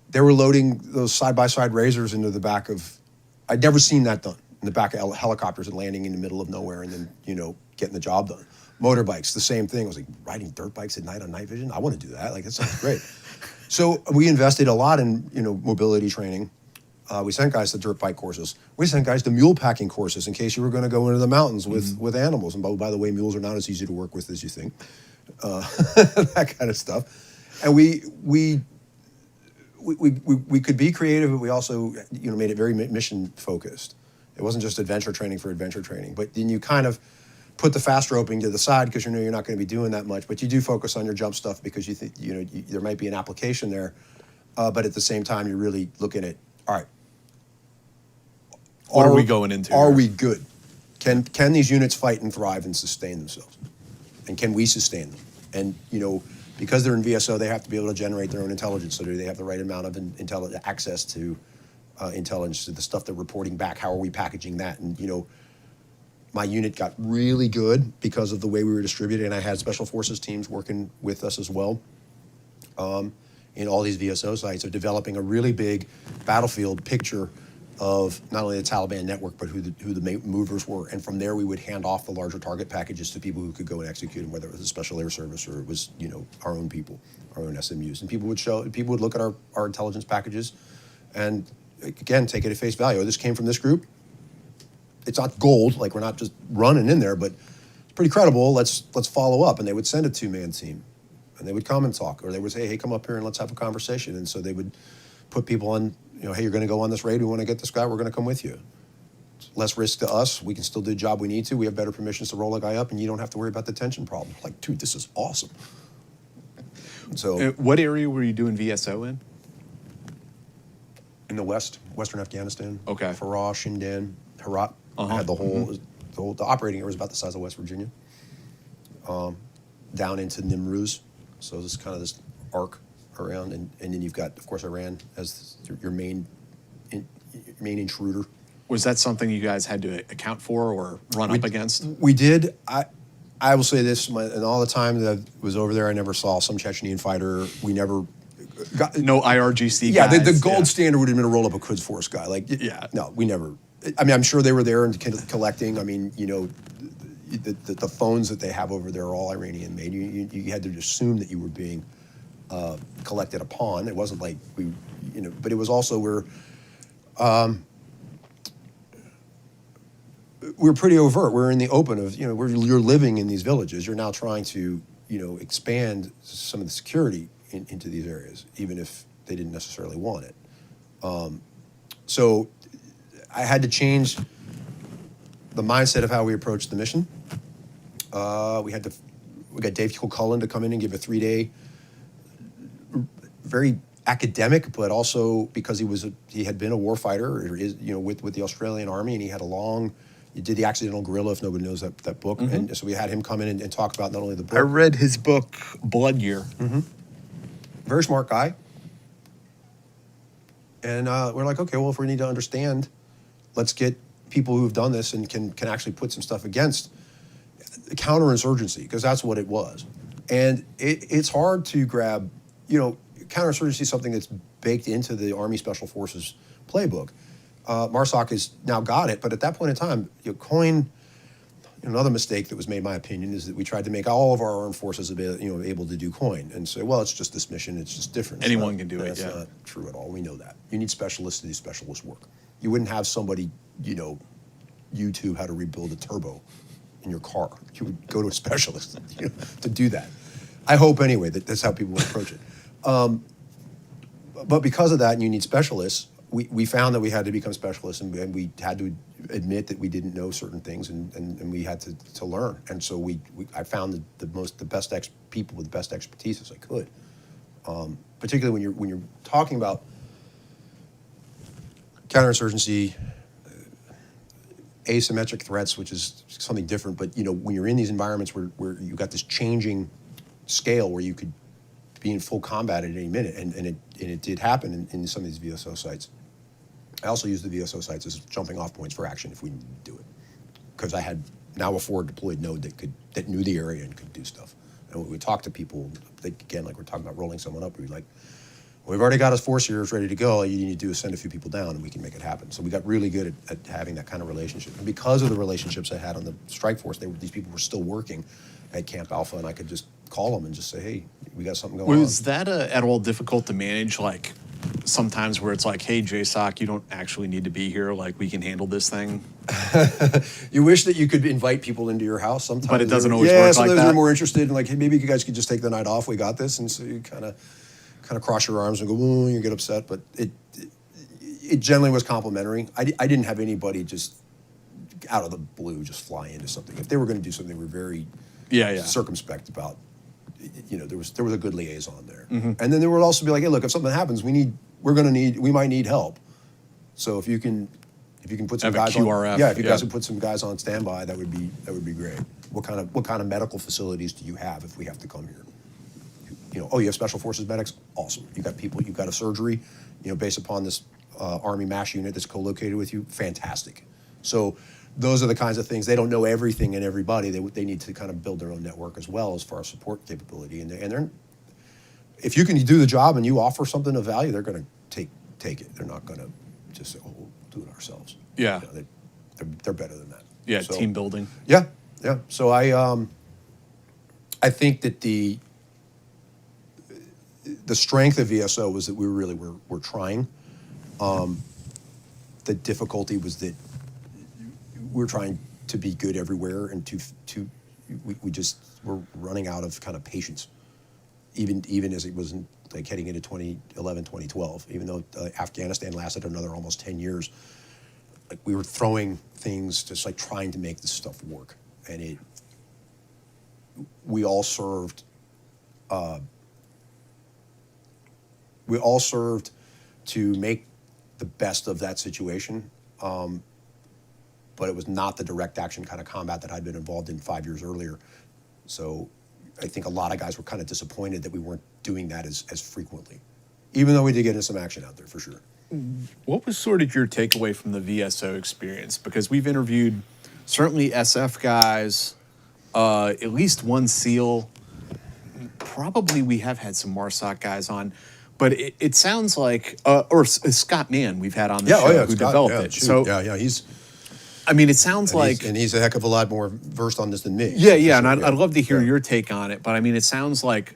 they were loading those side-by-side razors into the back of, I'd never seen that done, in the back of helicopters and landing in the middle of nowhere and then, you know, getting the job done. Motorbikes, the same thing. I was like, riding dirt bikes at night on night vision? I want to do that. Like, that sounds great. So we invested a lot in, you know, mobility training. We sent guys to dirt bike courses. We sent guys to mule packing courses in case you were going to go into the mountains with animals. And by the way, mules are not as easy to work with as you think. That kind of stuff. And we could be creative, but we also, you know, made it very mission focused. It wasn't just adventure training for adventure training. But then you kind of put the fast roping to the side because you know you're not going to be doing that much. But you do focus on your jump stuff because you think there might be an application there. But at the same time, you're really looking at, all right, What are we going into Are here? we good? Can these units fight and thrive and sustain themselves? And can we sustain them? And because they're in VSO, they have to be able to generate their own intelligence. So do they have the right amount of access to intelligence, to the stuff they're reporting back? How are we packaging that? And my unit got really good because of the way we were distributed, and I had special forces teams working with us as well in all these VSO sites of developing a really big battlefield picture of not only the Taliban network, but who the movers were. And from there, we would hand off the larger target packages to people who could go and execute them, whether it was the Special Air Service or it was, our own people, our own SMUs. And people would look at our intelligence packages and, again, take it at face value. Oh, this came from this group. It's not gold, like we're not just running in there, but it's pretty credible. Let's follow up. And they would send a 2-man team. And they would come and talk, or they would say, hey, come up here and let's have a conversation. And so they would put people on, hey, you're going to go on this raid. We want to get this guy. We're going to come with you. It's less risk to us. We can still do the job we need to. We have better permissions to roll a guy up, and you don't have to worry about the tension problem. Like, dude, this is awesome. So, What area were you doing VSO in? in the Western Afghanistan, Okay. Farah, Shindan, Herat, had the operating area was about the size of West Virginia, down into Nimruz. So this is kind of this arc around, and then you've got, of course, Iran as your main intruder. Was that something you guys had to account for or run up against? We did. I will say this, and all the time that I was over there, I never saw some Chechenian fighter. We never got No IRGC Yeah, guys? the gold standard would have been a roll up a Quds Force guy. Like, Yeah. No, we never. I mean, I'm sure they were there and collecting. I mean, the phones that they have over there are all Iranian made. You had to assume that you were being collected upon. It wasn't like but it was also we're pretty overt. We're in the open of you're living in these villages. You're now trying to expand some of the security into these areas, even if they didn't necessarily want it. So I had to change the mindset of how we approached the mission. We got Dave Cullen to come in and give a 3-day, very academic, but also because he had been a war fighter, or is with the Australian Army, and he had he did the Accidental Guerrilla, if nobody knows that book, and so we had him come in and talk about not only the book. I read his book, Blood Year. Very smart guy. And we're like, okay, well, if we need to understand, let's get people who've done this and can actually put some stuff against counterinsurgency, because that's what it was. And it's hard to grab, counterinsurgency is something that's baked into the Army Special Forces playbook. MARSOC has now got it, but at that point in time, COIN, another mistake that was made, in my opinion, is that we tried to make all of our armed forces able to do COIN, and say, well, it's just this mission, it's just different. Anyone can do it, That's yeah. not true at all. We know that. You need specialists to do specialist work. You wouldn't have somebody, YouTube how to rebuild a turbo in your car. You would go to a specialist to do that. I hope, anyway, that's how people would approach it. But because of that, and you need specialists, we found that we had to become specialists, and we had to admit that we didn't know certain things, and we had to learn. And so I found the best people with the best expertise as I could. Particularly when you're talking about counterinsurgency, asymmetric threats, which is something different. But when you're in these environments where you got this changing scale where you could be in full combat at any minute, and it did happen in some of these VSO sites. I also use the VSO sites as jumping off points for action if we needed to do it, because I had now a forward deployed node that knew the area and could do stuff. And when we talk to people, again, like we're talking about rolling someone up, we're like, we've already got a force here, it's ready to go. All you need to do is send a few people down, and we can make it happen. So we got really good at having that kind of relationship. And because of the relationships I had on the strike force, these people were still working at Camp Alpha, and I could just call them and just say, hey, we got something going on. Was that at all difficult to manage? Like sometimes where it's like, hey, JSOC, you don't actually need to be here. Like, we can handle this thing. You wish that you could invite people into your house sometimes. But it doesn't always work like sometimes that. they're more interested in, like, hey, maybe you guys could just take the night off. We got this. And so you kind of cross your arms and go, ooh, you get upset. But it generally was complimentary. I didn't have anybody just out of the blue just fly into something. If they were going to do something, they were very Yeah. circumspect about. There was a good liaison there, and then there would also be like, hey, look, if something happens, we might need help. So if you can put some Have a guys QRF, on, if you guys would put some guys on standby, that would be great. What kind of medical facilities do you have if we have to come here? You have special forces medics, awesome. You got people, you've got a surgery, based upon this Army MASH unit that's co-located with you, fantastic. So those are the kinds of things. They don't know everything and everybody. They need to kind of build their own network as well as far as support capability. And they're, if you can do the job and you offer something of value, they're going to take it. They're not going to just say, oh, we'll do it ourselves. Yeah. They're better than that. Yeah, So, team building. Yeah. So I think that the strength of VSO was that we really were trying. The difficulty was that we're trying to be good everywhere, and we just were running out of kind of patience. Even as it was like heading into 2011, 2012, even though Afghanistan lasted another almost 10 years, like we were throwing things, just like trying to make this stuff work, and we all served to make the best of that situation. But it was not the direct action kind of combat that I'd been involved in 5 years earlier. So I think a lot of guys were kind of disappointed that we weren't doing that as frequently, even though we did get into some action out there for sure. What was sort of your takeaway from the VSO experience? Because we've interviewed certainly SF guys, at least one SEAL. Probably we have had some MARSOC guys on, but it sounds like, or Scott Mann we've had on the show who Scott, developed it. shoot. So it sounds like, he's a heck of a lot more versed on this than me. Yeah, and I'd love to hear your take on it. But it sounds like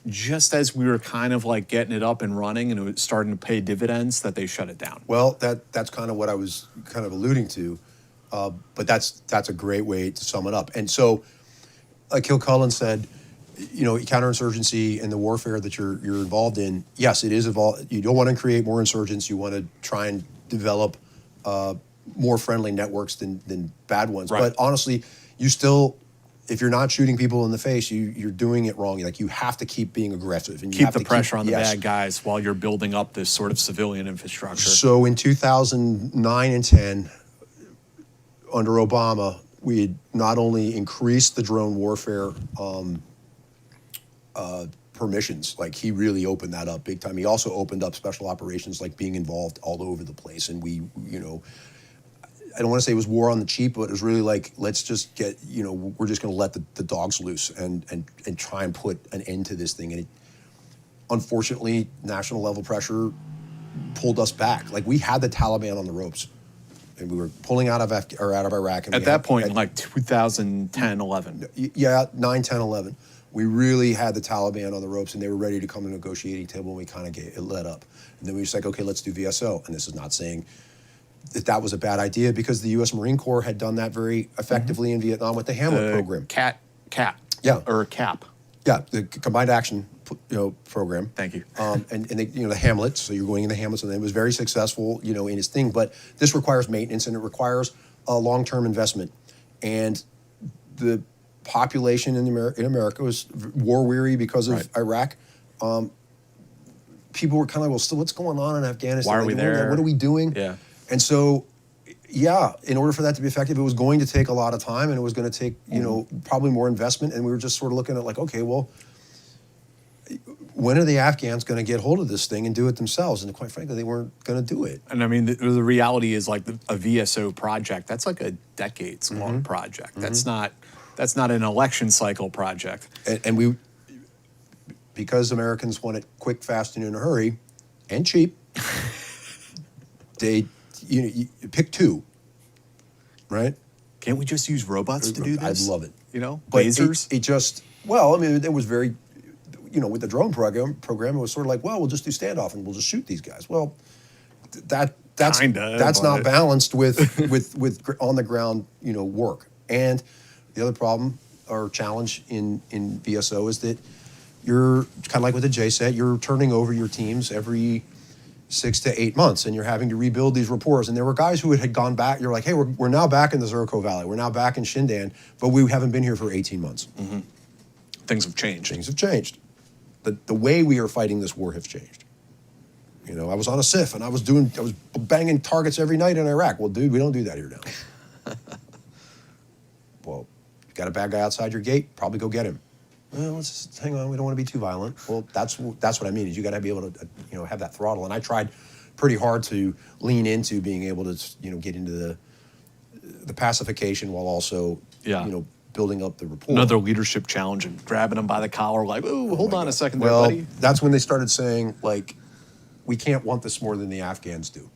just as we were kind of like getting it up and running and it was starting to pay dividends, that they shut it down. Well, that's kind of what I was kind of alluding to, but that's a great way to sum it up. And so, like Hill Cullen said, counterinsurgency and the warfare that you're involved in, yes, it is evolved. You don't want to create more insurgents. You want to try and develop more friendly networks than bad ones. Right. But honestly, you still, if you're not shooting people in the face, you're doing it wrong. Like, you have to keep being aggressive. And you Keep have the to pressure on the yes. bad guys while you're building up this sort of civilian infrastructure. So in 2009 and 10, under Obama, we had not only increased the drone warfare permissions, like he really opened that up big time. He also opened up special operations, like being involved all over the place. And we, I don't want to say it was war on the cheap, but it was really like, let's just get, we're just going to let the dogs loose and try and put an end to this thing. And unfortunately, national level pressure pulled us back. Like, we had the Taliban on the ropes, and we were pulling out of Iraq. And At that point, like 2010, 11. Yeah, 9, 10, 11. We really had the Taliban on the ropes, and they were ready to come to the negotiating table, and we kind of it let up. And then we were just like, okay, let's do VSO. And this is not saying that was a bad idea, because the U.S. Marine Corps had done that very effectively in Vietnam with the Hamlet program. CAP. Yeah. Or CAP. Yeah, the Combined Action program. Thank you. And they, the Hamlet, so you're going in the Hamlets, and it was very successful, in his thing. But this requires maintenance, and it requires a long-term investment. And the population in America was war weary because of Iraq. People were kind of like, well, still, what's going on in Afghanistan? Why are we there? What are we doing? Yeah. And so, in order for that to be effective, it was going to take a lot of time, and it was going to take, probably more investment. And we were just sort of looking at like, okay, well, when are the Afghans going to get hold of this thing and do it themselves? And quite frankly, they weren't going to do it. And the reality is, like, a VSO project, that's like a decades-long project. That's not an election cycle project. And we, because Americans want it quick, fast, and in a hurry, and cheap, you pick two, right? Can't we just use robots to do this? I'd love it. But lasers? It was very, with the drone program, it was sort of like, well, we'll just do standoff and we'll just shoot these guys. Well, that's not balanced with on the ground, work. And the other problem or challenge in VSO is that you're kind of like with the JSET, you're turning over your teams every 6 to 8 months, and you're having to rebuild these rapports. And there were guys who had gone back. You're like, hey, we're now back in the Zerko Valley. We're now back in Shindan, but we haven't been here for 18 months. Mm-hmm. Things have changed. Things have changed. The way we are fighting this war has changed. You know, I was on a SIF, and I was banging targets every night in Iraq. Well, dude, we don't do that here now. Well, you got a bad guy outside your gate, probably go get him. Well, let's just hang on. We don't want to be too violent. Well, that's what I mean. Is you got to be able to, have that throttle. And I tried pretty hard to lean into being able to, get into the pacification while also, building up the rapport. Another leadership challenge and grabbing them by the collar, like, "Ooh, hold on a second, there, well, buddy." That's when they started saying, like, we can't want this more than the Afghans do.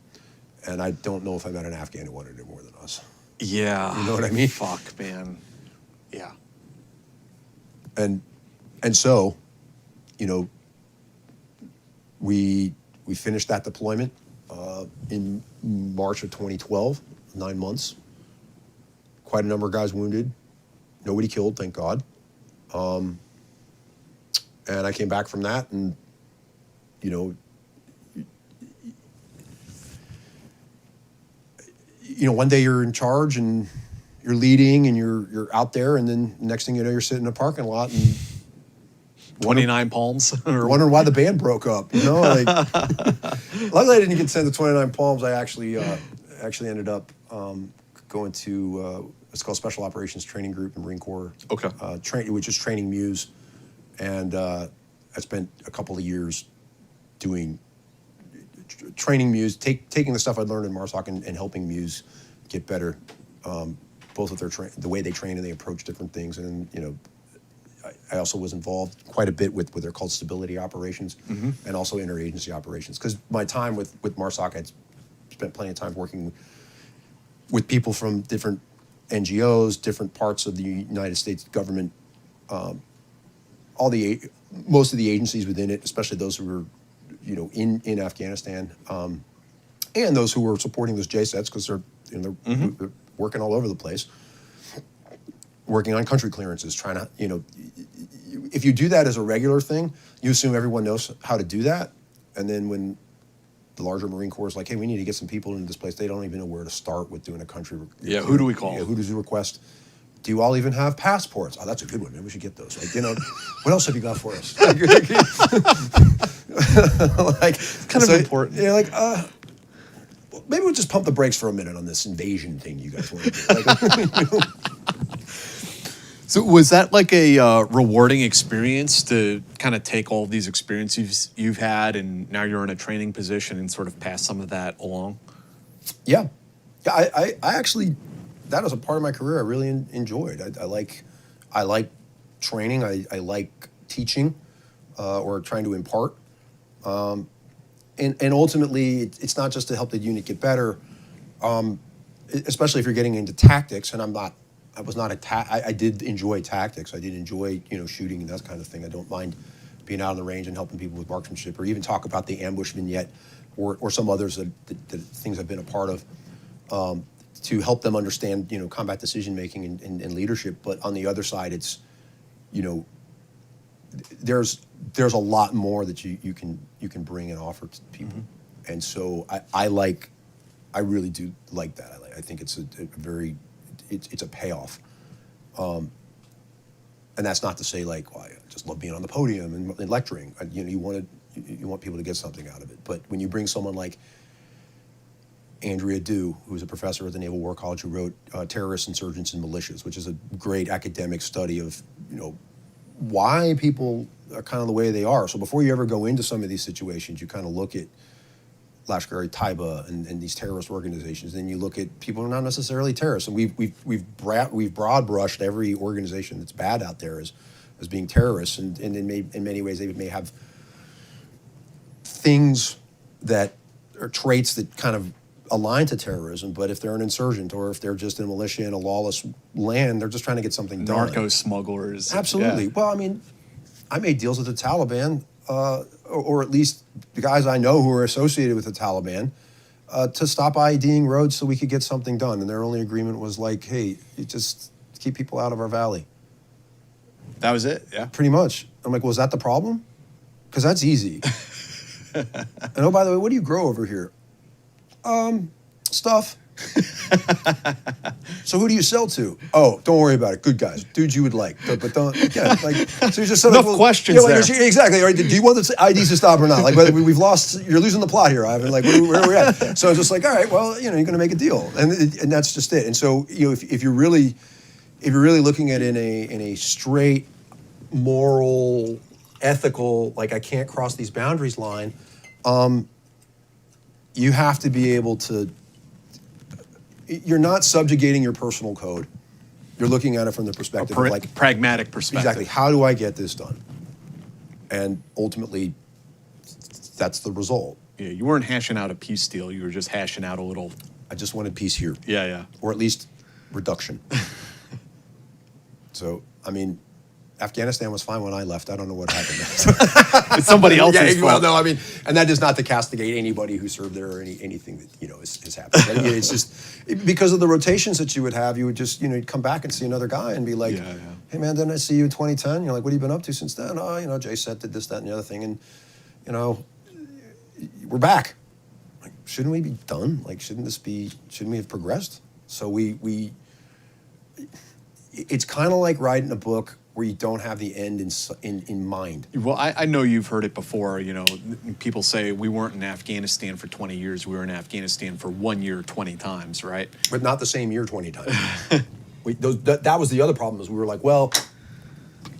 And I don't know if I met an Afghan who wanted it more than us. Yeah. You know what I mean? Fuck, man. Yeah. And so, we finished that deployment in March of 2012, 9 months. Quite a number of guys wounded. Nobody killed, thank God. And I came back from that, and one day you're in charge and you're leading and you're out there, and then next thing you know, you're sitting in a parking lot and 29 Palms. Wondering why the band broke up. Luckily I didn't get sent to 29 Palms. I actually ended up going to it's called Special Operations Training Group in Marine Corps. Okay. Which is training Muse, and I spent a couple of years doing training Muse, taking the stuff I learned in MARSOC and helping Muse get better, both with the way they train and they approach different things. And I also was involved quite a bit with what they're called stability operations, and also interagency operations. Because my time with MARSOC, I'd spent plenty of time working with people from different NGOs, different parts of the United States government, most of the agencies within it, especially those who were, in Afghanistan, and those who were supporting those JSOCs, because they're working all over the place, working on country clearances, trying to, if you do that as a regular thing, you assume everyone knows how to do that, and then when the larger Marine Corps is like, hey, we need to get some people into this place, they don't even know where to start with doing a country. Yeah, who do we call? Yeah, who does you request? Do you all even have passports? Oh, that's a good one. Maybe we should get those. What else have you got for us? Kind of important. Yeah, maybe we'll just pump the brakes for a minute on this invasion thing you guys want to do. So was that like a rewarding experience to kind of take all of these experiences you've had, and now you're in a training position and sort of pass some of that along? Yeah. I actually, that was a part of my career I really enjoyed. I like training. I like teaching or trying to impart. And ultimately, it's not just to help the unit get better, especially if you're getting into tactics. And I did enjoy tactics. I did enjoy, shooting and that kind of thing. I don't mind being out on the range and helping people with marksmanship, or even talk about the ambush vignette or some others that things I've been a part of, to help them understand, combat decision making and leadership. But on the other side, it's, there's a lot more that you can bring and offer to people. And so I really do like that. I think it's it's a payoff. And that's not to say I just love being on the podium and lecturing. You want people to get something out of it. But when you bring someone like Andrea Dew, who's a professor at the Naval War College, who wrote Terrorists, Insurgents, and Militias, which is a great academic study of, why people are kind of the way they are. So before you ever go into some of these situations, you kind of look at Lashkar-e-Taiba and these terrorist organizations. Then you look at people who are not necessarily terrorists, and we've broad brushed every organization that's bad out there as being terrorists, and in many ways they may have things that are traits that kind of align to terrorism. But if they're an insurgent, or if they're just a militia in a lawless land, they're just trying to get something done. Narco smugglers. Absolutely. Yeah. Well, I mean, I made deals with the Taliban, or at least the guys I know who are associated with the Taliban, to stop IEDing roads so we could get something done. And their only agreement was hey, you just keep people out of our valley. That was it, yeah. Pretty much. I'm like, well, is that the problem? Because that's easy. And oh, by the way, what do you grow over here? Stuff. So who do you sell to? Oh, don't worry about it. Good guys, dudes you would like, but don't. Yeah, like so you're just sort of, Enough questions like, there. Exactly. Right? Do you want the IDs to stop or not? Like, whether we've lost, you're losing the plot here, Ivan. Like, where are we at? So it's just like, all right, well, you're going to make a deal, and that's just it. And so if you're really looking at it in a straight moral, ethical, like I can't cross these boundaries line, you have to be able to. You're not subjugating your personal code. You're looking at it from the perspective of like pragmatic perspective. Exactly. How do I get this done? And ultimately, that's the result. Yeah, you weren't hashing out a peace deal. You were just hashing out a little. I just wanted peace here. Yeah. Or at least reduction. So, I mean, Afghanistan was fine when I left. I don't know what happened. It's somebody else's fault. Well, no, I mean, and that is not to castigate anybody who served there or anything that has happened. But it's just because of the rotations that you would just you'd come back and see another guy and be like, hey man, didn't I see you in 2010? You're like, what have you been up to since then? Oh, JSOC did this, that, and the other thing, and we're back. Like, shouldn't we be done? Like, shouldn't we have progressed? So it's kind of like writing a book where you don't have the end in mind. Well, I know you've heard it before. People say we weren't in Afghanistan for 20 years. We were in Afghanistan for 1 year 20 times, right? But not the same year 20 times. That was the other problem, is we were like, well,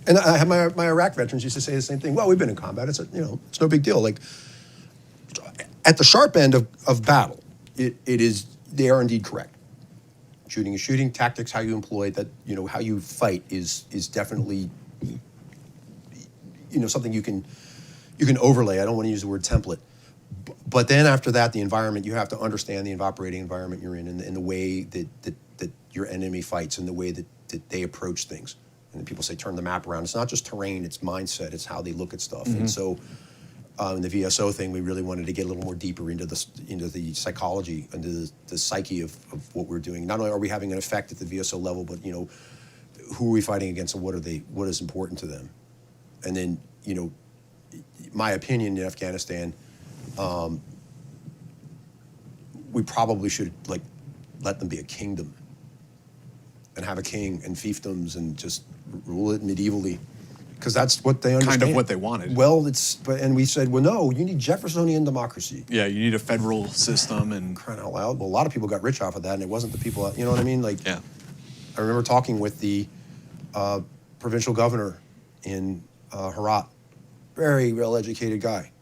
and I had my Iraq veterans used to say the same thing. Well, we've been in combat. It's it's no big deal. Like, at the sharp end of battle, they are indeed correct. Shooting is shooting. Tactics, how you employ that, how you fight is definitely, something you can overlay. I don't want to use the word template, but then after that, the environment, you have to understand the operating environment you're in, and the way that your enemy fights, and the way that they approach things. And then people say turn the map around. It's not just terrain; it's mindset. It's how they look at stuff. Mm-hmm. And so, in the VSO thing, we really wanted to get a little more deeper into the psychology, into the psyche of what we're doing. Not only are we having an effect at the VSO level, but who are we fighting against, and what is important to them. And then my opinion in Afghanistan, we probably should let them be a kingdom, and have a king and fiefdoms, and just rule it medievally. Because that's what they understand. Kind of what they wanted. Well, and we said, well, no, you need Jeffersonian democracy. Yeah, you need a federal system, and crying out loud. Well, a lot of people got rich off of that, and it wasn't the people. You know what I mean? Like, yeah. I remember talking with the provincial governor in Herat, very well-educated guy,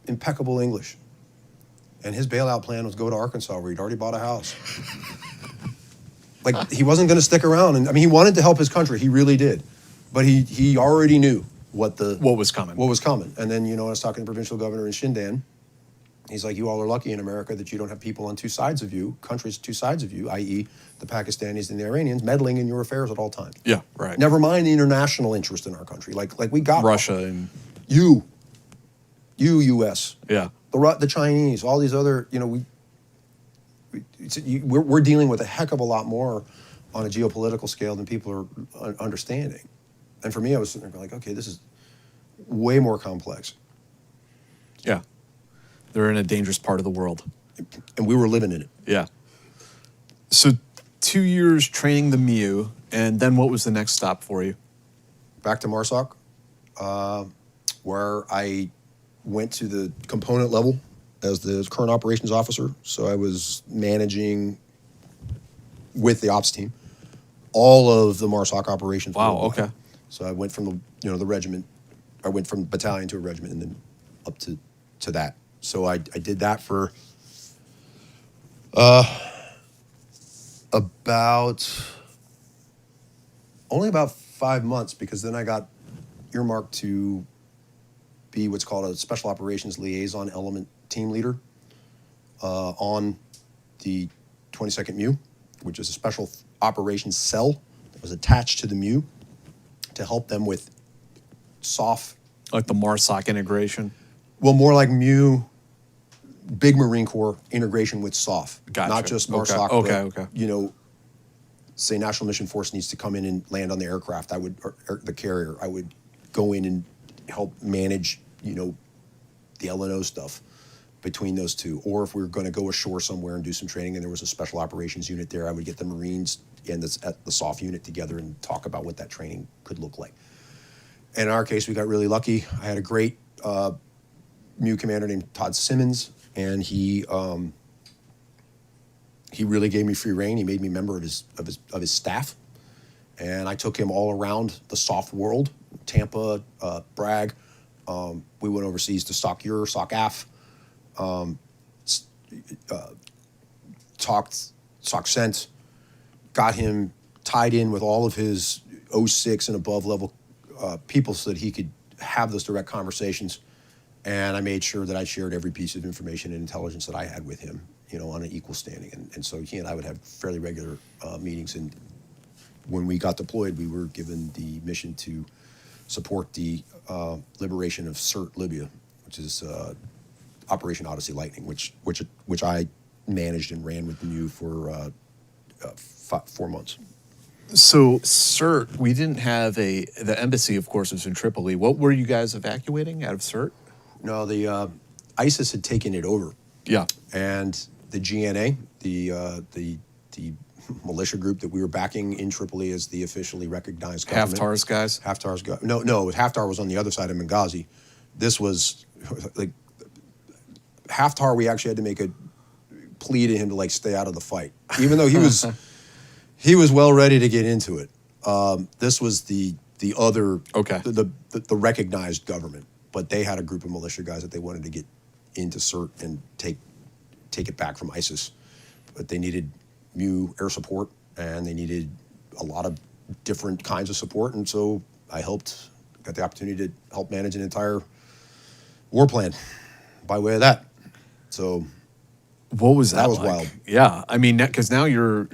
impeccable English, and his bailout plan was go to Arkansas, where he'd already bought a house. Like, he wasn't going to stick around, and I mean, he wanted to help his country. He really did. But he already knew what was coming. And then, I was talking to the provincial governor in Shindan. He's like, you all are lucky in America that you don't have people on two sides of you, countries two sides of you, i.e. the Pakistanis and the Iranians, meddling in your affairs at all times. Yeah, right. Never mind the international interest in our country. Like we got Russia and you, U.S. Yeah. The Chinese, all these other, we're dealing with a heck of a lot more on a geopolitical scale than people are understanding. And for me, I was sitting there like, okay, this is way more complex. Yeah. They're in a dangerous part of the world. And we were living in it. Yeah. So 2 years training the MEU, and then what was the next stop for you? Back to MARSOC, where I went to the component level as the current operations officer. So I was managing with the ops team all of the MARSOC operations. Wow, worldwide. okay. So I went from the regiment, I went from battalion to a regiment, and then up to that. So I did that for only about 5 months, because then I got earmarked to be what's called a special operations liaison element team leader on the 22nd MEU, which is a special operations cell that was attached to the MEU to help them with SOF. Like the MARSOC integration? Well, more like MEU, big Marine Corps integration with SOF. Gotcha. Not just MARSOC. Okay. But, say National Mission Force needs to come in and land on the aircraft, or the carrier, I would go in and help manage, the LNO stuff between those two. Or if we were going to go ashore somewhere and do some training and there was a special operations unit there, I would get the Marines and the SOF unit together and talk about what that training could look like. And in our case, we got really lucky. I had a great MU commander named Todd Simmons, and he really gave me free reign. He made me a member of his staff, and I took him all around the SOF world, Tampa, Bragg. We went overseas to SOC Ur, SOC AF, talked SOC Cent, got him tied in with all of his 06 and above level people so that he could have those direct conversations. And I made sure that I shared every piece of information and intelligence that I had with him, on an equal standing. And so he and I would have fairly regular meetings. And when we got deployed, we were given the mission to support the liberation of Sirte, Libya, which is Operation Odyssey Lightning, which I managed and ran with the MU for 4 months. So, Sirte, we didn't have the embassy, of course, was in Tripoli. What were you guys evacuating out of Sirte? No, the ISIS had taken it over. Yeah. And the GNA, the militia group that we were backing in Tripoli as the officially recognized government. Haftar's guys? Haftar was on the other side of Benghazi. This was, like, Haftar, we actually had to make a plea to him to, stay out of the fight. Even though he was well ready to get into it. This was the other, the recognized government. But they had a group of militia guys that they wanted to get into Sirte and take it back from ISIS. But they needed MU air support, and they needed a lot of different kinds of support. And so I got the opportunity to help manage an entire war plan by way of that. So what was that? That was like? wild. Yeah, I mean, because now you're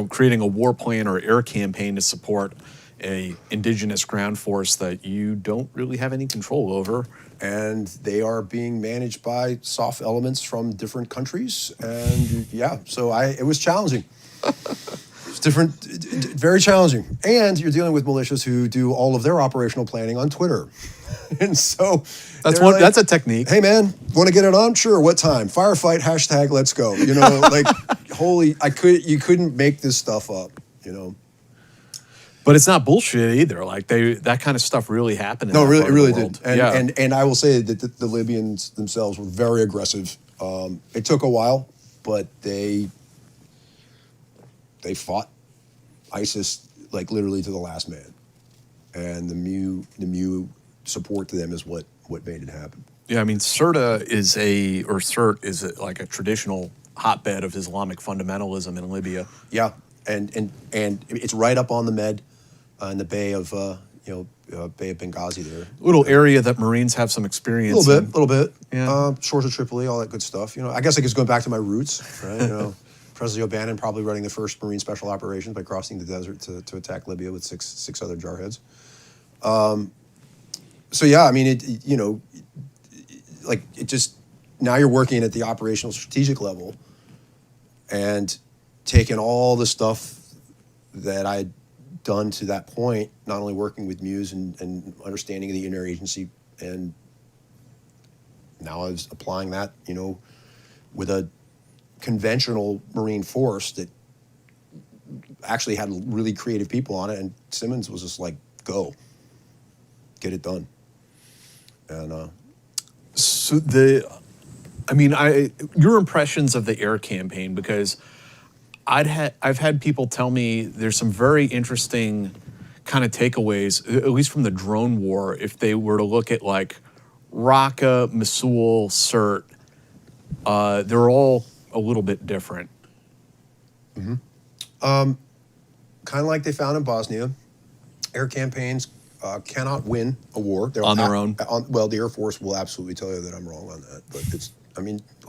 creating a war plan or air campaign to support a indigenous ground force that you don't really have any control over. And they are being managed by soft elements from different countries. And yeah, so it was challenging. It's different, very challenging. And you're dealing with militias who do all of their operational planning on Twitter. And so that's a technique. Hey man, want to get it on? Sure, what time? Firefight, #, let's go. You couldn't make this stuff up, But it's not bullshit either. That kind of stuff really happened. No, it really did. And And I will say that the Libyans themselves were very aggressive. It took a while, but they fought ISIS literally to the last man. And the MU support to them is what made it happen. Yeah, I mean, Sirte is like a traditional hotbed of Islamic fundamentalism in Libya. Yeah, and it's right up on the Med, in the Bay of Bay of Benghazi there. Little area that Marines have some experience. A little bit. Yeah. Shores of Tripoli, all that good stuff. I guess it's going back to my roots, right? Presley O'Bannon probably running the first Marine Special Operations by crossing the desert to attack Libya with six other jarheads. So yeah, I mean, it just, now you're working at the operational strategic level and taking all the stuff that I'd done to that point, not only working with MUs and understanding the interagency, and now I was applying that, with a conventional Marine force that actually had really creative people on it, and Simmons was just like, go, get it done. And so your impressions of the air campaign, because I've had people tell me there's some very interesting kind of takeaways, at least from the drone war, if they were to look at Raqqa, Mosul, Sirte, they're all a little bit different. Mm-hmm. Kind of like they found in Bosnia, air campaigns cannot win a war. They're on their own? Well, the Air Force will absolutely tell you that I'm wrong on that. But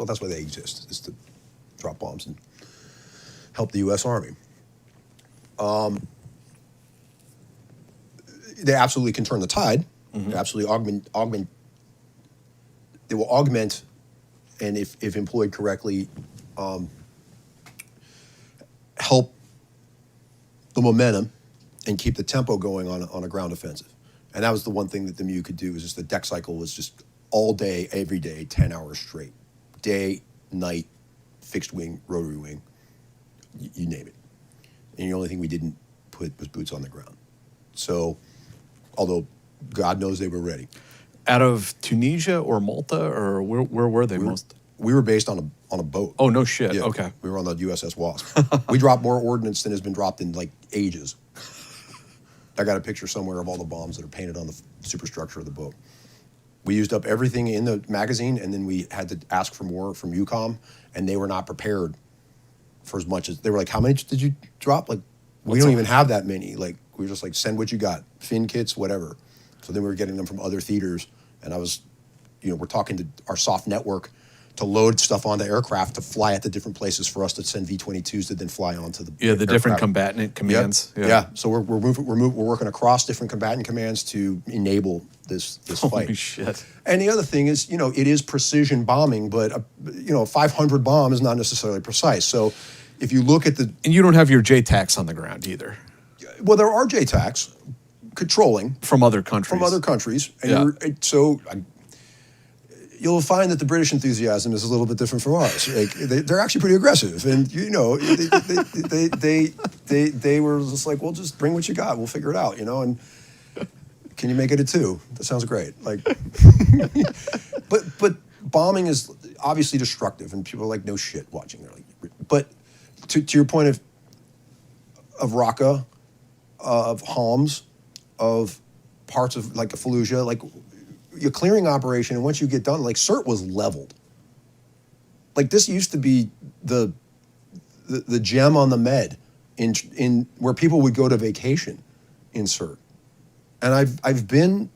that's why they exist, is to drop bombs and help the U.S. Army. They absolutely can turn the tide. Mm-hmm. They absolutely augment. They will augment, and if employed correctly, help the momentum and keep the tempo going on a ground offensive. And that was the one thing that the MU could do, is just the deck cycle was just all day, every day, 10 hours straight. Day, night, fixed wing, rotary wing, you name it. And the only thing we didn't put was boots on the ground. So, although God knows they were ready. Out of Tunisia or Malta, or where were they most? We were based on a boat. Oh, no shit. Yeah, Okay. we were on the USS Wasp. We dropped more ordnance than has been dropped in like ages. I got a picture somewhere of all the bombs that are painted on the superstructure of the boat. We used up everything in the magazine, and then we had to ask for more from UCOM, and they were not prepared for as much as they were like, how many did you drop? Like, we don't even have that many. Like, we were just like, send what you got, fin kits, whatever. So then we were getting them from other theaters, and I was, we're talking to our soft network to load stuff onto aircraft to fly at the different places for us to send V-22s to then fly onto the the different aircraft. combatant commands. Yep. Yeah. So we're working across different combatant commands to enable this Holy fight. shit. And the other thing is, it is precision bombing, but a 500 bomb is not necessarily precise. So if you look at And you don't have your JTACs on the ground either. well, there are JTACs controlling From other countries. and you'll find that the British enthusiasm is a little bit different from ours. Like, they're actually pretty aggressive, and they were just like, well, just bring what you got, we'll figure it out, and can you make it a 2? That sounds great. Like, but bombing is obviously destructive, and people are like, no shit, watching. They're like, but to your point of Raqqa, of Homs, of parts of like Fallujah, like your clearing operation, and once you get done, like CERT was leveled. Like, this used to be the gem on the med in where people would go to vacation in CERT. And I've been,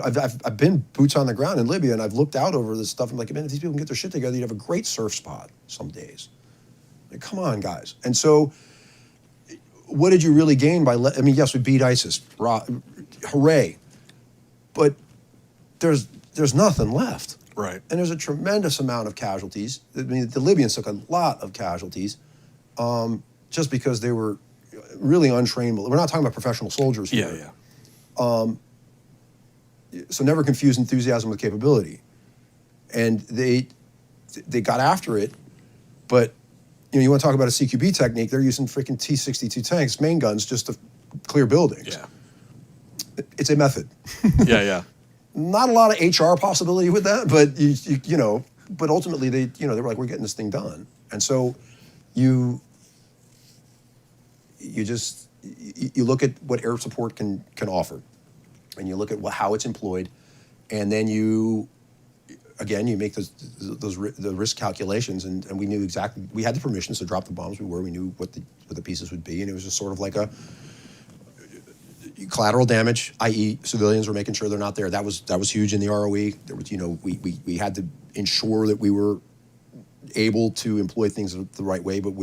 I've been boots on the ground in Libya, and I've looked out over this stuff. I'm like, man, if these people can get their shit together, you'd have a great surf spot some days. Like, come on, guys. And so, what did you really gain by? Yes, we beat ISIS. Hooray! But there's nothing left. Right. And there's a tremendous amount of casualties. I mean, the Libyans took a lot of casualties just because they were really untrained. We're not talking about professional soldiers here. Yeah. So never confuse enthusiasm with capability. And they got after it, but you want to talk about a CQB technique, they're using freaking T-62 tanks, main guns, just to clear buildings. Yeah. It's a method. Yeah. Not a lot of HR possibility with that, but but ultimately they were like, we're getting this thing done. And so you look at what air support can offer, and you look at how it's employed, and then you make the risk calculations, and we knew exactly, we had the permissions to drop the bombs. We knew what the pieces would be, and it was just sort of like a collateral damage, i.e. civilians were making sure they're not there. That was huge in the ROE. There was, we had to ensure that we were able to employ things the right way, but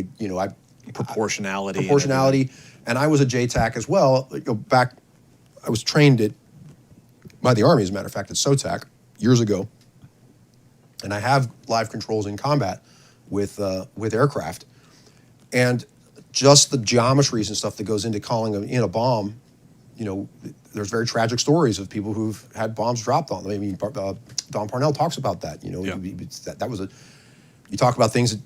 proportionality. And I was a JTAC as well. I was trained by the Army, as a matter of fact, at SOTG years ago. And I have live controls in combat with aircraft. And just the geometries and stuff that goes into calling in a bomb, there's very tragic stories of people who've had bombs dropped on them. I mean, Don Parnell talks about that. That was you talk about things that,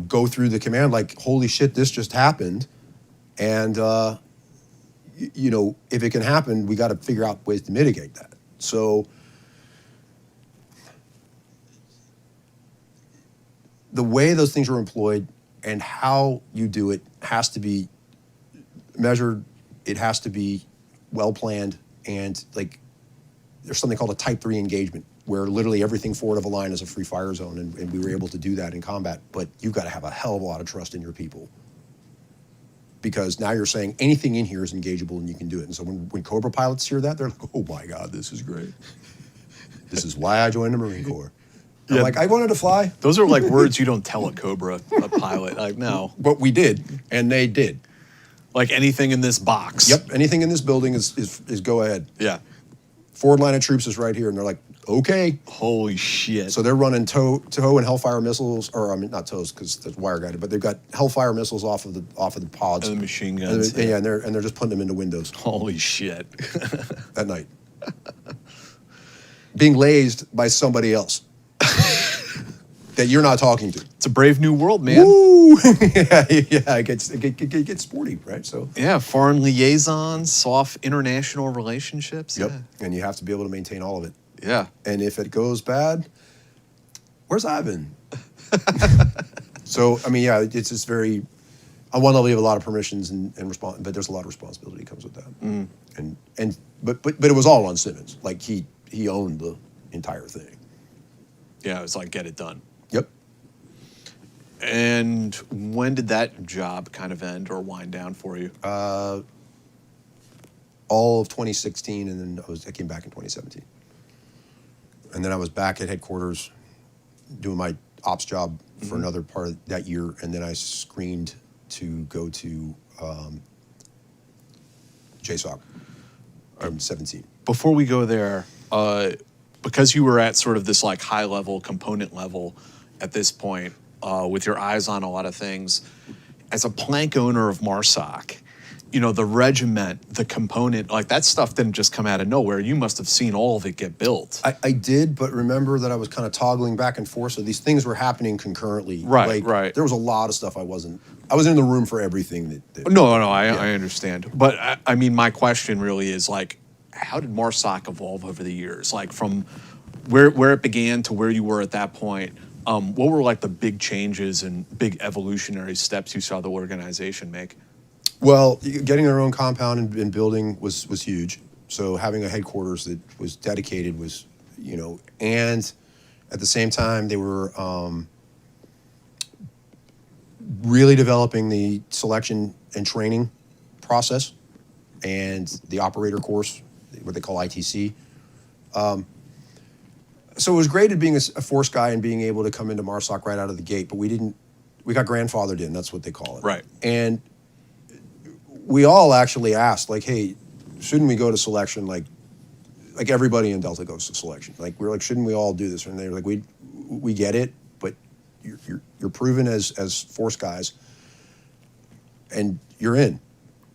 go through the command like, holy shit, this just happened. And, if it can happen, we got to figure out ways to mitigate that. So the way those things are employed and how you do it has to be measured. It has to be well planned, and like there's something called a Type 3 engagement, where literally everything forward of a line is a free fire zone, and we were able to do that in combat. But you've got to have a hell of a lot of trust in your people, because now you're saying anything in here is engageable and you can do it. And so when Cobra pilots hear that, they're like, oh my God, this is great. This is why I joined the Marine Corps. I'm like, I wanted to fly. Those are like words you don't tell a Cobra, a pilot. Like, no. But we did, and they did. Like anything in this box. Yep, anything in this building is go ahead. Yeah. Forward line of troops is right here, and they're like, okay. Holy shit. So they're running TOW and Hellfire missiles, or I mean not TOWs because that's wire guided, but they've got Hellfire missiles off of the pods. And the machine guns. And they're just putting them into windows Holy shit. at night. being lazed by somebody else that you're not talking to. It's a brave new world, man. Woo! yeah, it gets sporty, right? So Yeah, foreign liaisons, soft international relationships. yep, and you have to be able to maintain all of it. Yeah. And if it goes bad, where's Ivan? So I mean, yeah, it's just very. On one level, you have a lot of permissions and response, but there's a lot of responsibility that comes with that. But it was all on Simmons. Like he owned the entire thing. Yeah, it was like, get it done. Yep. And when did that job kind of end or wind down for you? All of 2016, and then I came back in 2017. And then I was back at headquarters doing my ops job for another part of that year, and then I screened to go to JSOC in 17. Before we go there, because you were at sort of this like high level, component level at this point, with your eyes on a lot of things, as a plank owner of MARSOC, you know, the regiment, the component, like that stuff didn't just come out of nowhere. You must have seen all of it get built. I did, but remember that I was kind of toggling back and forth, so these things were happening concurrently. Right, right. There was a lot of stuff I wasn't in the room for everything that No, I understand. But I mean, my question really is like, how did MARSOC evolve over the years? Like from where it began to where you were at that point, what were like the big changes and big evolutionary steps you saw the organization make? Well, getting their own compound and building was huge. So having a headquarters that was dedicated was, you know, and at the same time they were really developing the selection and training process and the operator course, what they call ITC. So it was great at being a force guy and being able to come into MARSOC right out of the gate, but we got grandfathered in, that's what they call it. Right. And we all actually asked, like, hey, shouldn't we go to selection? Like everybody in Delta goes to selection. Like, we're like, shouldn't we all do this? And they were like, we get it, but you're proven as force guys, and you're in.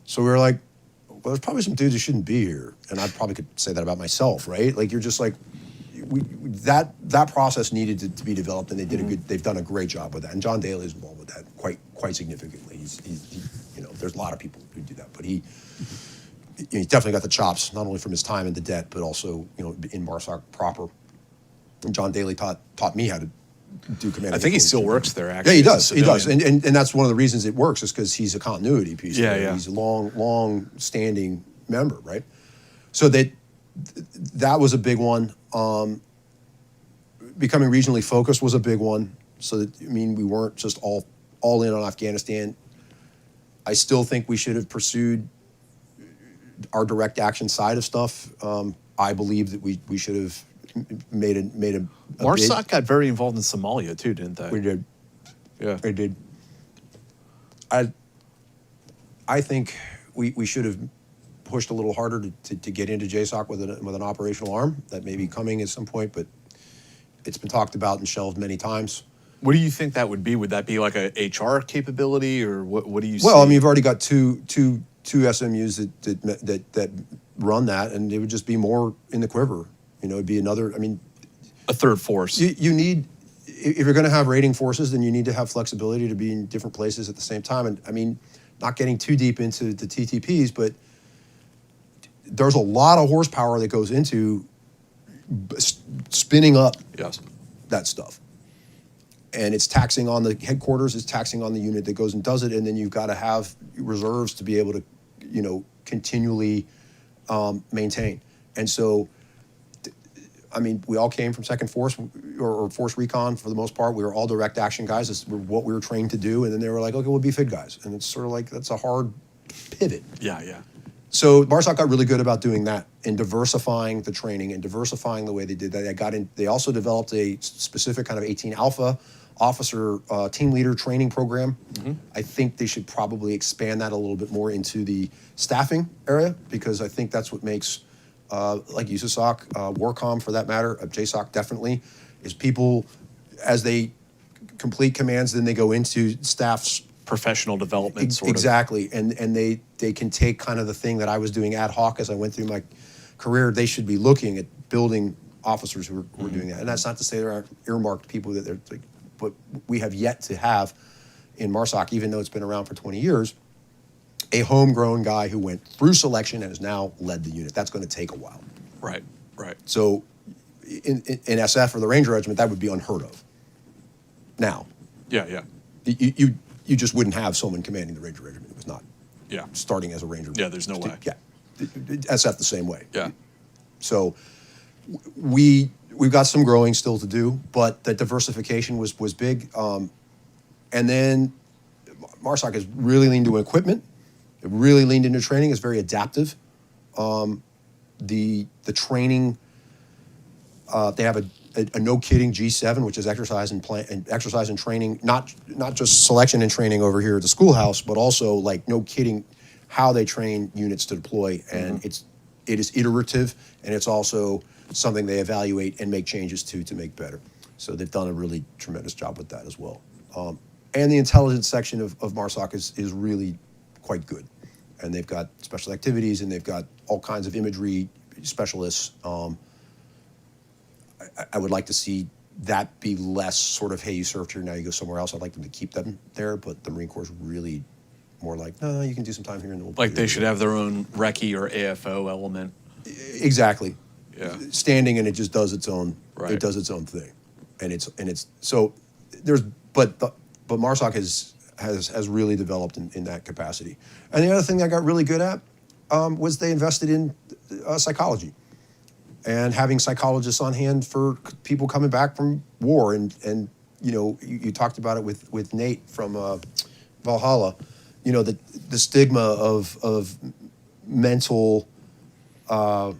So we were like, well, there's probably some dudes who shouldn't be here, and I probably could say that about myself, right? Like, you're just like, that process needed to be developed, and they've done a great job with that. And John Daly is involved with that quite significantly. He you know, there's a lot of people who do that, but he definitely got the chops, not only from his time in the det, but also, you know, in MARSOC proper. And John Daly taught me how to do command. I think he still works there, actually. Yeah, he does. He does, and that's one of the reasons it works is because he's a continuity piece. Yeah, right? yeah. He's a long-standing member, right? So that was a big one. Becoming regionally focused was a big one. So that, I mean, we weren't just all in on Afghanistan. I still think we should have pursued our direct action side of stuff. I believe that we should have made a MARSOC bid. got very involved in Somalia too, didn't they? We did. Yeah. We did. I think we should have pushed a little harder to get into JSOC with an operational arm. That may be coming at some point, but it's been talked about and shelved many times. What do you think that would be? Would that be like a HR capability, or what do you see? Well, I mean, you've already got two SMUs that run that, and it would just be more in the quiver. You know, it'd be another. I mean, a third force. You need, if you're going to have raiding forces, then you need to have flexibility to be in different places at the same time. And I mean, not getting too deep into the TTPs, but there's a lot of horsepower that goes into spinning up that stuff. And it's taxing on the headquarters, it's taxing on the unit that goes and does it, and then you've got to have reserves to be able to, you know, continually maintain. And so, I mean, we all came from Second Force or Force Recon for the most part. We were all direct action guys. That's what we were trained to do. And then they were like, okay, we'll be FID guys. And it's sort of like, that's a hard pivot. Yeah. So MARSOC got really good about doing that and diversifying the training and diversifying the way they did that. They also developed a specific kind of 18 Alpha officer team leader training program. I think they should probably expand that a little bit more into the staffing area, because I think that's what makes, like USASOC, WARCOM for that matter, JSOC definitely, is people, as they complete commands, then they go into staff's professional development sort of. Exactly, and they can take kind of the thing that I was doing ad hoc as I went through my career. They should be looking at building officers who are doing that. And that's not to say there aren't earmarked people that they're like, but we have yet to have in MARSOC, even though it's been around for 20 years, a homegrown guy who went through selection and has now led the unit. That's going to take a while. Right. So in SF or the Ranger Regiment, that would be unheard of. Now, Yeah. you just wouldn't have someone commanding the Ranger Regiment. It was not Yeah. starting as a Ranger. Yeah, there's no way. Yeah. SF the same way. Yeah. So we've got some growing still to do, but the diversification was big. And then MARSOC has really leaned into equipment. It really leaned into training. It's very adaptive. The training, they have a no kidding G7, which is exercise and training, not just selection and training over here at the schoolhouse, but also like no kidding how they train units to deploy. And it is iterative, and it's also something they evaluate and make changes to make better. So they've done a really tremendous job with that as well. And the intelligence section of MARSOC is really quite good. And they've got special activities, and they've got all kinds of imagery specialists. I would like to see that be less sort of, hey, you served here, now you go somewhere else. I'd like them to keep them there, but the Marine Corps is really more like, no, you can do some time here. And we'll Like they should have their own recce or AFO element. Exactly. Yeah. Standing, and it just does its own. Right. It does its own thing, and it's so there's but MARSOC has really developed in that capacity. And the other thing I got really good at was they invested in psychology and having psychologists on hand for people coming back from war. And you know, you talked about it with Nate from Valhalla. You know, the stigma of mental, the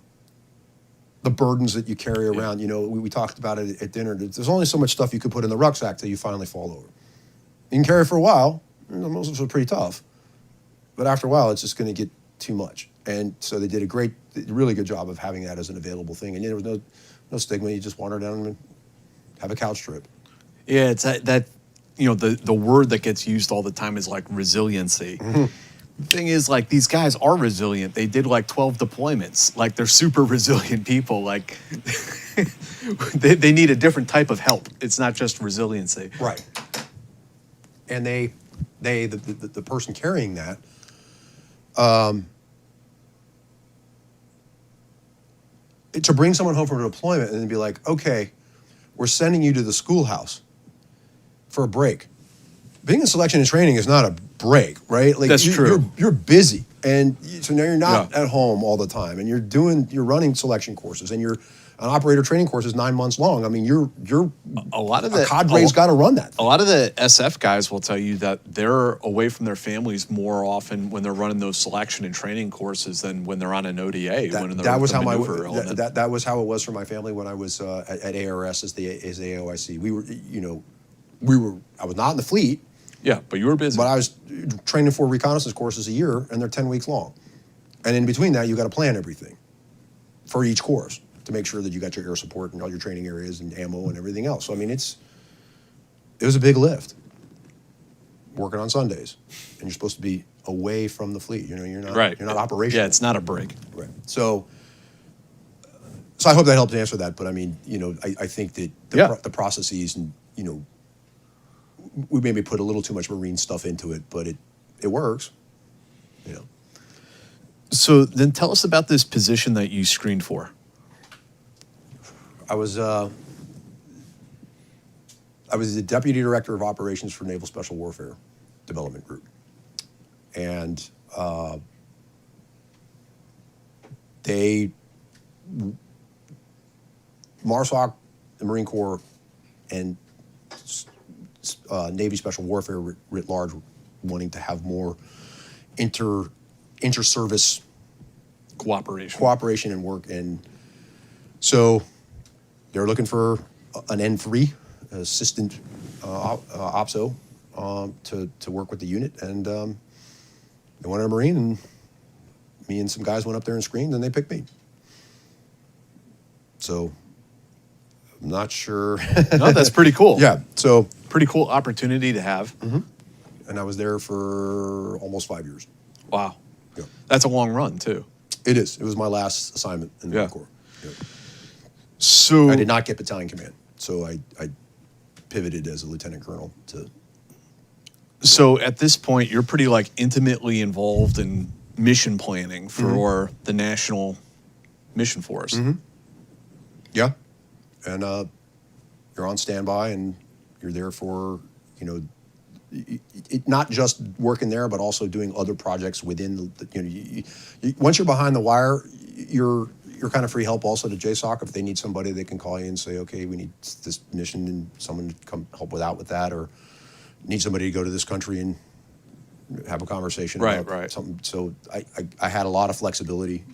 burdens that you carry around. You know, we talked about it at dinner. There's only so much stuff you could put in the rucksack till you finally fall over. You can carry it for a while. Most of it's pretty tough. But after a while, it's just going to get too much. And so they did a really good job of having that as an available thing. And there was no stigma. You just wander down and have a couch trip. Yeah, it's that you know, the word that gets used all the time is like resiliency. The thing is, like, these guys are resilient. They did like 12 deployments. Like, they're super resilient people. Like, they need a different type of help. It's not just resiliency. Right. And the person carrying that, to bring someone home from a deployment and then be like, okay, we're sending you to the schoolhouse for a break. Being in selection and training is not a break, right? Like, That's true. You're busy, and so now you're not at home all the time, and you're running selection courses, and you're an operator training course is 9 months long. I mean, you're A lot of the cadre's got to run that. A lot of the SF guys will tell you that they're away from their families more often when they're running those selection and training courses than when they're on an ODA. That was how it was for my family when I was at ARS as the AOIC. I was not in the fleet. Yeah, but you were busy. But I was training for reconnaissance courses a year, and they're 10 weeks long. And in between that, you got to plan everything for each course to make sure that you got your air support and all your training areas and ammo and everything else. So, I mean, it was a big lift working on Sundays, and you're supposed to be away from the fleet. You know, you're not operational. Yeah, it's not a break. Right. So I hope that helped answer that. But I mean, you know, I think that the processes and, you know, we maybe put a little too much Marine stuff into it, but it works, you know. So then tell us about this position that you screened for. I was the Deputy Director of Operations for Naval Special Warfare Development Group. And MARSOC, the Marine Corps, and Navy Special Warfare writ large, wanting to have more inter-service cooperation and work. And so they're looking for an N3, assistant OPSO, to work with the unit. And they wanted a Marine, and me and some guys went up there and screened, and they picked me. So I'm not sure. No, that's pretty cool. Yeah, so pretty cool opportunity to have. Mm-hmm. And I was there for almost 5 years. Wow. Yeah. That's a long run, too. It is. It was my last assignment in the Marine Corps. Yeah. So I did not get battalion command, so I pivoted as a lieutenant colonel to. So at this point, you're pretty like intimately involved in mission planning for the National Mission Force. Yeah, and you're on standby, and you're there for not just working there, but also doing other projects within the. Once you're behind the wire, you're kind of free help also to JSOC. If they need somebody, they can call you and say, okay, we need this mission and someone to come help with that, or need somebody to go to this country and have a conversation about something. So I had a lot of flexibility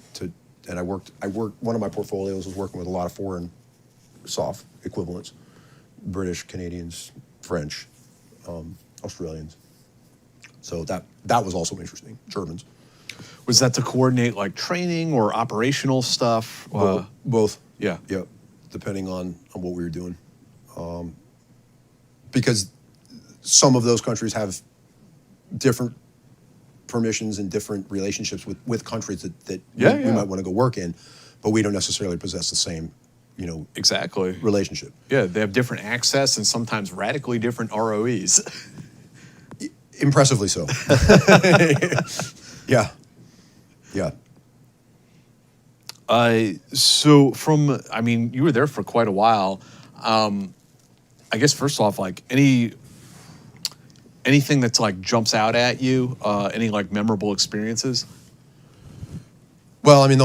and I worked, one of my portfolios was working with a lot of foreign SOF equivalents, British, Canadians, French, Australians. So that was also interesting, Germans. Was that to coordinate like training or operational stuff? Both. Yeah. Yeah, depending on what we were doing. Because some of those countries have different permissions and different relationships with countries that we might want to go work in, but we don't necessarily possess the same, exactly relationship. Yeah, they have different access and sometimes radically different ROEs. Impressively so. Yeah. Yeah. So you were there for quite a while. I guess first off, like anything that's like jumps out at you, any like memorable experiences? Well, I mean,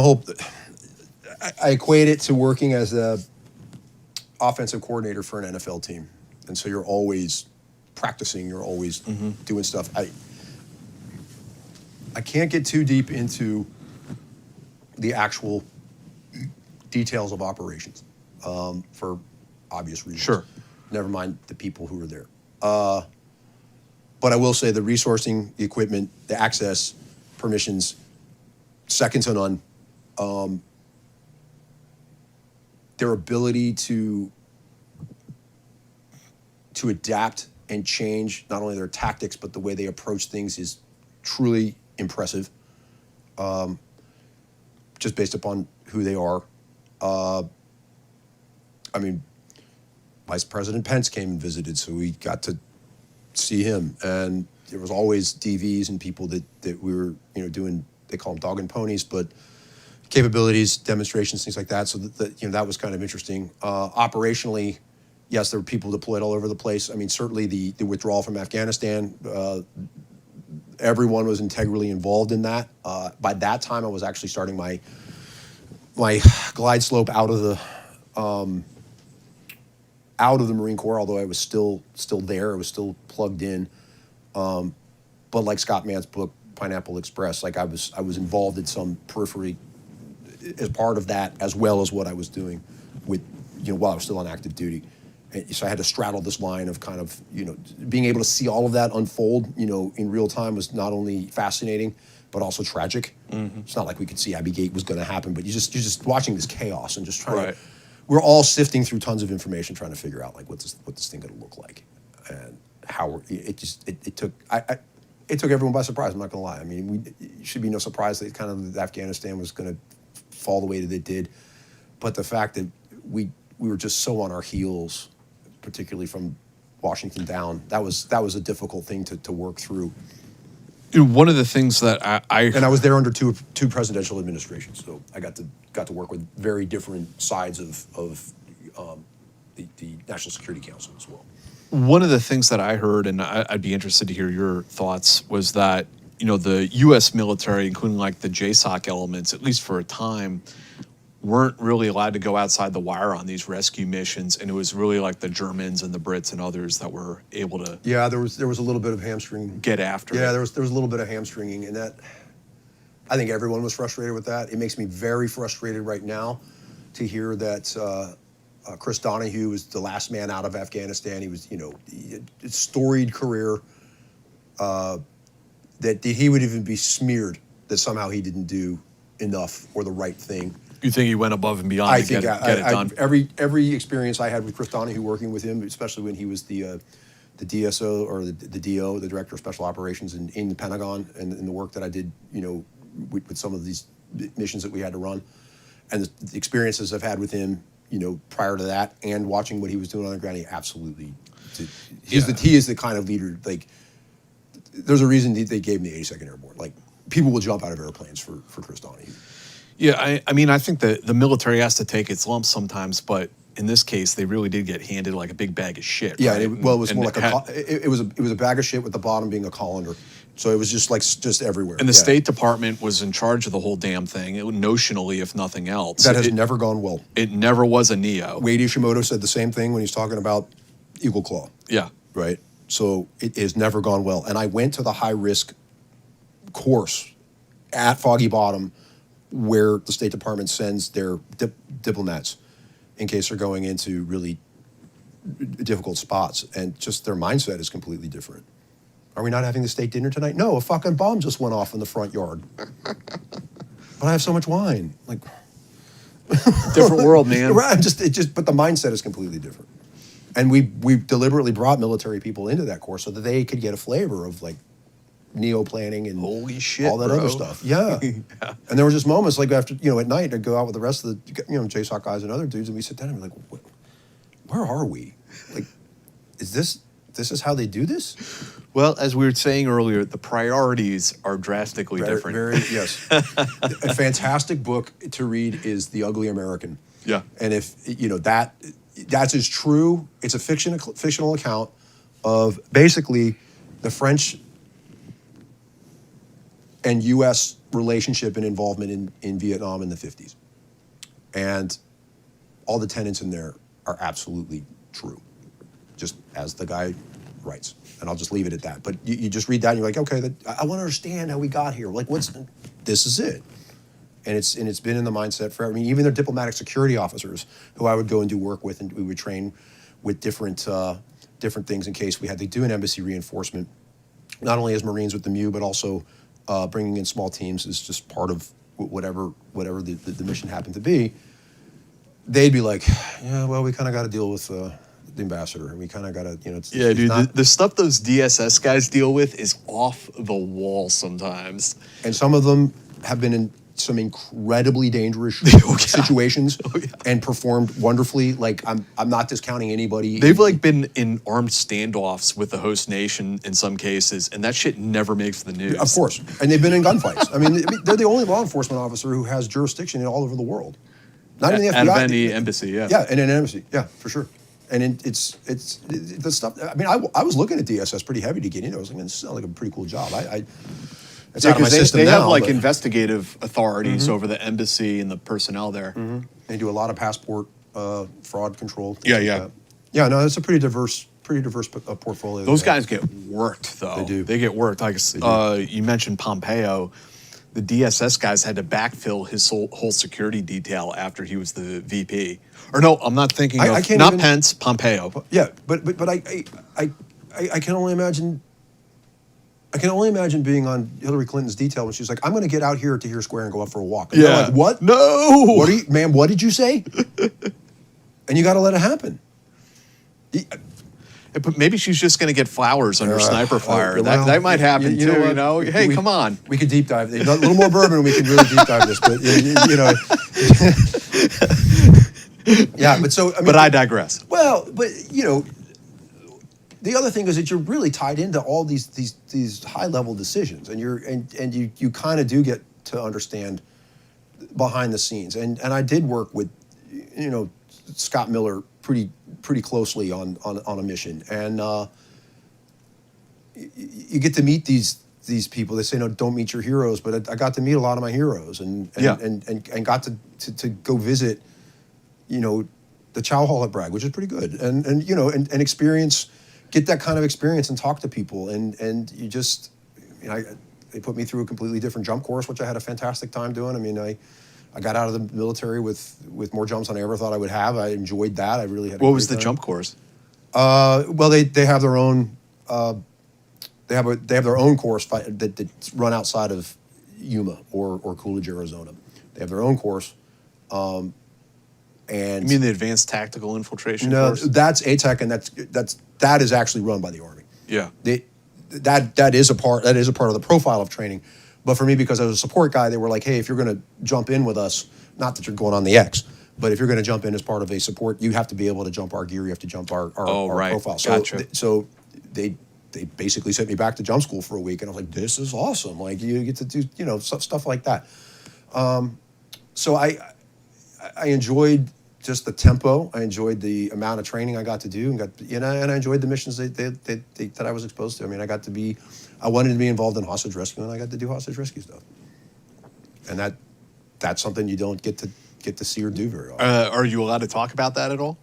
I equate it to working as a offensive coordinator for an NFL team. And so you're always practicing, you're always doing stuff. I can't get too deep into the actual details of operations for obvious reasons. Sure. Never mind the people who were there. But I will say the resourcing, the equipment, the access, permissions, second to none. Their ability to adapt and change not only their tactics, but the way they approach things is truly impressive. Just based upon who they are. I mean, Vice President Pence came and visited, so we got to see him. And there was always DVs and people that we were, doing, they call them dog and ponies, but capabilities, demonstrations, things like that. So that was kind of interesting. Operationally, yes, there were people deployed all over the place. I mean, certainly the withdrawal from Afghanistan, everyone was integrally involved in that. By that time, I was actually starting my glide slope out of the Marine Corps, although I was still there. I was still plugged in. But like Scott Mann's book, Pineapple Express, like I was involved in some periphery as part of that, as well as what I was doing with, while I was still on active duty. And so I had to straddle this line of kind of, being able to see all of that unfold, in real time was not only fascinating, but also tragic. It's not like we could see Abbey Gate was going to happen, but you're just watching this chaos and just trying to, we're all sifting through tons of information trying to figure out like what's this thing going to look like, and how it took everyone by surprise. I'm not going to lie. I mean, it should be no surprise that kind of Afghanistan was going to fall the way that it did, but the fact that we were just so on our heels, particularly from Washington down, that was a difficult thing to work through. One of the things that and I was there under two presidential administrations, so I got to work with very different sides of the National Security Council as well. One of the things that I heard, and I'd be interested to hear your thoughts, was that the U.S. military, including like the JSOC elements, at least for a time, weren't really allowed to go outside the wire on these rescue missions, and it was really like the Germans and the Brits and others that were able to. Yeah, there was a little bit of hamstring. Get after it. Yeah, there was a little bit of hamstringing, and that I think everyone was frustrated with that. It makes me very frustrated right now to hear that Chris Donahue was the last man out of Afghanistan. He was, a storied career. That he would even be smeared that somehow he didn't do enough or the right thing. You think he went above and beyond to get it done? Every experience I had with Chris Donahue working with him, especially when he was the DSO or the DO, the Director of Special Operations in the Pentagon, and the work that I did, with some of these missions that we had to run, and the experiences I've had with him prior to that, and watching what he was doing on the ground, he absolutely did. He is the kind of leader, like, there's a reason they gave him the 82nd Airborne. Like, people will jump out of airplanes for Chris Donahue. Yeah, I mean, I think the military has to take its lumps sometimes, but in this case, they really did get handed like a big bag of shit. Yeah, right? it was more like it was a bag of shit with the bottom being a colander. So it was just everywhere. And the State Department was in charge of the whole damn thing, notionally, if nothing else. That has never gone well. It never was a NEO. Wade Ishimoto said the same thing when he's talking about Eagle Claw. Yeah. Right? So it has never gone well. And I went to the high-risk course at Foggy Bottom where the State Department sends their diplomats in case they're going into really difficult spots. And just their mindset is completely different. Are we not having the state dinner tonight? No, a fucking bomb just went off in the front yard. But I have so much wine. Like, different world, man. Right, but the mindset is completely different. And we deliberately brought military people into that course so that they could get a flavor of like neo-planning and holy shit, all that bro. other stuff. Yeah. Yeah. And there were just moments like after, at night, I'd go out with the rest of the, JSOC guys and other dudes, and we sit down and be like, where are we? Like, is this how they do this? Well, as we were saying earlier, the priorities are drastically different. Yes. A fantastic book to read is The Ugly American. Yeah. And if, that's as true, it's a fictional account of basically the French and U.S. relationship and involvement in Vietnam in the 50s. And all the tenets in there are absolutely true, just as the guy writes. And I'll just leave it at that. But you just read that and you're like, okay, I want to understand how we got here. Like, this is it. And it's been in the mindset forever. I mean, even their diplomatic security officers, who I would go and do work with, and we would train with different things in case we had to do an embassy reinforcement, not only as Marines with the MU, but also bringing in small teams is just part of whatever the mission happened to be. They'd be like, yeah, well, we kind of got to deal with the ambassador, and we kind of got to, yeah, dude, the stuff those DSS guys deal with is off the wall sometimes. And some of them have been in some incredibly dangerous situations and performed wonderfully. Like, I'm not discounting anybody. They've like been in armed standoffs with the host nation in some cases, and that shit never makes the news. Of course. And they've been in gunfights. I mean, they're the only law enforcement officer who has jurisdiction all over the world. Not even the FBI. Out of any embassy, yeah. Yeah, in an embassy, yeah, for sure. And it's the stuff. I mean, I was looking at DSS pretty heavy to get into. I was like, man, this sounds like a pretty cool job. It's out of my system they now. have like investigative authorities over the embassy and the personnel there. Mm-hmm. They do a lot of passport fraud control. Yeah, like yeah. that. Yeah, no, it's a pretty diverse portfolio. Those guys get worked, though. They do. They get worked. Like you mentioned Pompeo. The DSS guys had to backfill his whole security detail after he was the VP. Or no, I'm not thinking of not even, Pence, Pompeo. Yeah, but I can only imagine. I can only imagine being on Hillary Clinton's detail when she's like, "I'm going to get out here to Tahrir Square and go up for a walk." And yeah. Like, what? No. What did you say? And you got to let it happen. But maybe she's just going to get flowers under sniper fire. That might happen too. Hey, come on. We could deep dive. A little more bourbon, we could really deep dive this. But yeah. But so. I mean, but I digress. Well, but the other thing is that you're really tied into all these high level decisions, and you kind of do get to understand behind the scenes. And I did work with Scott Miller pretty closely on a mission, and you get to meet these people. They say, no, don't meet your heroes, but I got to meet a lot of my heroes, and got to go visit, the Chow Hall at Bragg, which is pretty good, and experience, get that kind of experience and talk to people, and you just, they put me through a completely different jump course, which I had a fantastic time doing. I mean, I got out of the military with more jumps than I ever thought I would have. I enjoyed that. I really had. What was the jump course? Well, they have their own. They have their own course that run outside of Yuma or Coolidge, Arizona. They have their own course. And you mean the Advanced Tactical Infiltration course? No, that's ATEC, and that is actually run by the Army. Yeah. That is a part of the profile of training. But for me, because I was a support guy, they were like, hey, if you're going to jump in with us, not that you're going on the X, But if you're going to jump in as part of a support, you have to be able to jump our gear. You have to jump our right. profile. So, Gotcha. so they basically sent me back to jump school for a week, and I was like, this is awesome. Like, you get to do, stuff like that. So I enjoyed just the tempo. I enjoyed the amount of training I got to do, and I enjoyed the missions that I was exposed to. I mean, I wanted to be involved in hostage rescue, and I got to do hostage rescue stuff. And that's something you don't get to see or do very often. Are you allowed to talk about that at all?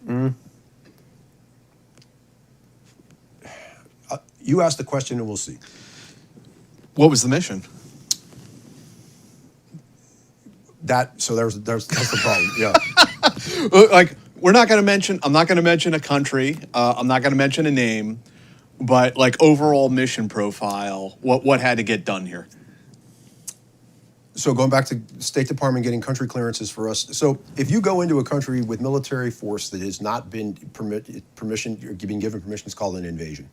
You ask the question, and we'll see. What was the mission? That's the problem. Yeah. Like, I'm not going to mention a country. I'm not going to mention a name, but like overall mission profile, what had to get done here? So going back to State Department getting country clearances for us. So if you go into a country with military force that has not been given permission, it's called an invasion.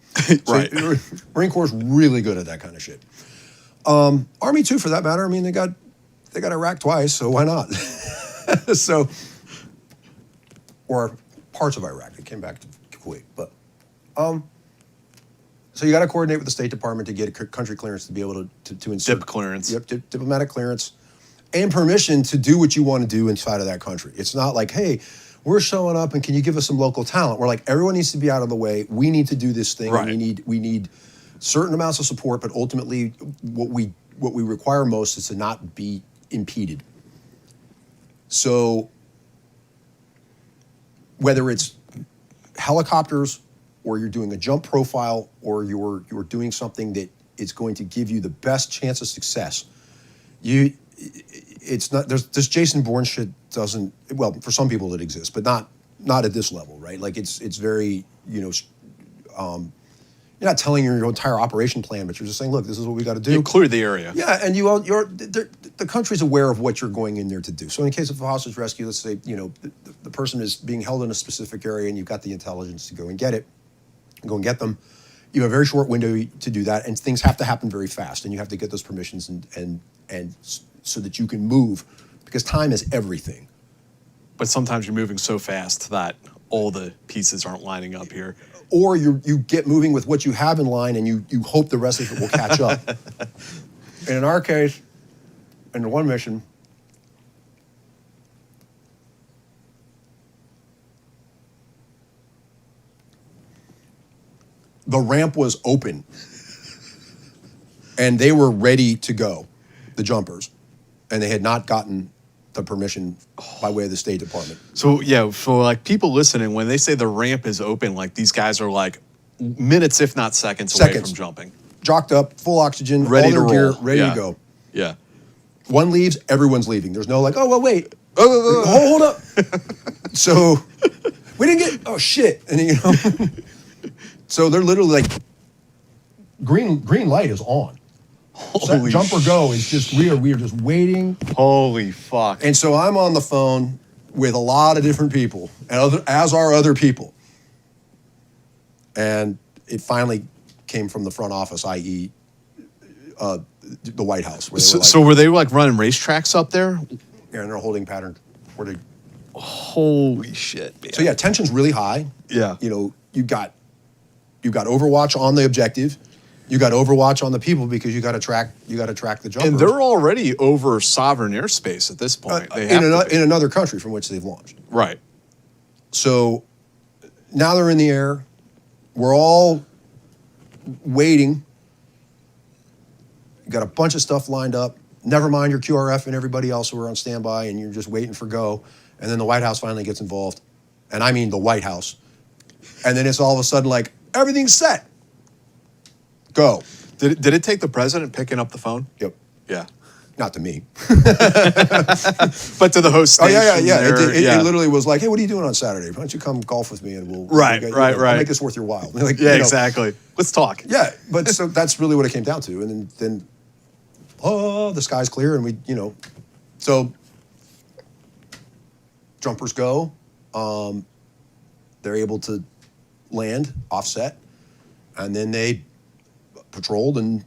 Right. So Marine Corps is really good at that kind of shit. Army too, for that matter. I mean, they got Iraq twice, so why not? Or parts of Iraq. They came back to Kuwait, but so you got to coordinate with the State Department to get a country clearance to be able to insert. Dip clearance. Yep, diplomatic clearance, and permission to do what you want to do inside of that country. It's not like, hey, we're showing up and can you give us some local talent? We're like, everyone needs to be out of the way. We need to do this thing. Right. And we need certain amounts of support, but ultimately, what we require most is to not be impeded. So whether it's helicopters, or you're doing a jump profile, or you're doing something that is going to give you the best chance of success, it's not, this Jason Bourne shit doesn't, well, for some people it exists, but not at this level, right? Like it's very, you're not telling your entire operation plan, but you're just saying, look, this is what we got to do. You clear the area. Yeah, and the country's aware of what you're going in there to do. So in case of a hostage rescue, let's say, the person is being held in a specific area and you've got the intelligence to go and get it, go and get them. You have a very short window to do that, and things have to happen very fast, and you have to get those permissions and so that you can move, because time is everything. But sometimes you're moving so fast that all the pieces aren't lining up here. Or you get moving with what you have in line, and you hope the rest of it will catch up. And in our case, in the one mission, the ramp was open, and they were ready to go, the jumpers, and they had not gotten the permission by way of the State Department. So yeah, for like people listening, when they say the ramp is open, like these guys are like minutes, if not seconds away from jumping. Jocked up, full oxygen, Ready all their to gear, roll. ready Yeah. to go. Yeah. One leaves, everyone's leaving. There's no like, oh, well, wait. Hold up. So we didn't get, oh, shit. And, so they're literally like, green light is on. Holy Jump or go is just, we are just waiting. Holy fuck. And so I'm on the phone with a lot of different people, as are other people. And it finally came from the front office, i.e., the White House. Where they were like, So were they like running racetracks up there? yeah, and they're holding pattern. Where they, Holy shit, man. so yeah, tension's really high. Yeah. You've got Overwatch on the objective. You got Overwatch on the people, because you got to track the jumpers. And they're already over sovereign airspace at this point. They have to be. in another country from which they've launched. Right. So now they're in the air. We're all waiting. You got a bunch of stuff lined up. Never mind your QRF and everybody else who are on standby, and you're just waiting for go. And then the White House finally gets involved. And I mean the White House. And then it's all of a sudden like, everything's set. Go. Did it take the president picking up the phone? Yep. Yeah. Not to me. But to the host Oh, station. yeah. there, It literally was like, hey, what are you doing on Saturday? Why don't you come golf with me and we'll Right. I'll make this worth your while. Like, Yeah, exactly. Let's talk. Yeah, but so that's really what it came down to. And then the sky's clear, and so jumpers go. They're able to land, offset, and then they patrolled and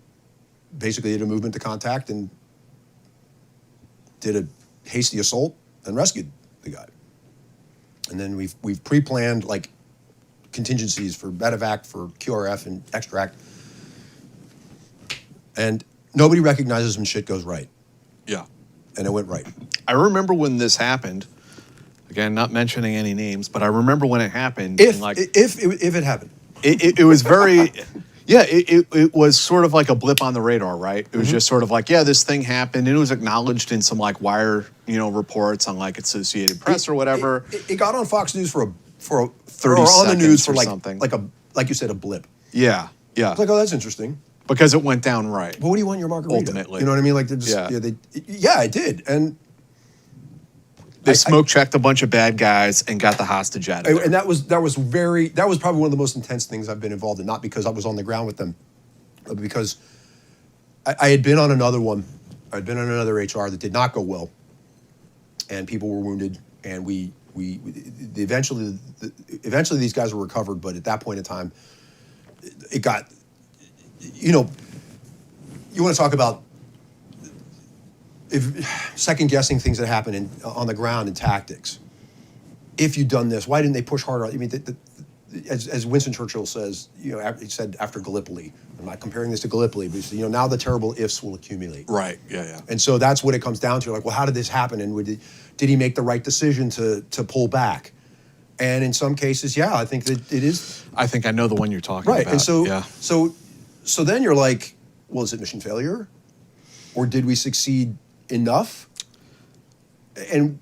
basically did a movement to contact and did a hasty assault and rescued the guy. And then we've pre-planned like contingencies for medevac, for QRF and extract. And nobody recognizes when shit goes right. Yeah. And it went right. I remember when this happened. Again, not mentioning any names, but I remember when it happened. If and like, if it happened. it was very, yeah, it was sort of like a blip on the radar, right? It was just sort of like, yeah, this thing happened, and it was acknowledged in some like wire, reports on like Associated Press or whatever. It got on Fox News for a 30 or on the news seconds for or like something. like you said, a blip. Yeah, yeah, It's like, oh, that's interesting. because it went down right. But what do you want in your margarita? Ultimately. You know what I mean? Like, just, Yeah. yeah, it did. And They smoke checked a bunch of bad guys and got the hostage out of there. and that was probably one of the most intense things I've been involved in. Not because I was on the ground with them, but because I had been on another one. I'd been on another HR that did not go well, and people were wounded. And eventually these guys were recovered. But at that point in time, it got, you want to talk about second guessing things that happen on the ground in tactics. If you'd done this, why didn't they push harder? I mean, as Winston Churchill says, he said after Gallipoli. I'm not comparing this to Gallipoli, but he said, now the terrible ifs will accumulate. Right. Yeah. Yeah. And so that's what it comes down to. Like, well, how did this happen? And did he make the right decision to pull back? And in some cases, yeah, I think that it is. I think I know the one you're talking Right. about. And so, yeah. so then you're like, well, is it mission failure? Or did we succeed enough? And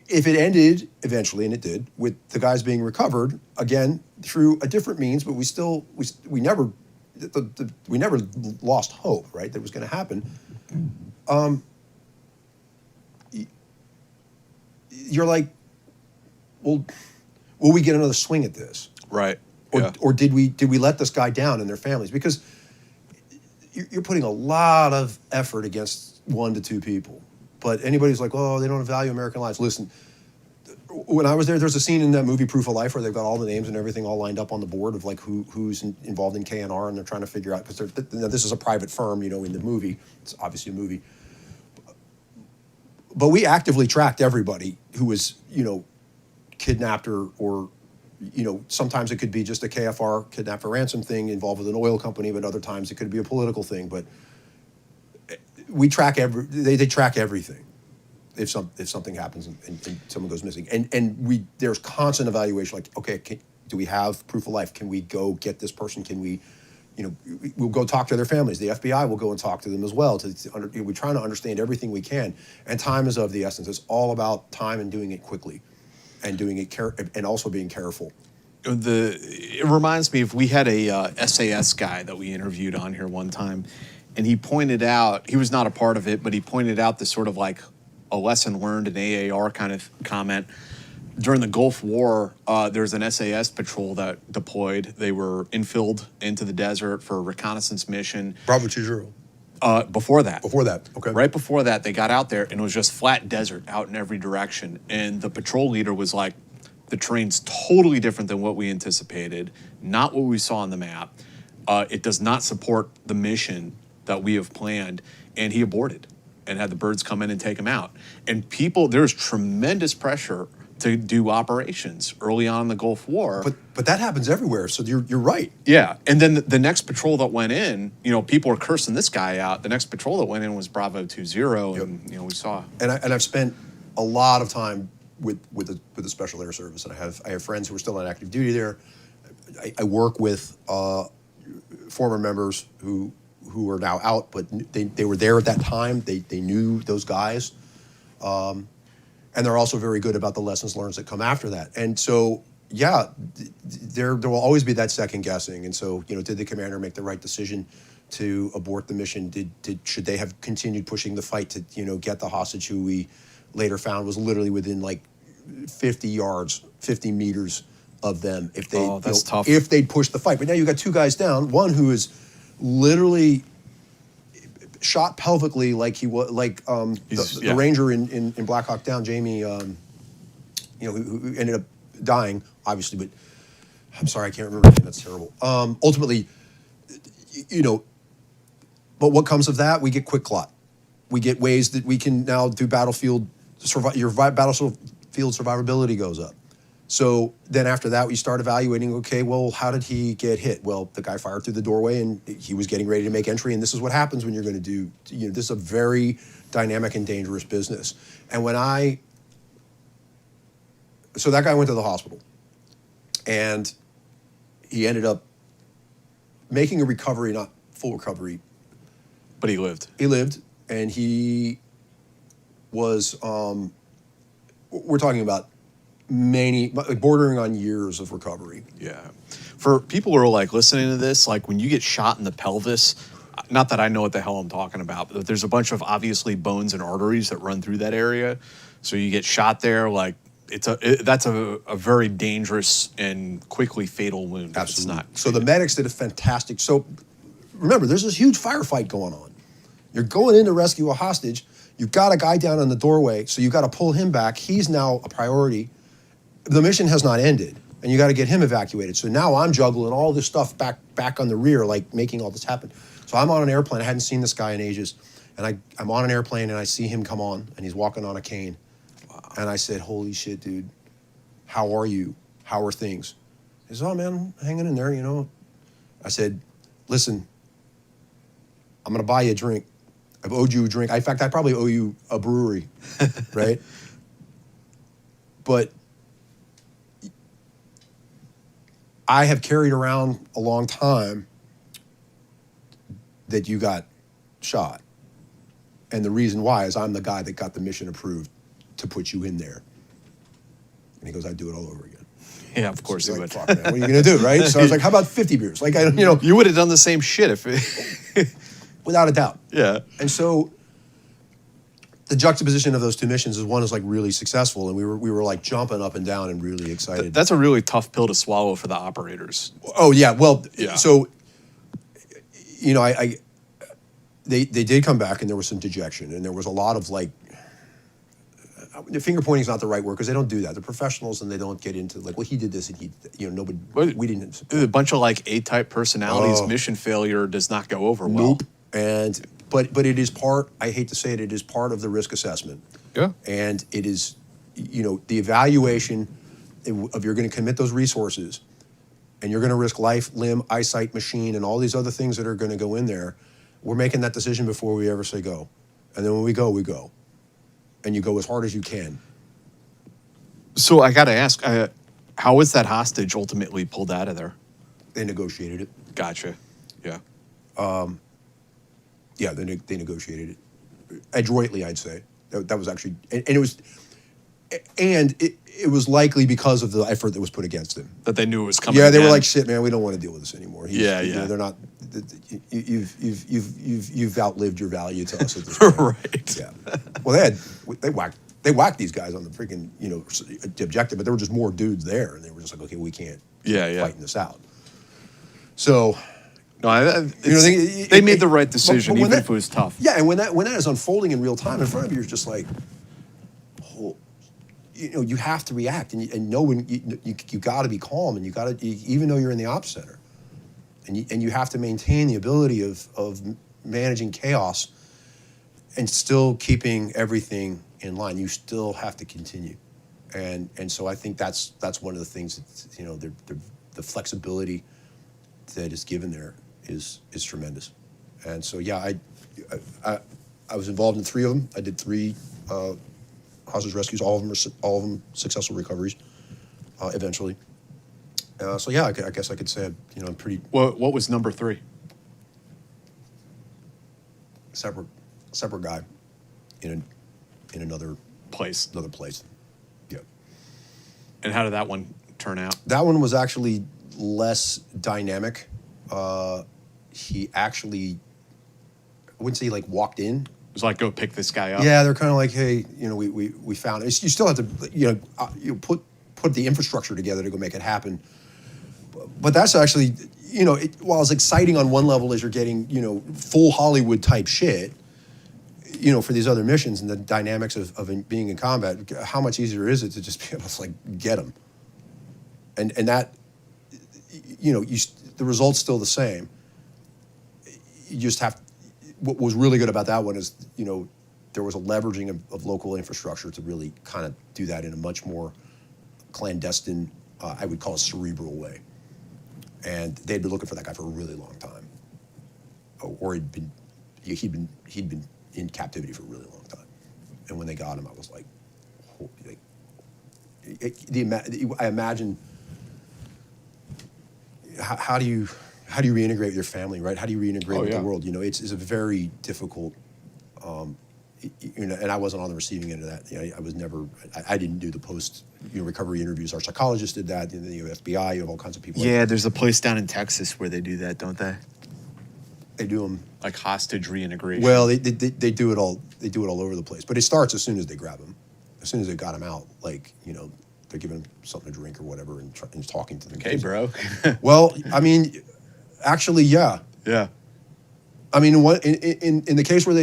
if it ended eventually, and it did, with the guys being recovered, again, through a different means, but we never lost hope, right? That was going to happen. You're like, well, will we get another swing at this? Right. Or did we let this guy down and their families? Because you're putting a lot of effort against 1 to 2 people. But anybody who's like, oh, they don't value American lives. Listen, when I was there's a scene in that movie Proof of Life where they've got all the names and everything all lined up on the board of like who's involved in KNR, and they're trying to figure out, because this is a private firm, in the movie. It's obviously a movie. But we actively tracked everybody who was, kidnapped or sometimes it could be just a KFR, kidnap for ransom thing involved with an oil company, but other times it could be a political thing. But we track they track everything if something happens and someone goes missing. And there's constant evaluation, like, okay, do we have proof of life? Can we go get this person? Can we, we'll go talk to their families. The FBI will go and talk to them as well. We're trying to understand everything we can. And time is of the essence. It's all about time and doing it quickly and doing it and also being careful. It reminds me of, we had a SAS guy that we interviewed on here one time, and he pointed out, he was not a part of it, but he pointed out this sort of like a lesson learned, an AAR kind of comment. During the Gulf War, there's an SAS patrol that deployed. They were infilled into the desert for a reconnaissance mission. Bravo 20. Before that. Before that, okay. Right before that, they got out there, and it was just flat desert out in every direction. And the patrol leader was like, the terrain's totally different than what we anticipated, not what we saw on the map. It does not support the mission that we have planned. And he aborted and had the birds come in and take him out. And there's tremendous pressure to do operations early on in the Gulf War. But that happens everywhere, so you're right. Yeah, and then the next patrol that went in, people are cursing this guy out. The next patrol that went in was Bravo 20, and we saw. And I've spent a lot of time with the Special Air Service, and I have friends who are still on active duty there. I work with former members who are now out, but they were there at that time. They knew those guys. And they're also very good about the lessons learned that come after that. And so, yeah, there will always be that second guessing. And so, did the commander make the right decision to abort the mission? Should they have continued pushing the fight to, get the hostage who we later found was literally within like 50 yards, 50 meters of them if they that's tough. If they'd pushed the fight. But now you've got 2 guys down, one who is literally shot pelvically like he was, like the Ranger in Black Hawk Down, Jamie, who ended up dying, obviously, but I'm sorry, I can't remember his name, that's terrible. Ultimately, but what comes of that? We get quick clot. We get ways that we can now do battlefield, your battlefield survivability goes up. So then after that, we start evaluating, okay, well, how did he get hit? Well, the guy fired through the doorway and he was getting ready to make entry. And this is what happens when you're going to do, this is a very dynamic and dangerous business. And so that guy went to the hospital and he ended up making a recovery, not full recovery. But he lived. He lived, and he was, we're talking about bordering on years of recovery. Yeah. For people who are like listening to this, like when you get shot in the pelvis, not that I know what the hell I'm talking about, but there's a bunch of obviously bones and arteries that run through that area. So you get shot there, like that's a very dangerous and quickly fatal wound. Absolutely. If it's not. So the medics did a fantastic. So remember, there's this huge firefight going on. You're going in to rescue a hostage. You've got a guy down in the doorway, so you've got to pull him back. He's now a priority. The mission has not ended, and you got to get him evacuated. So now I'm juggling all this stuff back on the rear, like making all this happen. So I'm on an airplane. I hadn't seen this guy in ages, and I'm on an airplane, and I see him come on, and he's walking on a cane. Wow. And I said, holy shit, dude, how are you? How are things? He says, oh, man, I'm hanging in there, I said, listen, I'm going to buy you a drink. I've owed you a drink. In fact, I probably owe you a brewery, right? But I have carried around a long time that you got shot. And the reason why is I'm the guy that got the mission approved to put you in there. And he goes, I'd do it all over again. Yeah, of course he would. Fuck, man, what are you going to do, right? So I was like, how about 50 beers? Like, You would have done the same shit if without a doubt. Yeah. And so the juxtaposition of those two missions is one is like really successful, and we were like jumping up and down and really excited. That's a really tough pill to swallow for the operators. Oh yeah, well, yeah. So they did come back, and there was some dejection, and there was a lot of like, finger pointing is not the right word because they don't do that. They're professionals, and they don't get into like, well, he did this, and he, nobody, we didn't. A bunch of like A-type personalities. Mission failure does not go over well. Nope. And but it is part. I hate to say it. It is part of the risk assessment. Yeah. And it is, the evaluation of you're going to commit those resources, and you're going to risk life, limb, eyesight, machine, and all these other things that are going to go in there. We're making that decision before we ever say go, and then when we go, and you go as hard as you can. So I got to ask, how was that hostage ultimately pulled out of there? They negotiated it. Gotcha. Yeah. Yeah, they negotiated it adroitly, I'd say. That was actually, and it was likely because of the effort that was put against him. That they knew it was coming. Yeah, they again. were like, shit, man, we don't want to deal with this anymore. Yeah. They're not. You've outlived your value to us at this point. Right. Yeah. Well, they whacked these guys on the freaking objective, but there were just more dudes there, and they were just like, okay, we can't. Fighting this out. So. No, they made the right decision, even if it was tough. Yeah, and when that is unfolding in real time in front of you, you're just like, oh, you have to react, and know when you got to be calm, and you got to, even though you're in the ops center, and you have to maintain the ability of managing chaos, and still keeping everything in line. You still have to continue, and so I think that's one of the things that the flexibility that is given there is tremendous. And so yeah, I was involved in 3 of them. I did 3 hostage rescues. All of them successful recoveries eventually. So yeah, I guess I could say I'm pretty. What was number 3? Separate guy in another place. Yeah. And how did that one turn out? That one was actually less dynamic. He actually, I wouldn't say he like walked in. It was like, go pick this guy up. Yeah, they're kind of like, hey, we found it. You still have to, you put the infrastructure together to go make it happen. But that's actually, while it's exciting on one level as you're getting, full Hollywood type shit, for these other missions and the dynamics of being in combat, how much easier is it to just be able to like get them? And that, the result's still the same. You just have. What was really good about that one is, there was a leveraging of local infrastructure to really kind of do that in a much more clandestine, I would call it cerebral way. And they'd been looking for that guy for a really long time. Or he'd been in captivity for a really long time. And when they got him, I was like I imagine how do you reintegrate with your family, right? How do you reintegrate with the world? You know, it's a very difficult. You know, and I wasn't on the receiving end of that. You know, I was never. I didn't do the post recovery interviews. Our psychologist did that. You know, the FBI, you have all kinds of people. Yeah, there's a place down in Texas where they do that, don't they? They do them like hostage reintegration. Well, they do it all. They do it all over the place. But it starts as soon as they grab him. As soon as they got him out, like, you know, they're giving him something to drink or whatever and talking to them. Okay, bro. Well, I mean, actually, yeah. Yeah. I mean, in the case where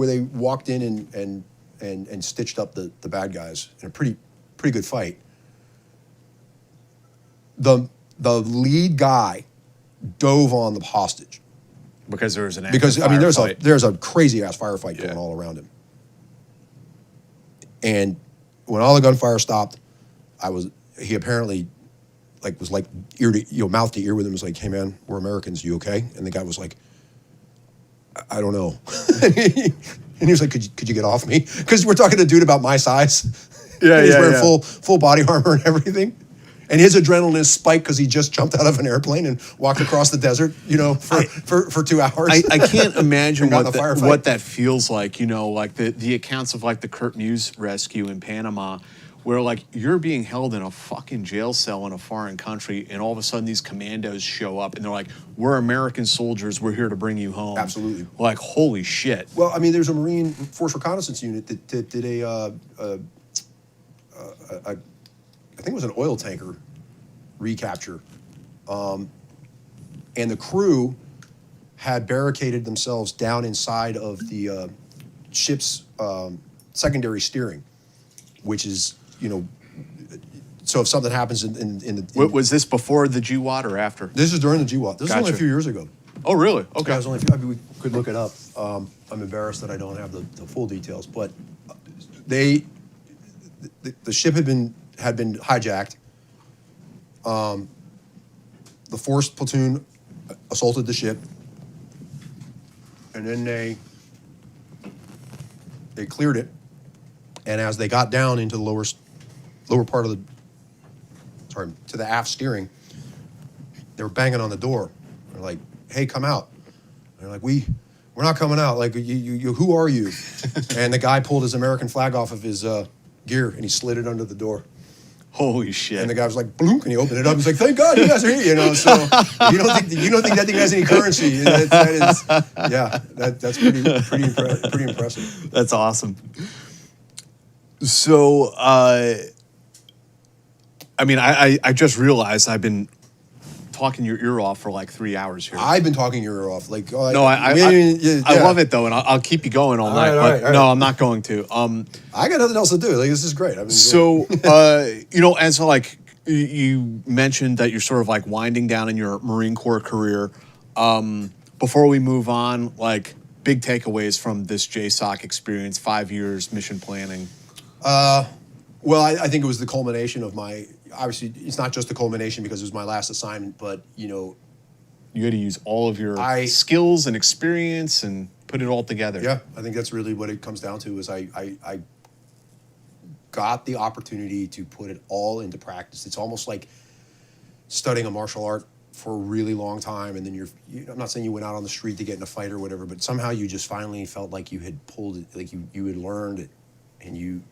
they walked in and stitched up the bad guys in a pretty good fight, the lead guy dove on the hostage. Because there was an there's a crazy ass firefight going all around him. And when all the gunfire stopped, he apparently was ear to mouth to ear with him, was like, "Hey man, we're Americans, you okay?" And the guy was like, "I don't know." And he was like, "Could you get off me?" Because we're talking to a dude about my size. Yeah, he's wearing full body armor and everything. And his adrenaline is spiked because he just jumped out of an airplane and walked across the desert, you know, for 2 hours. I can't imagine what that feels like, you know, like the accounts of like the Kurt Muse rescue in Panama, where like you're being held in a fucking jail cell in a foreign country, and all of a sudden these commandos show up and they're like, "We're American soldiers, we're here to bring you home." Absolutely. Like, holy shit. Well, I mean, there's a Marine Force Reconnaissance Unit that did I think it was an oil tanker recapture. And the crew had barricaded themselves down inside of the ship's secondary steering, which is, you know, so if something happens in the... Was this before the GWAT or after? This is during the GWAT. This is only a few years ago. Oh, really? Okay. Yeah, it was only we could look it up. I'm embarrassed that I don't have the full details, but the ship had been hijacked. The force platoon assaulted the ship, and then they cleared it. And as they got down into the lower part of to the aft steering, they were banging on the door. They're like, "Hey, come out." And they're like, we're not coming out. Like, you who are you? And the guy pulled his American flag off of his gear and he slid it under the door. Holy shit! And the guy was like, "Bloom," and he opened it up. He's like, "Thank God you guys are here." You know, so you don't think that thing has any currency? That's pretty impressive. That's awesome. So, I mean, I just realized I've been talking your ear off for like 3 hours here. I've been talking your ear off. Like, no, I love it though, and I'll keep you going all night. All right. No, I'm not going to. I got nothing else to do. Like, this is great. I mean, so, you know, as like you mentioned that you're sort of like winding down in your Marine Corps career. Before we move on, like big takeaways from this JSOC experience, 5 years mission planning. Well, I think it was the culmination of my. Obviously, it's not just the culmination because it was my last assignment, but, you know, you had to use all of your skills and experience and put it all together. Yeah, I think that's really what it comes down to. Is I got the opportunity to put it all into practice. It's almost like studying a martial art for a really long time, and then I'm not saying you went out on the street to get in a fight or whatever, but somehow you just finally felt like you had pulled it, like you had learned it, and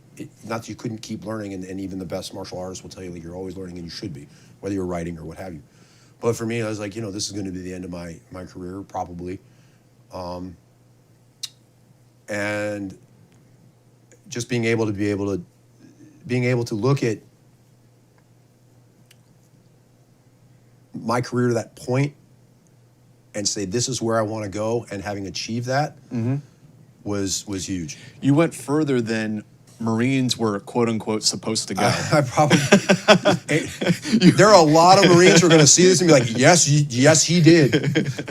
not that you couldn't keep learning, and even the best martial artists will tell you, like, you're always learning, and you should be, whether you're writing or what have you. But for me, I was like, you know, this is going to be the end of my career, probably. And just being able to look at my career to that point and say, this is where I want to go, and having achieved that was huge. You went further than Marines were quote unquote supposed to go. I probably. There are a lot of Marines who are going to see this and be like, yes, he did.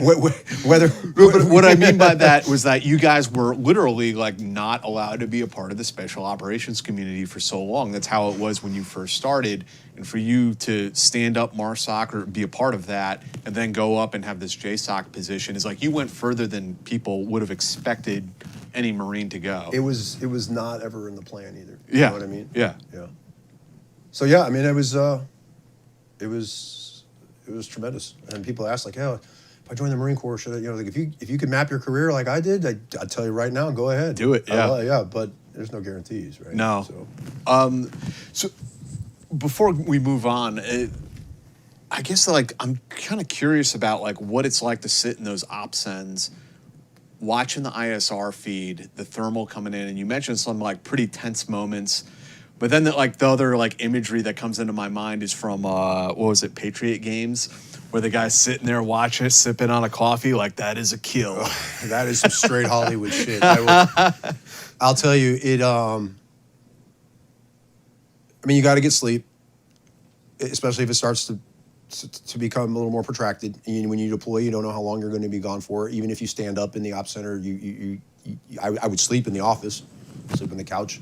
Whether. But what I mean by that was that you guys were literally like not allowed to be a part of the special operations community for so long. That's how it was when you first started. And for you to stand up MARSOC or be a part of that and then go up and have this JSOC position is like you went further than people would have expected any Marine to go. It was not ever in the plan either. Yeah. You know what I mean? Yeah. Yeah. So yeah, I mean, it was tremendous. And people ask like, "Oh, if I joined the Marine Corps, should I, like if you could map your career like I did, I'd tell you right now, go ahead. Do it. Yeah. Yeah, but there's no guarantees, right? No. So, So before we move on, I guess like I'm kind of curious about like what it's like to sit in those ops ends, watching the ISR feed, the thermal coming in, and you mentioned some like pretty tense moments, but then the other like imagery that comes into my mind is from what was it, Patriot Games, where the guy's sitting there watching it, sipping on a coffee, like that is a kill. that is some straight Hollywood shit. I'll tell you, it. I mean, you got to get sleep, especially if it starts to become a little more protracted. And when you deploy, you don't know how long you're going to be gone for. Even if you stand up in the ops center, I would sleep in the office, sleep on the couch,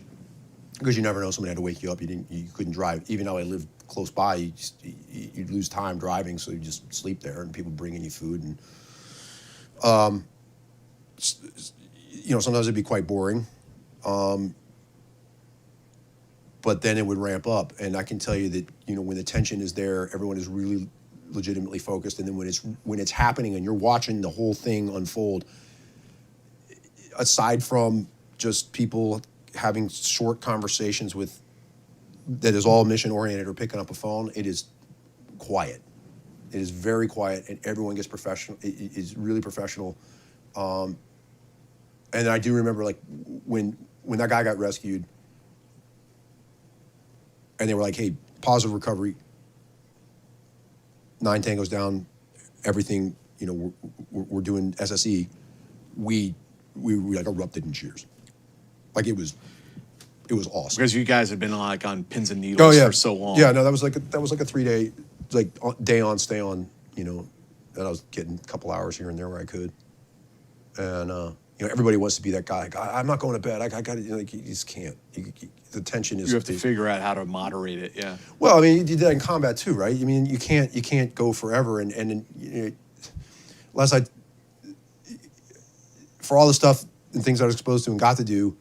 because you never know, somebody had to wake you up. You couldn't drive. Even though I lived close by, you'd lose time driving, so you just sleep there, and people bringing you food. And sometimes it'd be quite boring. But then it would ramp up, and I can tell you that when the tension is there, everyone is really legitimately focused, and then when it's happening and you're watching the whole thing unfold, aside from just people having short conversations that is all mission oriented or picking up a phone, it is quiet. It is very quiet, and everyone gets professional. It is really professional. And I do remember like when that guy got rescued. And they were like, hey, positive recovery, 9 tangos down, everything, we're doing SSE. We like erupted in cheers. Like it was awesome. Because you guys had been like on pins and needles for so long. Yeah, no, that was like a 3-day, like day on, stay on, and I was getting a couple hours here and there where I could. And, everybody wants to be that guy. Like, I'm not going to bed. I got to, you just can't. The tension is. You have to figure out how to moderate it. Yeah. Well, I mean, you did that in combat too, right? I mean, you can't go forever, and unless for all the stuff and things I was exposed to and got to do,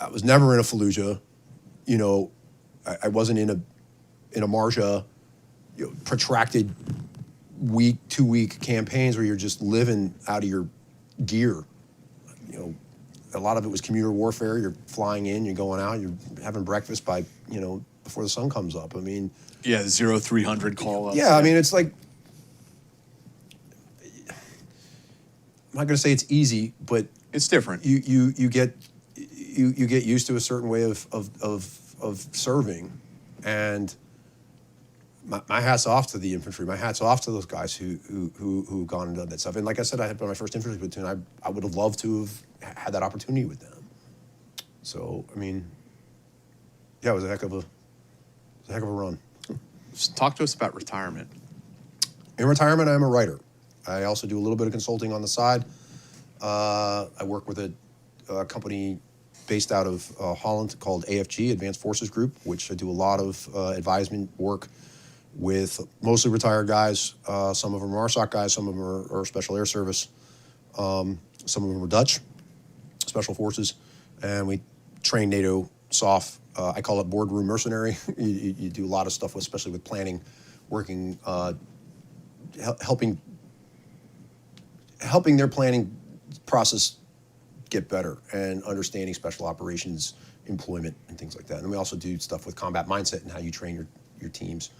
I was never in a Fallujah. I wasn't in a Marja, protracted week, 2-week campaigns where you're just living out of your gear. A lot of it was commuter warfare. You're flying in, you're going out, you're having breakfast by, before the sun comes up. I mean, yeah, 0300 call up. Yeah, I mean, it's like, I'm not going to say it's easy, but it's different. You get used to a certain way of serving, and my hat's off to the infantry. My hat's off to those guys who've gone and done that stuff. And like I said, I had been my first infantry platoon. I would have loved to have had that opportunity with them. So I mean, yeah, it was a heck of a run. Just talk to us about retirement. In retirement, I'm a writer. I also do a little bit of consulting on the side. I work with a company based out of Holland called AFG, Advanced Forces Group, which I do a lot of advisement work with mostly retired guys. Some of them are MARSOC guys, some of them are Special Air Service, some of them are Dutch Special Forces, and we train NATO SOF. I call it boardroom mercenary. You do a lot of stuff, especially with planning, working, helping their planning process get better and understanding special operations employment and things like that. And we also do stuff with combat mindset and how you train your teams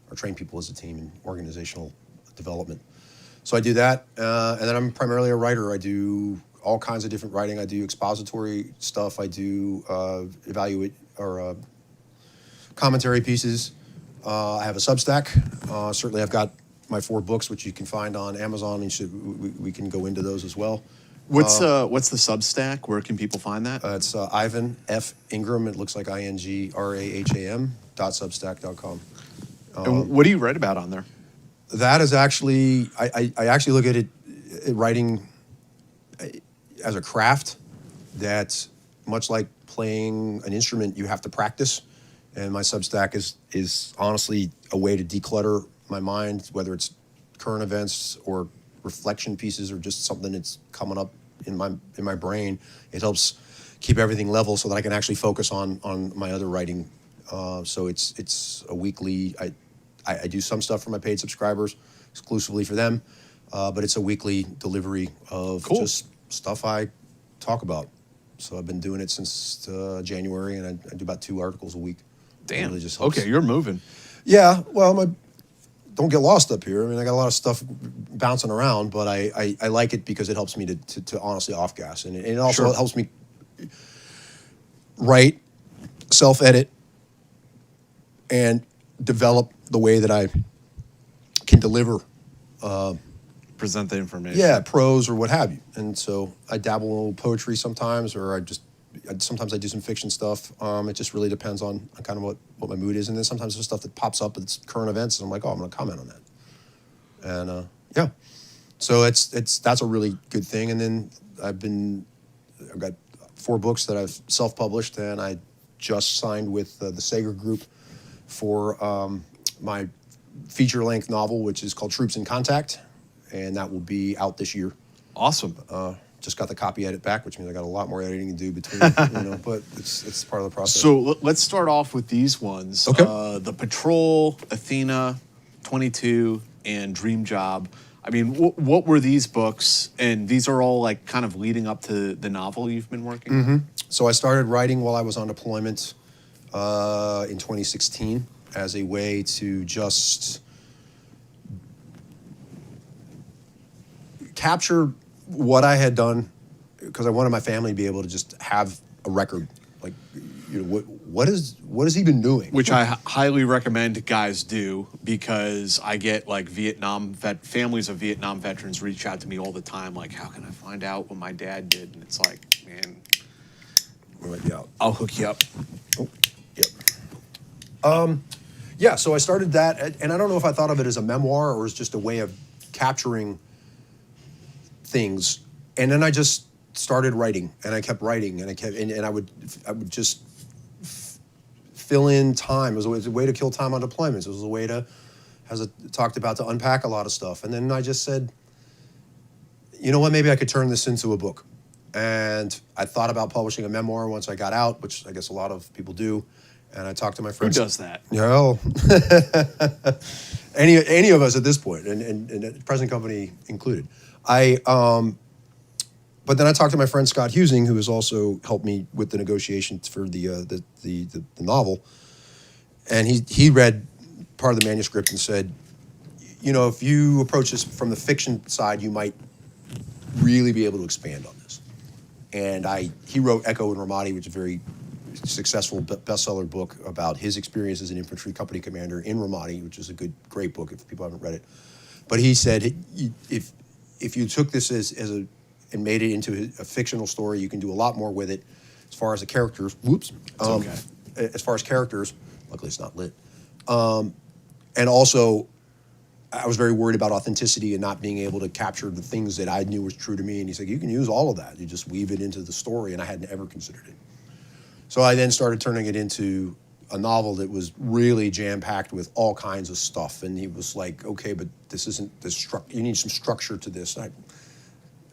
or train people as a team in organizational development. So I do that, and then I'm primarily a writer. I do all kinds of different writing. I do expository stuff. I do evaluate or commentary pieces. I have a Substack. Certainly I've got my 4 books, which you can find on Amazon, and we can go into those as well. What's the Substack? Where can people find that? It's Ivan F. Ingram. It looks like INGRAHAM.substack.com. And what do you write about on there? That is actually, I actually look at it, writing as a craft that, much like playing an instrument, you have to practice. And my Substack is honestly a way to declutter my mind, whether it's current events or reflection pieces or just something that's coming up in my brain. It helps keep everything level so that I can actually focus on my other writing. So it's a weekly. I do some stuff for my paid subscribers, exclusively for them, but it's a weekly delivery of just stuff I talk about. So I've been doing it since January, and I do about 2 articles a week. Damn. Really just helps. Okay, you're moving. Yeah, well, don't get lost up here. I mean, I got a lot of stuff bouncing around, but I like it because it helps me to honestly off-gas. And it also helps me write, self-edit, and develop the way that I can deliver. Present the information. Yeah, prose or what have you. And so I dabble in a little poetry sometimes, or sometimes I do some fiction stuff. It just really depends on kind of what my mood is. And then sometimes there's stuff that pops up that's current events, and I'm like, oh, I'm going to comment on that. And yeah, so that's a really good thing. And then I've got 4 books that I've self-published, and I just signed with the Sager Group for my feature-length novel, which is called Troops in Contact, and that will be out this year. Awesome. Just got the copy edit back, which means I got a lot more editing to do between, but it's part of the process. So let's start off with these ones. Okay. The Patrol, Athena, 22, and Dream Job. I mean, what were these books? And these are all like kind of leading up to the novel you've been working on? So I started writing while I was on deployment in 2016 as a way to just capture what I had done, because I wanted my family to be able to just have a record. Like, what has he been doing? Which I highly recommend guys do, because I get like families of Vietnam veterans reach out to me all the time, like, how can I find out what my dad did? And it's like, man, We might be out. I'll hook you up. Oh, yep. Yeah, so I started that, and I don't know if I thought of it as a memoir or as just a way of capturing things. And then I just started writing, and I kept writing, and I would just fill in time. It was a way to kill time on deployments. It was a way to, as I talked about, to unpack a lot of stuff. And then I just said, you know what, maybe I could turn this into a book. And I thought about publishing a memoir once I got out, which I guess a lot of people do. And I talked to my friends. Who does that? Well, any of us at this point, and the present company included. But then I talked to my friend Scott Husing, who has also helped me with the negotiations for the novel, and he read part of the manuscript and said, if you approach this from the fiction side, you might really be able to expand on this. And he wrote Echo and Ramadi, which is a very successful bestseller book about his experience as an infantry company commander in Ramadi, which is a great book if people haven't read it. But he said, if you took this and made it into a fictional story, you can do a lot more with it as far as the characters. Whoops. Okay. As far as characters, luckily it's not lit. And also, I was very worried about authenticity and not being able to capture the things that I knew was true to me. And he said, you can use all of that. You just weave it into the story, and I hadn't ever considered it. So I then started turning it into a novel that was really jam-packed with all kinds of stuff. And he was like, okay, but this isn't you need some structure to this. And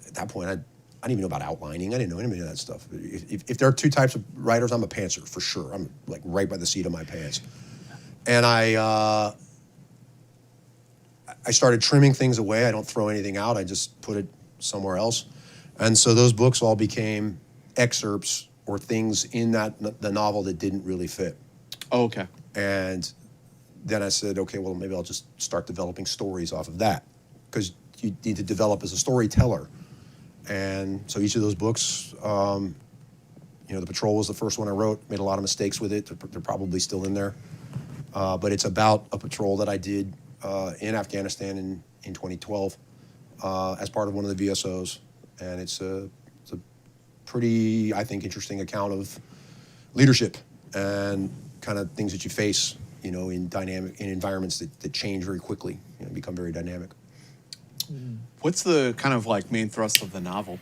at that point, I didn't even know about outlining. I didn't know any of that stuff. If there are 2 types of writers, I'm a pantser for sure. I'm like right by the seat of my pants. And I started trimming things away. I don't throw anything out. I just put it somewhere else. And so those books all became excerpts or things in the novel that didn't really fit. Oh, okay. And then I said, okay, well, maybe I'll just start developing stories off of that, because you need to develop as a storyteller. And so each of those books, The Patrol was the first one I wrote, made a lot of mistakes with it. They're probably still in there. But it's about a patrol that I did in Afghanistan in 2012 as part of one of the VSOs. and it's a pretty, I think, interesting account of leadership and kind of things that you face, you know, in environments that change very quickly, you know, become very dynamic. What's the kind of like main thrust of the novel?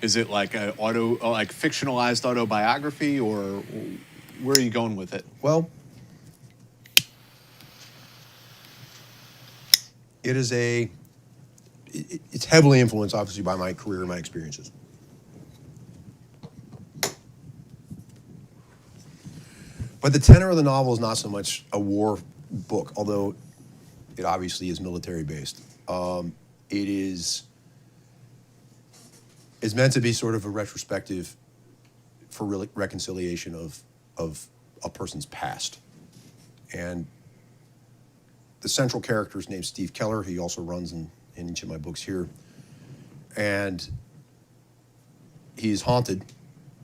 Is it like a fictionalized autobiography, or where are you going with it? Well, it's heavily influenced, obviously, by my career and my experiences. But the tenor of the novel is not so much a war book, although it obviously is military based. It's meant to be sort of a retrospective for reconciliation of a person's past. And the central character is named Steve Keller. He also runs in each of my books here. And he's haunted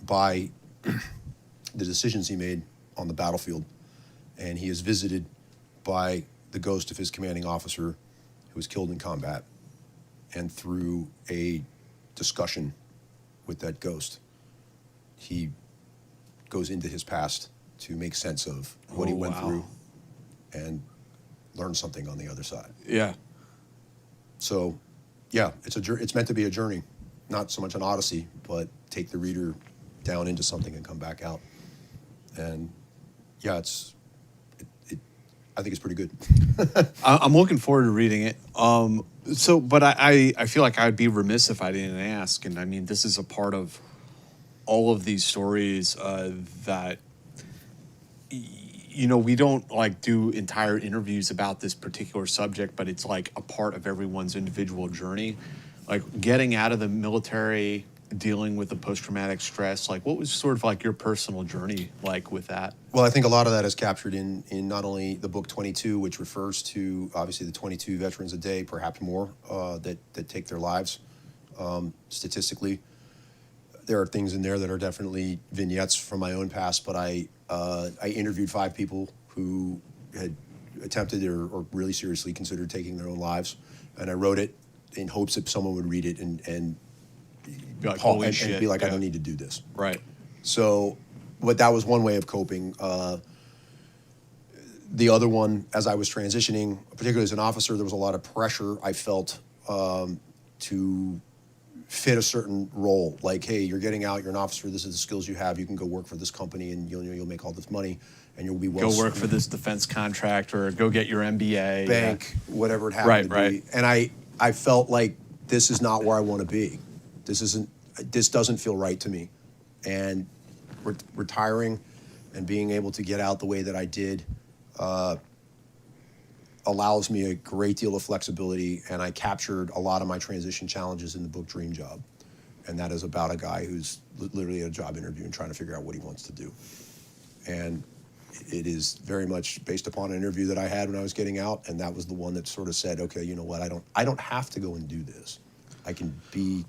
by the decisions he made on the battlefield. And he is visited by the ghost of his commanding officer who was killed in combat. And through a discussion with that ghost, he goes into his past to make sense of what he went through and learn something on the other side. Yeah. So, yeah, it's meant to be a journey, not so much an odyssey, but take the reader down into something and come back out. And yeah, I think it's pretty good. I'm looking forward to reading it. But I feel like I'd be remiss if I didn't ask. And I mean, this is a part of all of these stories that, you know, we don't like do entire interviews about this particular subject, but it's like a part of everyone's individual journey. Like getting out of the military, dealing with the post-traumatic stress, like what was sort of like your personal journey like with that? Well, I think a lot of that is captured in not only the book 22, which refers to obviously the 22 veterans a day, perhaps more, that take their lives. Statistically, there are things in there that are definitely vignettes from my own past, but I interviewed 5 people who had attempted or really seriously considered taking their own lives, and I wrote it in hopes that someone would read it and Be like, holy shit, and be like, yeah. I don't need to do this. Right. So, but that was one way of coping. The other one, as I was transitioning, particularly as an officer, there was a lot of pressure I felt to fit a certain role. Like, hey, you're getting out, you're an officer, this is the skills you have, you can go work for this company and you'll make all this money and you'll be well. Go work for this defense contractor, go get your MBA. Bank, whatever it happened to be. And I felt like this is not where I want to be. This doesn't feel right to me. And retiring and being able to get out the way that I did allows me a great deal of flexibility, and I captured a lot of my transition challenges in the book Dream Job. And that is about a guy who's literally at a job interview and trying to figure out what he wants to do. And it is very much based upon an interview that I had when I was getting out, and that was the one that sort of said, okay, you know what, I don't have to go and do this. I can be...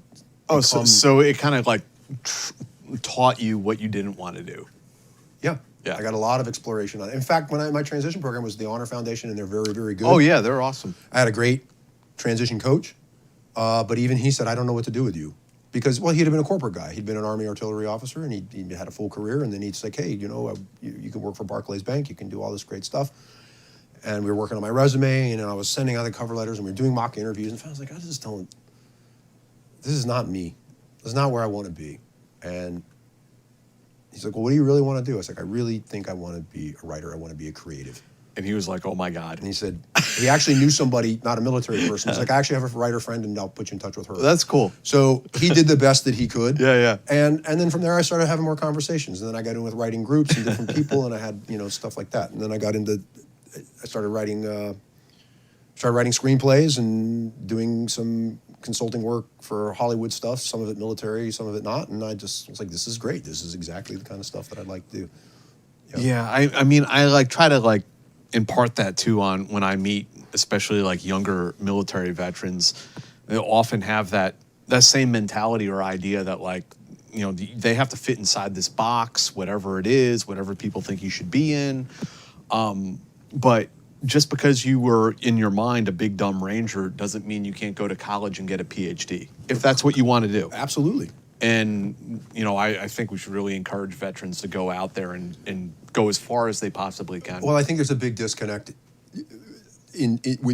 Oh, so it kind of like taught you what you didn't want to do. Yeah. Yeah. I got a lot of exploration on it. In fact, my transition program was the Honor Foundation, and they're very, very good. Oh, yeah, they're awesome. I had a great transition coach, but even he said, I don't know what to do with you. Because, well, he'd have been a corporate guy. He'd been an Army artillery officer, and he had a full career, and then he'd say, hey, you know, you can work for Barclays Bank, you can do all this great stuff. And we were working on my resume, and I was sending out the cover letters, and we were doing mock interviews, and I was like, this is not me. This is not where I want to be. And he's like, well, what do you really want to do? I was like, I really think I want to be a writer. I want to be a creative. And he was like, oh, my God. And he said, he actually knew somebody, not a military person. He's like, I actually have a writer friend, and I'll put you in touch with her. That's cool. So he did the best that he could. Yeah. And then from there, I started having more conversations. And then I got in with writing groups and different people, and I had, stuff like that. And then I started writing screenplays and doing some consulting work for Hollywood stuff, some of it military, some of it not. And I just was like, this is great. This is exactly the kind of stuff that I'd like to do. Yeah, I mean, I like try to like impart that too on when I meet, especially like younger military veterans. They often have that same mentality or idea that like, they have to fit inside this box, whatever it is, whatever people think you should be in. But just because you were in your mind a big dumb ranger doesn't mean you can't go to college and get a PhD if that's what you want to do. Absolutely. And, you know, I think we should really encourage veterans to go out there and go as far as they possibly can. Well, I think there's a big disconnect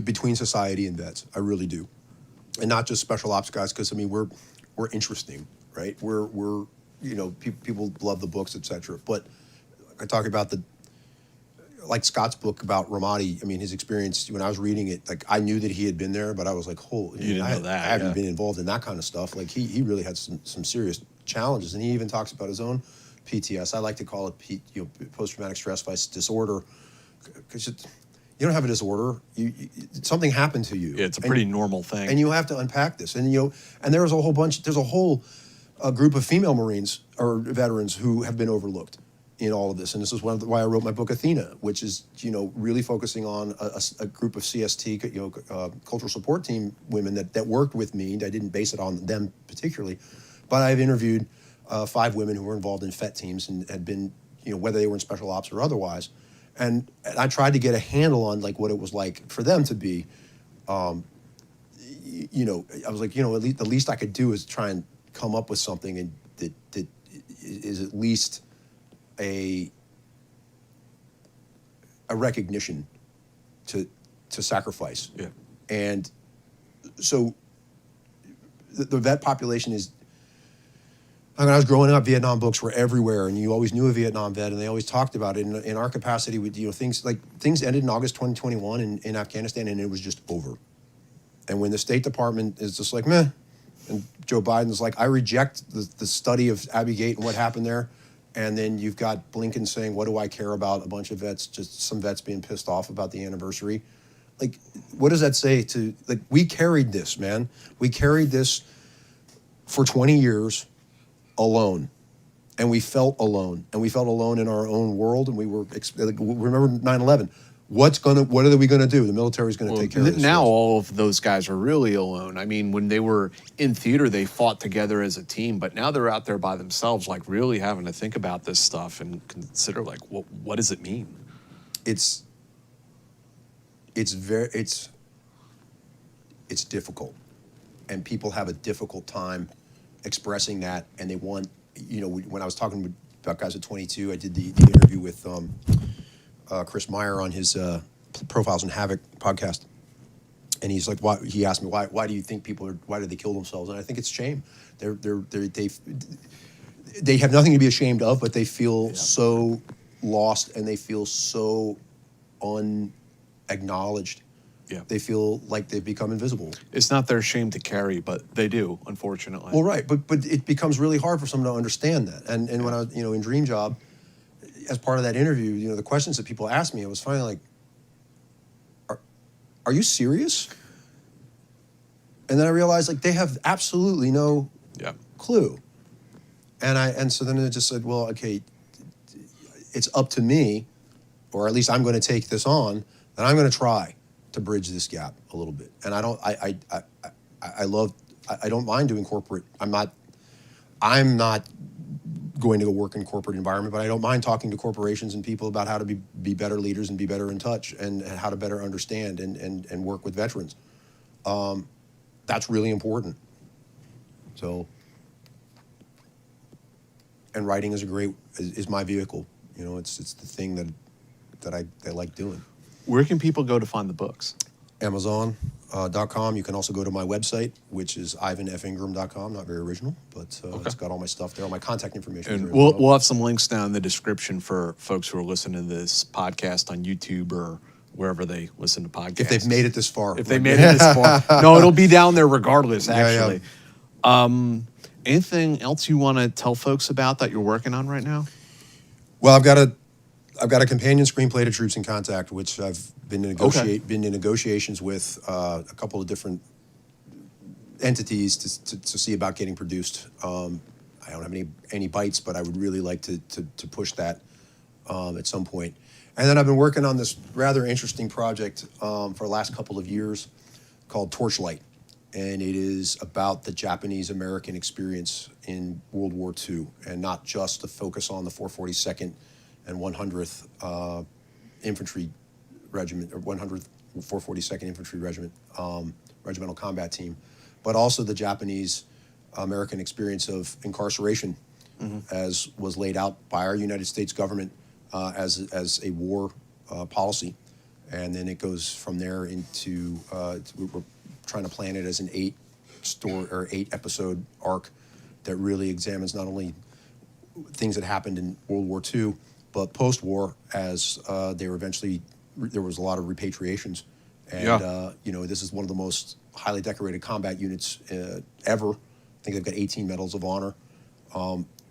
between society and vets. I really do. And not just special ops guys, because, I mean, we're interesting, right? We're you know, people love the books, etc. But I talk about like Scott's book about Ramadi. I mean, his experience, when I was reading it, like, I knew that he had been there, but I was like, holy, you didn't know that. I haven't been involved in that kind of stuff. Like, he really had some serious challenges, and he even talks about his own PTS. I like to call it post-traumatic stress disorder, because you don't have a disorder. Something happened to you. Yeah, it's a pretty normal thing, and you have to unpack this. And and there's a whole group of female Marines or veterans who have been overlooked in all of this. And this is why I wrote my book Athena, which is, really focusing on a group of CST, cultural support team women that worked with me. I didn't base it on them particularly, but I've interviewed 5 women who were involved in FET teams and had been, whether they were in special ops or otherwise. And I tried to get a handle on like what it was like for them to be, I was like, the least I could do is try and come up with something that is at least a recognition to sacrifice. Yeah. And so the vet population is, when I was growing up, Vietnam books were everywhere, and you always knew a Vietnam vet, and they always talked about it. In our capacity, with things ended in August 2021 in Afghanistan, and it was just over. And when the State Department is just like, meh, and Joe Biden's like, I reject the study of Abbey Gate and what happened there. And then you've got Blinken saying, what do I care about a bunch of vets, just some vets being pissed off about the anniversary. Like, what does that say to, like, we carried this, man. We carried this for 20 years alone. And we felt alone. And we felt alone in our own world. And we were, remember 9/11. What are we going to do? The military's going to take care of this. Now all of those guys are really alone. I mean, when they were in theater, they fought together as a team, but now they're out there by themselves, like really having to think about this stuff and consider, like, what does it mean? It's difficult, and people have a difficult time expressing that, and they want, when I was talking about guys at 22, I did the interview with Chris Meyer on his Profiles in Havoc podcast, and he's like, he asked me, why do you think why do they kill themselves? And I think it's shame. They have nothing to be ashamed of, but they feel so lost, and they feel so unacknowledged. Yeah. They feel like they've become invisible. It's not their shame to carry, but they do, unfortunately. Well, right, but it becomes really hard for someone to understand that. And when I was, in Dream Job, as part of that interview, the questions that people asked me, I was finally like, are you serious? And then I realized, like, they have absolutely no clue. And so then I just said, well, okay, it's up to me, or at least I'm going to take this on, and I'm going to try to bridge this gap a little bit. And I don't mind doing corporate. I'm not going to go work in corporate environment, but I don't mind talking to corporations and people about how to be better leaders and be better in touch and how to better understand and work with veterans. That's really important. So, and writing is my vehicle. It's the thing that I like doing. Where can people go to find the books? Amazon.com. You can also go to my website, which is ivanfingram.com. Not very original, but it's got all my stuff there, all my contact information. And we'll have some links down in the description for folks who are listening to this podcast on YouTube or wherever they listen to podcasts. If they've made it this far. If they made it this far. No, it'll be down there regardless, actually. Yeah. Anything else you want to tell folks about that you're working on right now? Well, I've got a companion screenplay to Troops in Contact, which I've been in negotiations with a couple of different entities to see about getting produced. I don't have any bites, but I would really like to push that at some point. And then I've been working on this rather interesting project for the last couple of years called Torchlight. And it is about the Japanese-American experience in World War II, and not just to focus on the 442nd and 100th Infantry Regiment, or 100th 442nd Infantry Regiment, Regimental Combat Team, but also the Japanese American experience of incarceration, as was laid out by our United States government as a war policy. And then it goes from there into, we're trying to plan it as an 8 episode arc that really examines not only things that happened in World War II, but post-war, as they were eventually, there was a lot of repatriations. And, you know, this is one of the most highly decorated combat units ever. I think they've got 18 medals of honor,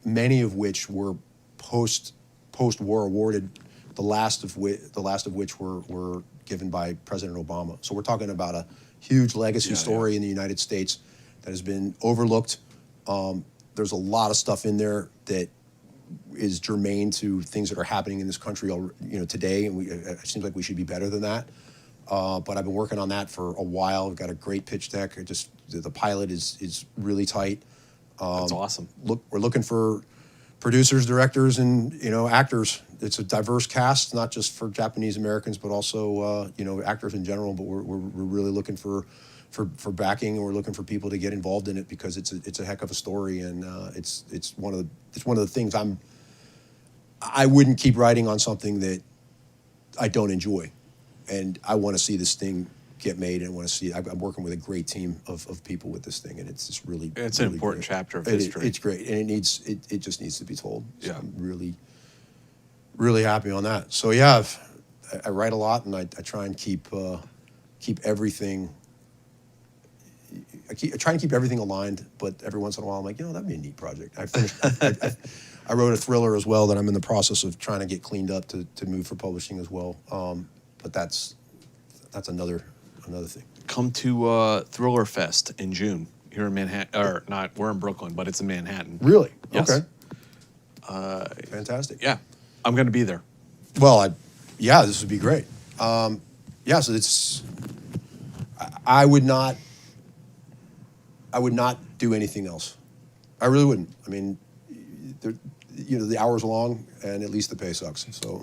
many of which were post-war awarded, the last of which were given by President Obama. So we're talking about a huge legacy story in the United States that has been overlooked. There's a lot of stuff in there that is germane to things that are happening in this country, you know, today, and it seems like we should be better than that. But I've been working on that for a while. We've got a great pitch deck. The pilot is really tight. That's awesome. We're looking for producers, directors, and, you know, actors. It's a diverse cast, not just for Japanese Americans, but also you know, actors in general. But we're really looking for backing, and we're looking for people to get involved in it, because it's a heck of a story, and it's one of the things I wouldn't keep writing on something that I don't enjoy, and I want to see this thing get made, and I want to see. I'm working with a great team of people with this thing, and it's just really. It's really an important great. chapter of history. It's great, and it just needs to be told. So Yeah. I'm really happy on that. So yeah, I write a lot, and I try and keep everything. I try and keep everything aligned, but every once in a while I'm like, you know, that'd be a neat project. I finished. I wrote a thriller as well that I'm in the process of trying to get cleaned up to move for publishing as well. But that's another thing. Come to Thriller Fest in June here in Manhattan, or not? We're in Brooklyn, but it's in Manhattan. Really? Yes. Okay. Fantastic. Yeah, I'm going to be there. Well, this would be great. So it's. I would not do anything else. I really wouldn't. I mean, you know, the hour's long, and at least the pay sucks. So,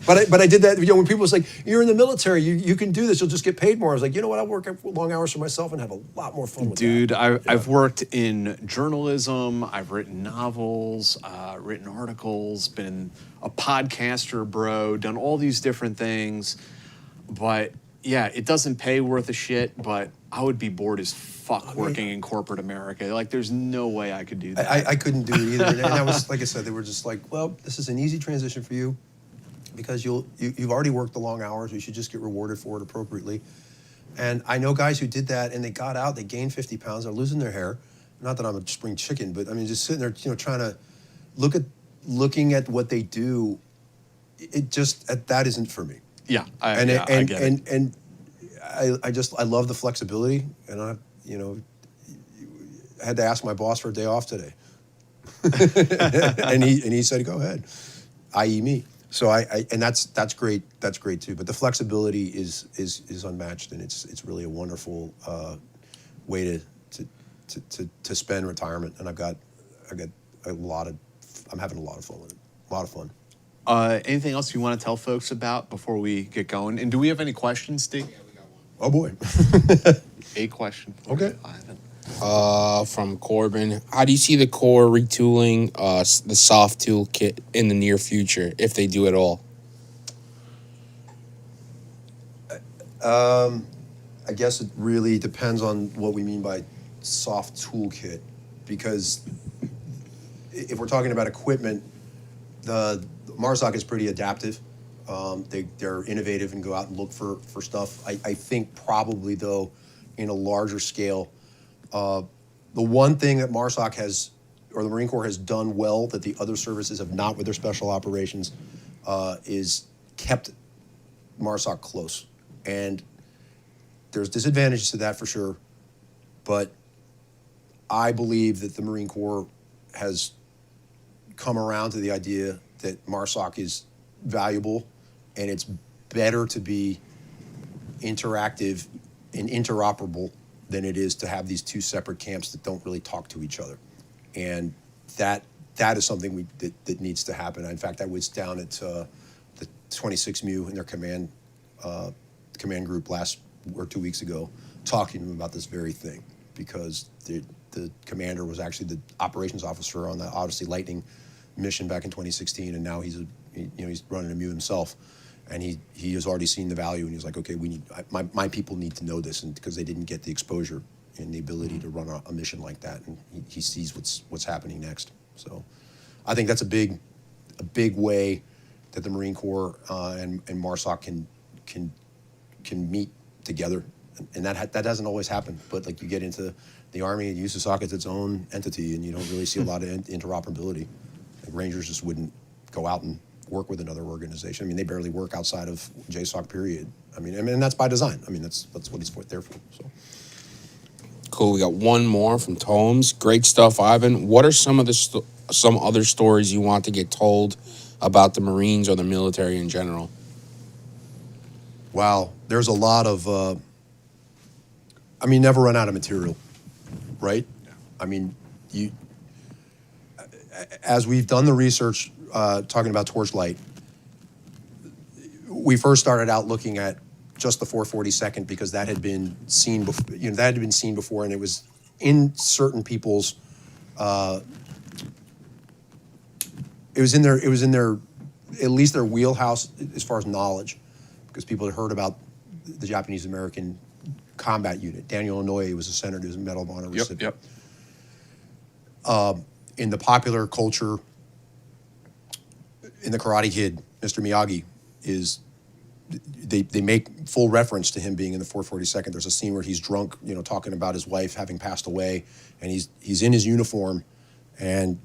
but I did that. You know, when people was like, "You're in the military, you can do this. You'll just get paid more." I was like, you know what? I'll work long hours for myself and have a lot more fun with Dude, that. I've worked in journalism. I've written novels, written articles, been a podcaster, bro. Done all these different things, but yeah, it doesn't pay worth a shit. But I would be bored as fuck working in corporate America. Like, there's no way I could do that. I couldn't do it either. And I was, like I said, they were just like, well, this is an easy transition for you, because you've already worked the long hours. You should just get rewarded for it appropriately. And I know guys who did that, and they got out, they gained 50 pounds, they're losing their hair. Not that I'm a spring chicken, but I mean, just sitting there, you know, trying to looking at what they do. It just, that isn't for me. Yeah, I get it. And I love the flexibility, and I, you know, had to ask my boss for a day off today, and he said, go ahead, i.e. me. So and that's great. That's great too. But the flexibility is unmatched, and it's really a wonderful way to spend retirement. And I've got I'm having a lot of fun with it. A lot of fun. Anything else you want to tell folks about before we get going? And do we have any questions, Steve? Yeah, we got one. Oh boy. A question. Okay. From Corbin, how do you see the Corps retooling the soft tool kit in the near future, if they do at all? I guess it really depends on what we mean by soft toolkit, because if we're talking about equipment, the MARSOC is pretty adaptive. They're innovative and go out and look for stuff. I think probably, though, in a larger scale, the one thing that MARSOC has, or the Marine Corps has done well that the other services have not with their special operations, is kept MARSOC close. And there's disadvantages to that for sure, but I believe that the Marine Corps has come around to the idea that MARSOC is valuable, and it's better to be interactive and interoperable than it is to have these two separate camps that don't really talk to each other. And that is something that needs to happen. In fact, I was down at the 26 MU in their command group last or 2 weeks ago, talking to them about this very thing, because the commander was actually the operations officer on the Odyssey Lightning mission back in 2016, and now he's running a MU himself, and he has already seen the value, and he's like, okay, my people need to know this, and because they didn't get the exposure and the ability to run a mission like that, and he sees what's happening next. So I think that's a big way that the Marine Corps and MARSOC can meet together, and that doesn't always happen. But like, you get into the Army, and USASOC is its own entity, and you don't really see a lot of interoperability. Like, Rangers just wouldn't go out and work with another organization. I mean, they barely work outside of JSOC, period. I mean, and that's by design. I mean, that's what it's there for. So. Cool. We got one more from Tomes. Great stuff, Ivan. What are some other stories you want to get told about the Marines or the military in general? Wow, there's a lot of. Never run out of material, right? Yeah. I mean, as we've done the research talking about Torchlight, we first started out looking at just the 442nd because that had been seen before, and it was in certain people's. It was in their at least their wheelhouse as far as knowledge, because people had heard about the Japanese American combat unit. Daniel Inouye was a senator, who's a Medal of Honor recipient. In the popular culture, in the Karate Kid, Mr. Miyagi they make full reference to him being in the 442nd. There's a scene where he's drunk, talking about his wife having passed away, and he's in his uniform, and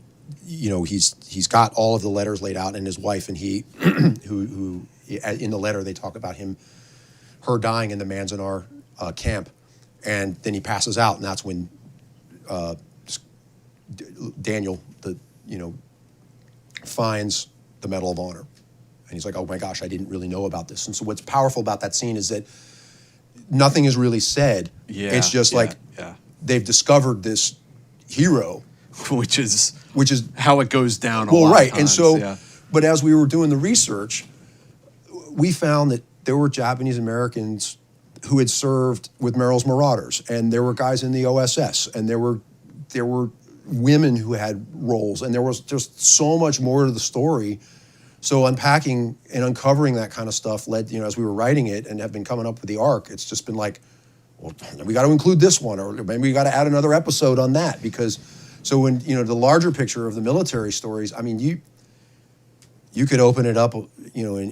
he's got all of the letters laid out, and his wife and he, who in the letter they talk about her dying in the Manzanar camp, and then he passes out, and that's when Daniel finds the Medal of Honor. And he's like, oh my gosh, I didn't really know about this. And so what's powerful about that scene is that nothing is really said. Yeah, it's just they've discovered this hero. Which is how it goes down a lot right. of times, And so, but as we were doing the research, we found that there were Japanese Americans who had served with Merrill's Marauders, and there were guys in the OSS, and there were women who had roles, and there was just so much more to the story. So unpacking and uncovering that kind of stuff led, as we were writing it and have been coming up with the arc, it's just been like, well, we got to include this one, or maybe we got to add another episode on that, because so when, the larger picture of the military stories, I mean, you could open it up, in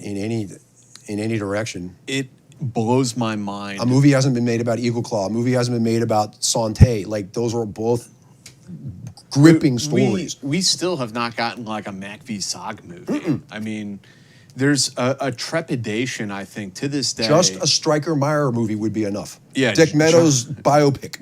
any direction. It blows my mind. A movie hasn't been made about Eagle Claw. A movie hasn't been made about Sante. Like, those are both gripping stories. We still have not gotten like a Mac v. SOG movie. I mean, there's a trepidation, I think, to this day. Just a Stryker Meyer movie would be enough. Yeah, Dick Meadows biopic.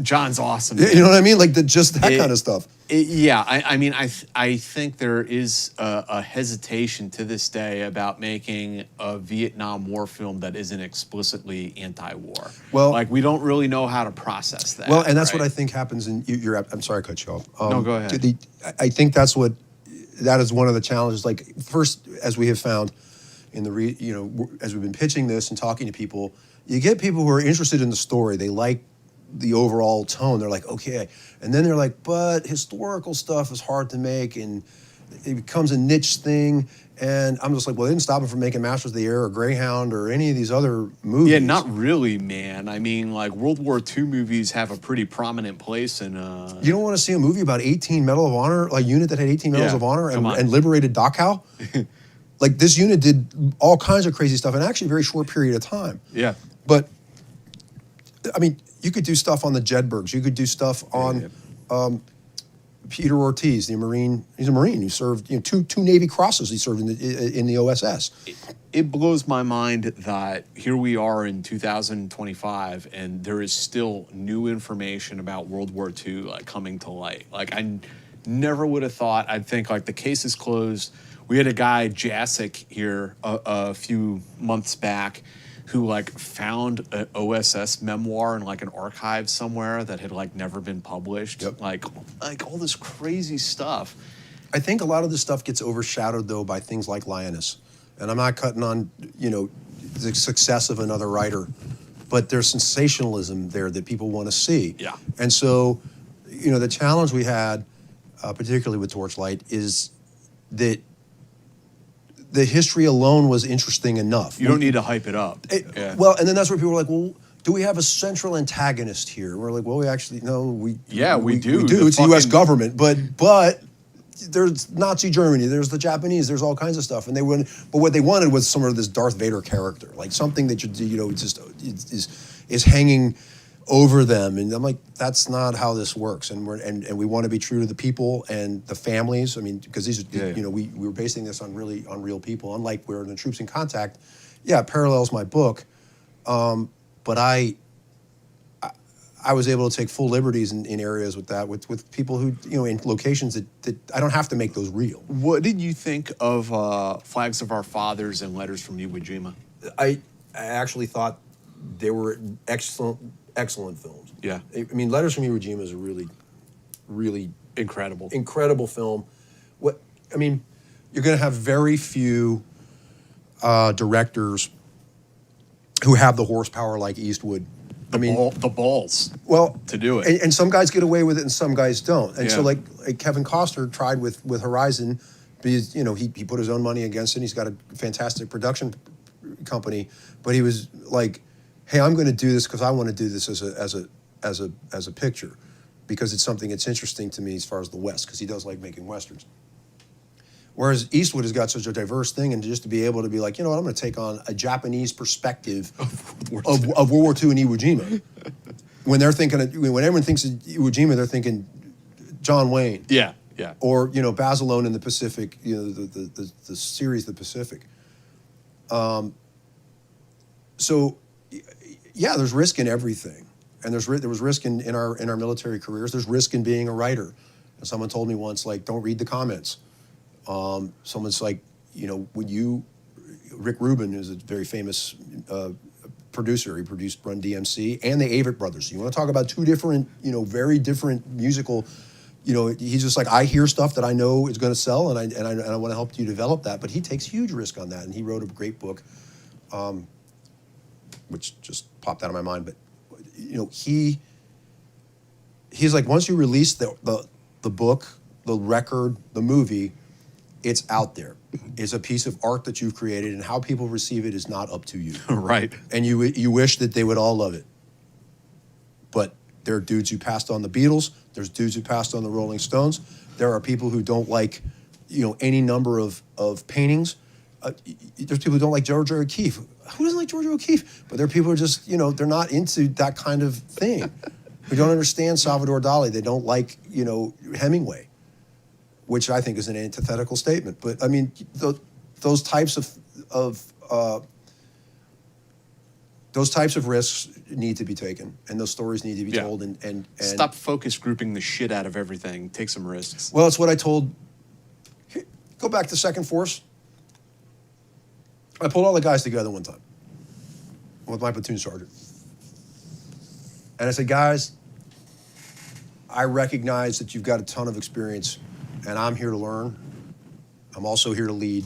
John's awesome. You know what I mean? Like just that kind of stuff. I think there is a hesitation to this day about making a Vietnam War film that isn't explicitly anti-war. Well, like, we don't really know how to process that. Well, and that's what I think happens in Europe. I'm sorry I cut you off. No, go ahead. I think that is one of the challenges. Like, first, as we have found in as we've been pitching this and talking to people, you get people who are interested in the story. They like the overall tone. They're like, okay. And then they're like, but historical stuff is hard to make, and it becomes a niche thing. And I'm just like, well, they didn't stop them from making Masters of the Air or Greyhound or any of these other movies. Yeah, not really, man. I mean, like, World War II movies have a pretty prominent place in... You don't want to see a movie about 18 Medal of Honor, like a unit that had 18 Medals of Honor and liberated Dachau? Like, this unit did all kinds of crazy stuff in actually a very short period of time. Yeah. But, I mean, you could do stuff on the Jedburghs. You could do stuff on Peter Ortiz, the Marine. He's a Marine who served, two Navy Crosses. He served in the OSS. It blows my mind that here we are in 2025, and there is still new information about World War II coming to light. Like, I never would have thought. I'd think like the case is closed. We had a guy, JSOC, here a few months back, who found an OSS memoir in an archive somewhere that had never been published. Yep. Like all this crazy stuff. I think a lot of this stuff gets overshadowed though by things like Lioness And I'm not cutting on, the success of another writer, but there's sensationalism there that people want to see. Yeah. And so, the challenge we had, particularly with Torchlight, is that the history alone was interesting enough. You don't need to hype it up. Yeah. Well, and then that's where people were like, well, do we have a central antagonist here? We're like, well, we actually, no, we do. We do. It's the U.S. government, but there's Nazi Germany, there's the Japanese, there's all kinds of stuff, and but what they wanted was some of this Darth Vader character, like something that just is hanging over them, and I'm like, that's not how this works, and we want to be true to the people and the families. I mean, because these, we were basing this on real people, unlike where in the Troops in Contact, it parallels my book, but I was able to take full liberties in areas with that, with people who, in locations that I don't have to make those real. What did you think of Flags of Our Fathers and Letters from Iwo Jima? I actually thought they were excellent films. Yeah. I mean, Letters from Iwo Jima is a really, really incredible film. You're going to have very few directors who have the horsepower like Eastwood. The balls. Well, to do it, and some guys get away with it, and some guys don't. And so, Yeah. like Kevin Costner tried with Horizon, because he put his own money against it. He's got a fantastic production company, but he was like, "Hey, I'm going to do this because I want to do this as a picture, because it's something that's interesting to me as far as the West, because he does like making westerns." Whereas Eastwood has got such a diverse thing, and just to be able to be like, I'm going to take on a Japanese perspective of World War II and Iwo Jima. When they're thinking, when everyone thinks of Iwo Jima, they're thinking John Wayne. Yeah. Or Basilone in the Pacific, the series The Pacific. So, there's risk in everything, and there was risk in our military careers. There's risk in being a writer. And someone told me once, like, don't read the comments. Someone's like, Rick Rubin is a very famous producer. He produced Run DMC and the Avett Brothers. You want to talk about two different, very different musical, he's just like, I hear stuff that I know is going to sell, and I want to help you develop that. But he takes huge risk on that, and he wrote a great book, which just popped out of my mind. But he's like, once you release the book, the record, the movie, it's out there. It's a piece of art that you've created, and how people receive it is not up to you. Right. And you wish that they would all love it. But there are dudes who passed on the Beatles. There's dudes who passed on the Rolling Stones. There are people who don't like, any number of paintings. There's people who don't like George O'Keeffe. Who doesn't like George O'Keeffe? But there are people who are just, they're not into that kind of thing. Who don't understand Salvador Dali. They don't like, Hemingway, which I think is an antithetical statement. But I mean, those types of risks need to be taken, and those stories need to be told. And stop focus grouping the shit out of everything. Take some risks. Well, it's what I told. Go back to Second Force. I pulled all the guys together one time with my platoon sergeant, and I said, guys, I recognize that you've got a ton of experience, and I'm here to learn. I'm also here to lead,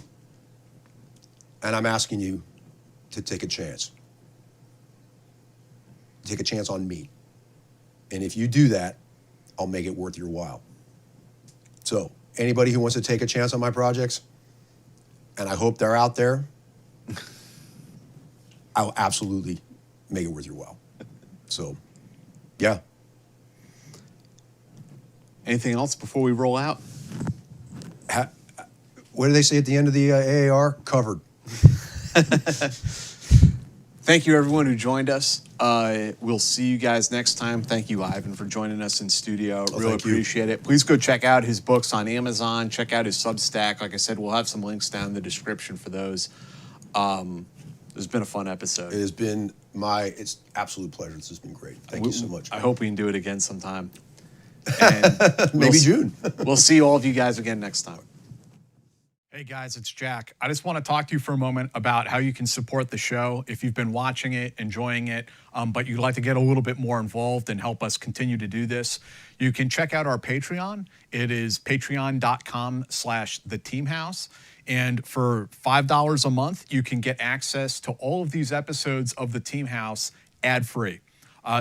and I'm asking you to take a chance. Take a chance on me. And if you do that, I'll make it worth your while. So anybody who wants to take a chance on my projects, and I hope they're out there, I'll absolutely make it worth your while. So, yeah. Anything else before we roll out? What do they say at the end of the AAR? Covered. Thank you, everyone who joined us. We'll see you guys next time. Thank you, Ivan, for joining us in studio. Really appreciate it. Please go check out his books on Amazon. Check out his Substack. Like I said, we'll have some links down in the description for those. It's been a fun episode. It has been it's absolute pleasure. This has been great. Thank you so much. I hope we can do it again sometime. And Maybe June. We'll see all of you guys again next time. Hey guys, it's Jack. I just want to talk to you for a moment about how you can support the show if you've been watching it, enjoying it, but you'd like to get a little bit more involved and help us continue to do this. You can check out our Patreon. It is patreon.com/theteamhouse. And for $5 a month, you can get access to all of these episodes of The Team House ad-free.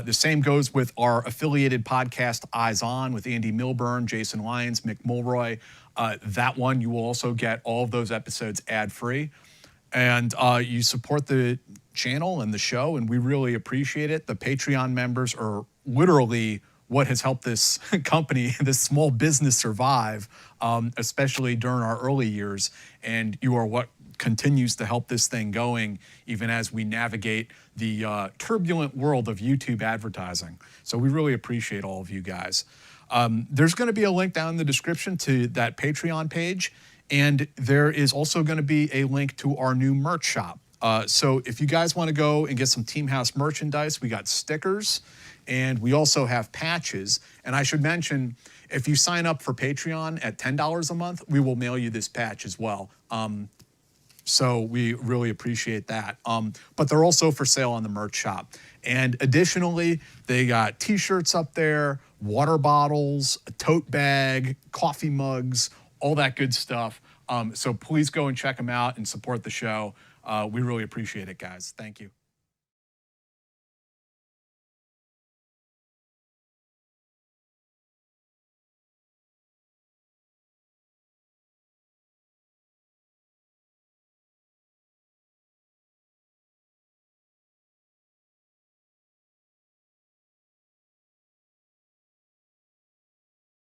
The same goes with our affiliated podcast, Eyes On, with Andy Milburn, Jason Lyons, Mick Mulroy. That one, you will also get all of those episodes ad-free. And you support the channel and the show, and we really appreciate it. The Patreon members are literally what has helped this company, this small business survive, especially during our early years. And you are what continues to help this thing going, even as we navigate the turbulent world of YouTube advertising. So we really appreciate all of you guys. There's going to be a link down in the description to that Patreon page, and there is also going to be a link to our new merch shop. So if you guys want to go and get some Team House merchandise, we got stickers, and we also have patches. And I should mention, if you sign up for Patreon at $10 a month, we will mail you this patch as well. So we really appreciate that. But they're also for sale on the merch shop. And additionally, they got t-shirts up there, water bottles, a tote bag, coffee mugs, all that good stuff. So please go and check them out and support the show. We really appreciate it, guys. Thank you.